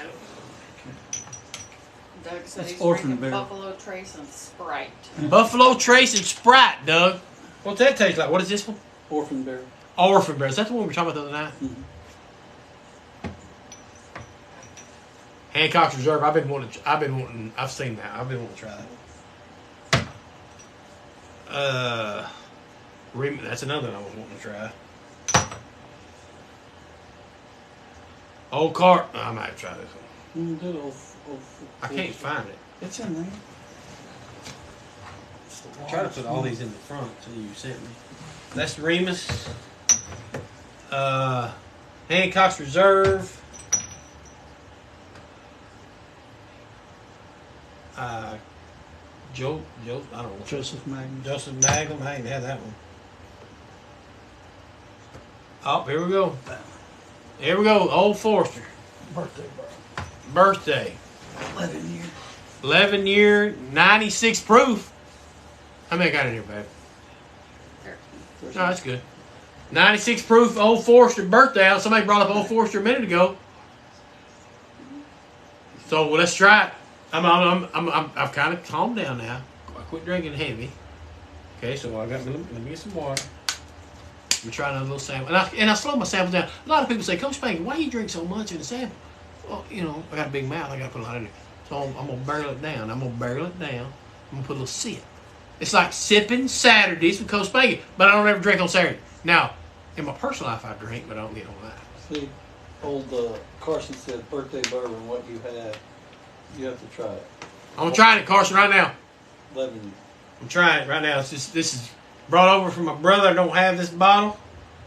Doug said That's he's Orphan drinking Bear. Buffalo Trace and Sprite. Buffalo Trace and Sprite, Doug. What's that taste like? What is this one? Orphan Bear. Orphan Bear. Is that the one we were talking about the other night? Mm-hmm. Hancock's Reserve. I've seen that. I've been wanting to try that. That's another one I was wanting to try. Old Cart. I might try this one. I can't find it. It's in there. Try to put all these in the front so you sent me. That's Remus. Hancock's Reserve. Joe, I don't know. Joseph Magnum. Joseph Magnum. I ain't had that one. Oh, here we go. Here we go. Old Forester. Birthday. 11 year. 11 year, 96 proof. How many I got in here, babe? 13. No, that's good. 96 proof Old Forester birthday. Somebody brought up Old Forester a minute ago. So let's try it. I've kind of calmed down now. I quit drinking heavy. Okay, so let me get some water. We try another little sample, and I slow my samples down. A lot of people say, "Coach Spanky, why you drink so much in the sample?" Well, I got a big mouth. I got to put a lot in there. So I'm gonna barrel it down. I'm gonna put a little sip. It's like sipping Saturdays with Coach Spanky, but I don't ever drink on Saturday. Now, in my personal life, I drink, but I don't get on that. See, old Carson said birthday bourbon. What you had, you have to try it. I'm trying it, Carson, right now. 11 years. I'm trying it right now. This is brought over from my brother. I don't have this bottle.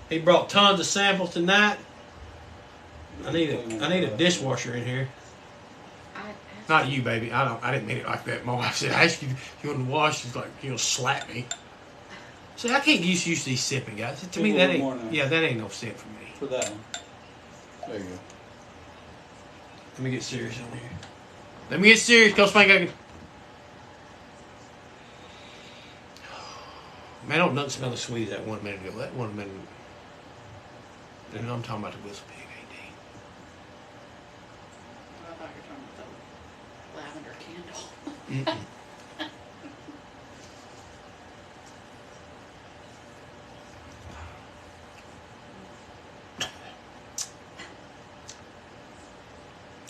He brought tons of samples tonight. I need a dishwasher in here. Not you, baby. I didn't mean it like that. My wife said, I asked you if you want to wash. She's like, slap me. See, I can't get used to these sipping, guys. To me, that ain't no sip for me. For that one. There you go. Let me get serious on here. Let me get serious, Coach Spank. Man, don't nothing smell as sweet as that 1 minute ago. That 1 minute. And I'm talking about the Whistle Pig 18. handle.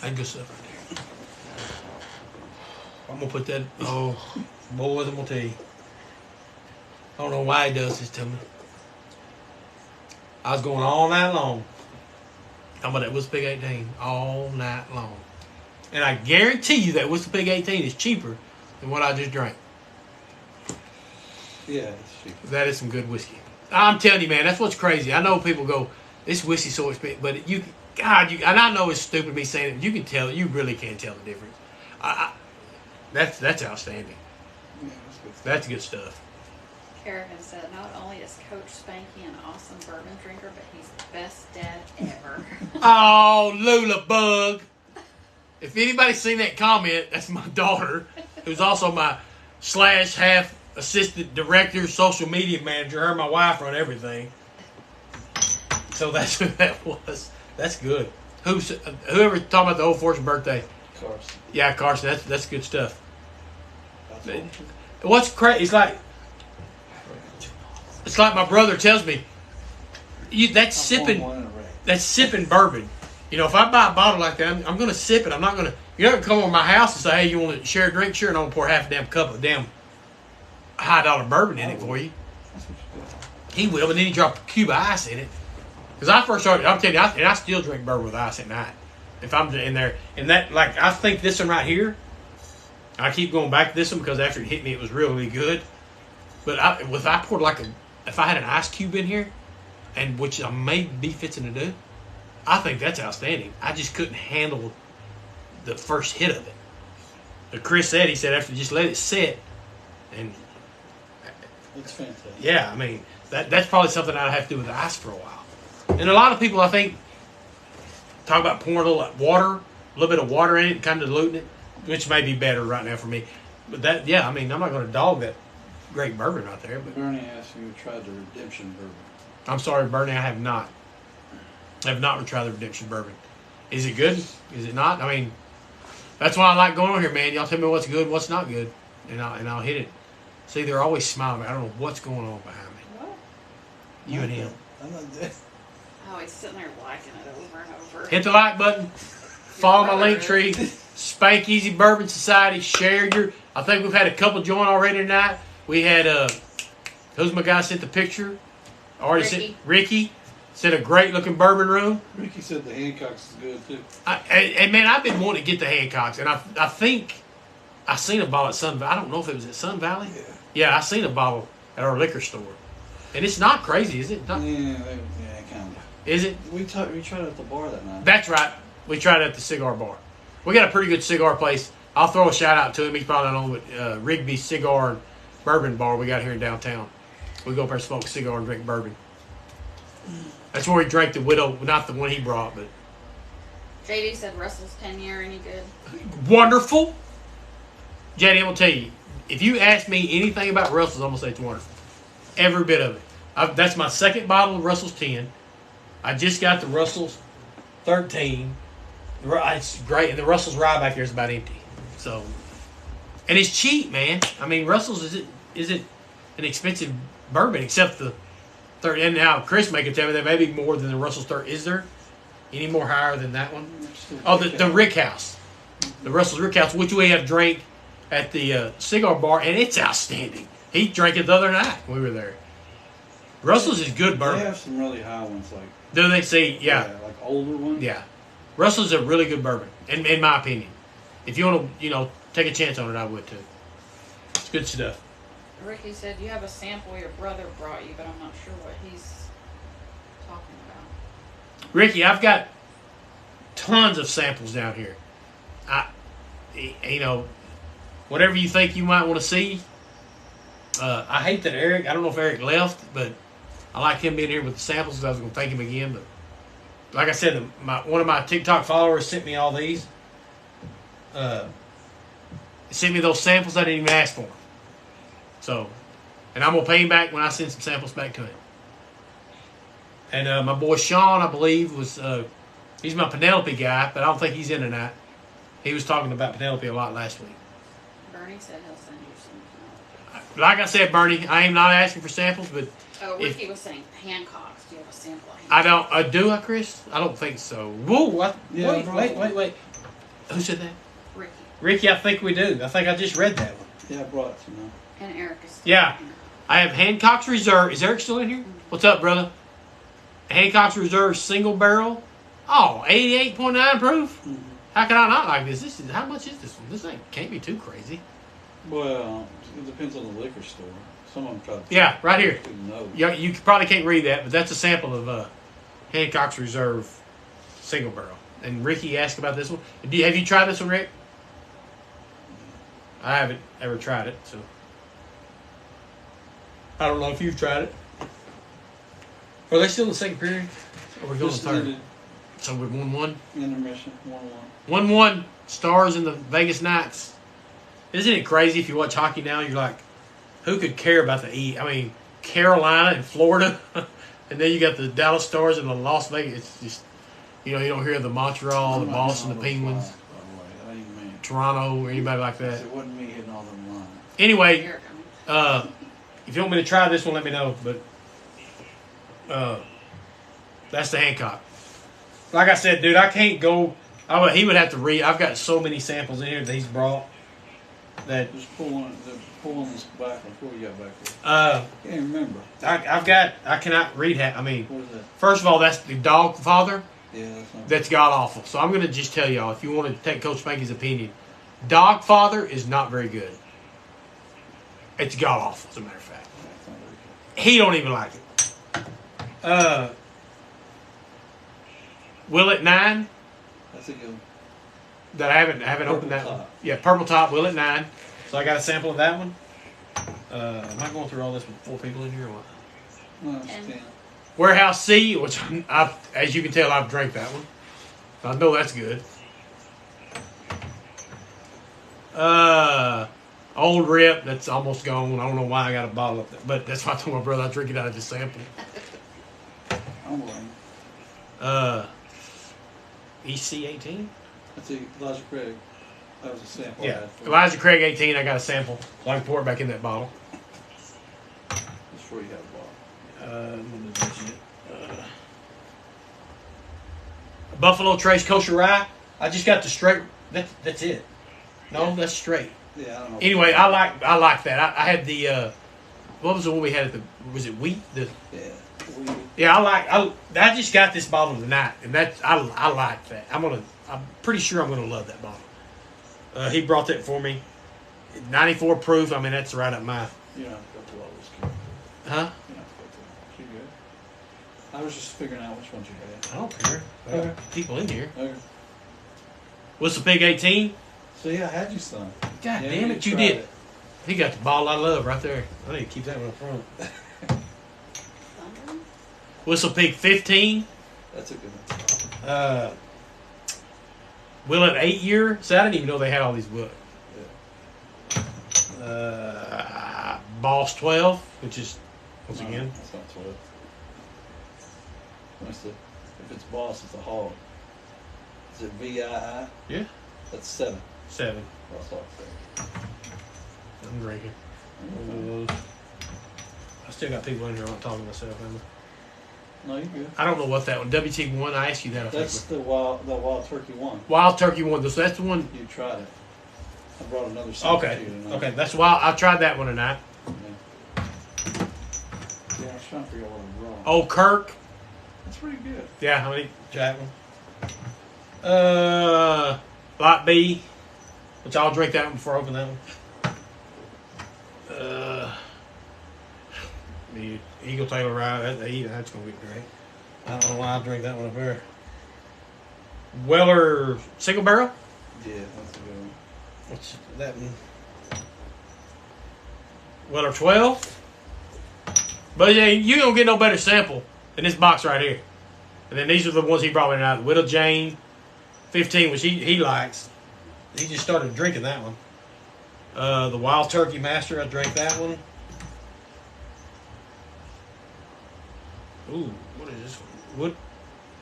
That's good stuff right there. I'm gonna put that. Oh, boys, I'm gonna tell you. I don't know why he does this to me. I was going all night long. Talking about that Whiskey Pig 18 all night long, and I guarantee you that Whiskey Pig 18 is cheaper than what I just drank. Yeah, it's cheap. That is some good whiskey. I'm telling you, man, that's what's crazy. I know people go, "This whiskey's so expensive," but God, and I know it's stupid me saying it, but you can tell. You really can tell the difference. That's outstanding. Yeah, that's good stuff. That's good stuff. Kerrigan said, not only is Coach Spanky an awesome bourbon drinker, but he's the best dad ever. Oh, Lula Bug. If anybody's seen that comment, that's my daughter, who's also my / half assistant director, social media manager. Her and my wife run everything. So that's who that was. That's good. Whoever talking about the old Fortune birthday? Carson. Yeah, Carson. That's good stuff. That's all. What's crazy? It's like my brother tells me. That's sipping bourbon. You know, if I buy a bottle like that, I'm going to sip it. I'm not going to. You're not going to come over to my house and say, "Hey, you want to share a drink?" Sure, and I'm going to pour half a damn cup of damn $high bourbon in it for you. That's what you do. He will, but then he dropped a cube of ice in it. Because I first started, I'm telling you, and I still drink bourbon with ice at night. If I'm in there, and that, like, I think this one right here, I keep going back to this one because after it hit me, it was really good. But if I poured if I had an ice cube in here, and which I may be fixing to do, I think that's outstanding. I just couldn't handle the first hit of it. But Chris said, he said, after just let it sit, and It's fantastic. yeah, I mean, that's probably something I'd have to do with the ice for a while. And a lot of people, I think, talk about pouring a little bit of water in it and kind of diluting it, which may be better right now for me. But that, yeah, I mean, I'm not going to dog that great bourbon right there. But Bernie asked if you tried the Redemption bourbon. I'm sorry, Bernie, I have not. I have not tried the Redemption bourbon. Is it good? Is it not? I mean, that's why I like going on here, man. Y'all tell me what's good, what's not good, and I'll hit it. See, they're always smiling. I don't know what's going on behind me. What? You and him. I'm not dead. Oh, he's sitting there liking it over and over. Hit the like button. Follow my link tree. Spank Easy Bourbon Society. Share your. I think we've had a couple join already tonight. We had who's my guy sent the picture? Already sent Ricky. Sent a great looking bourbon room. Ricky said the Hancock's is good too. And man, I've been wanting to get the Hancocks, and I think I seen a bottle at Sun Valley. I don't know if it was at Sun Valley. Yeah, I seen a bottle at our liquor store, and it's not crazy, is it? Not, Yeah, kind of. is it? We tried it at the bar that night. That's right. We tried it at the cigar bar. We got a pretty good cigar place. I'll throw a shout out to him. He's probably not on with Rigby Cigar and Bourbon Bar we got here in downtown. We go up there and smoke a cigar and drink bourbon. That's where he drank the Widow, not the one he brought, but JD said Russell's 10-year any good? wonderful. JD, I'm gonna tell you, if you ask me anything about Russell's, I'm gonna say it's wonderful. Every bit of it. That's my second bottle of Russell's 10. I just got the Russell's 13. It's great, and the Russell's Rye back there is about empty. So, and it's cheap, man. I mean, Russell's isn't an expensive bourbon except the 30. And now Chris may could tell me that maybe more than the Russell's 30. Is there any more higher than that one? Oh, the Rick House, the Russell's Rick House, which we have drank at the cigar bar, and it's outstanding. He drank it the other night when we were there. Russell's is good bourbon. They have some really high ones, like Do they see? Yeah. like older ones. Yeah. Russell's a really good bourbon, in my opinion. If you want to, take a chance on it, I would too. It's good stuff. Ricky said you have a sample your brother brought you, but I'm not sure what he's talking about. Ricky, I've got tons of samples down here. Whatever you think you might want to see. I hate that I don't know if Eric left, but I like him being here with the samples because I was going to thank him again. But like I said, one of my TikTok followers sent me all these. Sent me those samples I didn't even ask for. So, and I'm going to pay him back when I send some samples back to him. And my boy Sean, I believe, he's my Penelope guy, but I don't think he's in tonight. He was talking about Penelope a lot last week. Bernie said he'll send you some. Like I said, Bernie, I am not asking for samples, but Oh, Ricky was saying Hancock's. Do you have a sample of Hancock? I don't. Do I, Chris? I don't think so. Whoa! What? Yeah, Wait. Who said that? Ricky. Ricky, I think we do. I think I just read that one. Yeah, I brought some. And Eric is still Yeah. here. I have Hancock's Reserve. Is Eric still in here? What's up, brother? Hancock's Reserve single barrel. Oh, 88.9 proof. Mm-hmm. How can I not like this? How much is this one? This thing can't be too crazy. Well, it depends on the liquor store. Some of them try to. Yeah, right here. No. You probably can't read that, but that's a sample of Hancock's Reserve single barrel. And Ricky asked about this one. Have you tried this one, Rick? I haven't ever tried it, so I don't know if you've tried it. Are they still in the second period? Or are we going to Just third? ended So we're 1-1. intermission 1-1. 1-1. Stars in the Vegas Knights. Isn't it crazy if you watch hockey now? You're like, who could care about the E? I mean, Carolina and Florida, and then you got the Dallas Stars and the Las Vegas. It's just, you don't hear the Montreal, the Boston, the Penguins, By the way, I ain't mean. Toronto, or anybody like that. It wasn't me hitting all them lines. Anyway, Eric, I mean. if you want me to try this one, let me know. But that's the Hancock. Like I said, dude, I can't go. He would have to read. I've got so many samples in here that he's brought. That Just pull on this back before you got back there. I Can't remember. I cannot read. I mean, What is that? first of all, that's the dog father. Yeah, that's not. That's god awful. So I'm going to just tell y'all, if you want to take Coach Spanky's opinion, dog father is not very good. It's god awful, as a matter of fact. That's not very good. He don't even like it. Will it 9? That's a good one. That I haven't opened that Purple one. top. Yeah, purple top. Will it 9? So I got a sample of that one. Am I going through all this with 4 people in here or what? No, it's And- 10. Warehouse C, which as you can tell, I've drank that one. I know that's good. Old Rip, that's almost gone. I don't know why I got a bottle of that, but that's why I told my brother I'd drink it out of this sample. I'm lying. EC 18? That's Elijah Craig. That was a sample. I Yeah. had for- Elijah Craig 18, I got a sample. So I can pour it back in that bottle. That's where you have a bottle. What is this shit? Buffalo Trace Kosher Rye. I just got the straight. That's it. No, that's straight. Yeah, I don't know. Anyway, I like that. I had the what was the one we had at the, was it wheat? Yeah. I just got this bottle tonight, and I like that. I'm pretty sure I'm gonna love that bottle. He brought that for me. 94 proof. I mean, that's right up my. You don't have to go through all this. Kid. Huh? You don't have to go through. You good? I was just figuring out which ones you had. I don't care. I got people in here. Okay. What's the Pig 18? So yeah, I had you some. God Yeah, damn it, you tried did. it. He got the bottle I love right there. I need to keep that one up front. Thunder? Whistle Pig 15. That's a good one. Will it 8 year? So I didn't even know they had all these books. Yeah. Boss 12, which is once No, again. That's not 12. If it's boss, it's a hog. Is it VII? Yeah. That's 7. 7. That's all I I'm drinking. think. I still got people in here. I'm not talking to myself. Am No, you're good. I don't know what that one. WT1. I asked you that. I That's think. the wild turkey one. Wild Turkey one. So that's the one. You tried it. I brought another sample to Okay. you tonight. Okay. That's wild. I tried that one tonight. Yeah. Yeah, I was trying to figure out what I'm wrong. Old Kirk. That's pretty good. Yeah. How many? Try that one. Lot B. Which I'll drink that one before I open that one. The Eagle Taylor Rye, that's going to be great. I don't know why I drink that one up there. Weller Single Barrel? Yeah, that's a good one. What's that one? Weller 12? But yeah, you don't get no better sample than this box right here. And then these are the ones he brought me out. Widow Jane 15, which he likes. He just started drinking that one. The Wild Turkey Master, I drank that one. Ooh, what is this one?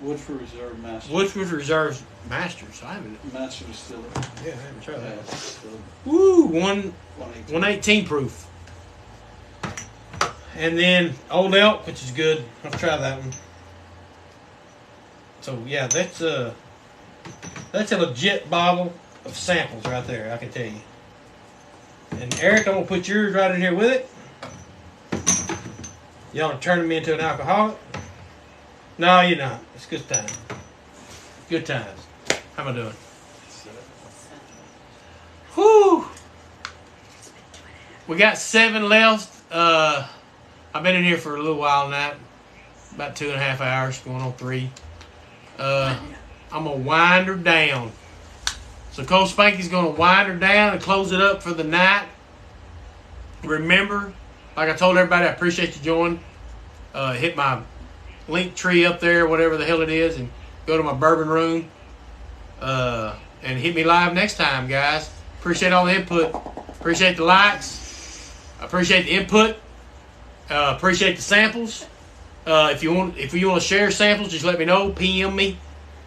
Woodford Reserve Master. Woodford Reserve Masters. So I haven't. Master Distiller. Yeah, I haven't tried Yeah, that. it's distilled. Woo, 118. 118 proof. And then Old Elk, which is good. I'll try that one. So yeah, that's a legit bottle of samples right there, I can tell you. And Eric, I'm gonna put yours right in here with it. Y'all are turning me into an alcoholic? No, you're not. It's good times. Good times. How am I doing? Whew. We got 7 left. I've been in here for a little while now. About 2.5 hours, going on 3. I'm gonna wind her down. So Cole Spanky's gonna wind her down and close it up for the night. Remember, like I told everybody, I appreciate you joining. Hit my link tree up there, whatever the hell it is, and go to my bourbon room. And hit me live next time, guys. Appreciate all the input. Appreciate the likes. Appreciate the input. Appreciate the samples. If you want to share samples, just let me know. PM me.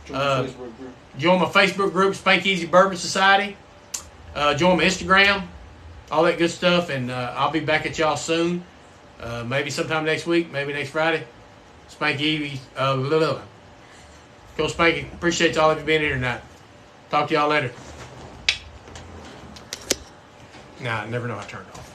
Join the Facebook group. Join my Facebook group, Spank Easy Bourbon Society. Join my Instagram. All that good stuff. And I'll be back at y'all soon. Maybe sometime next week. Maybe next Friday. Spank Easy. Go Spanky. Appreciate all of you being here tonight. Talk to y'all later. Nah, I never know how to turn it off.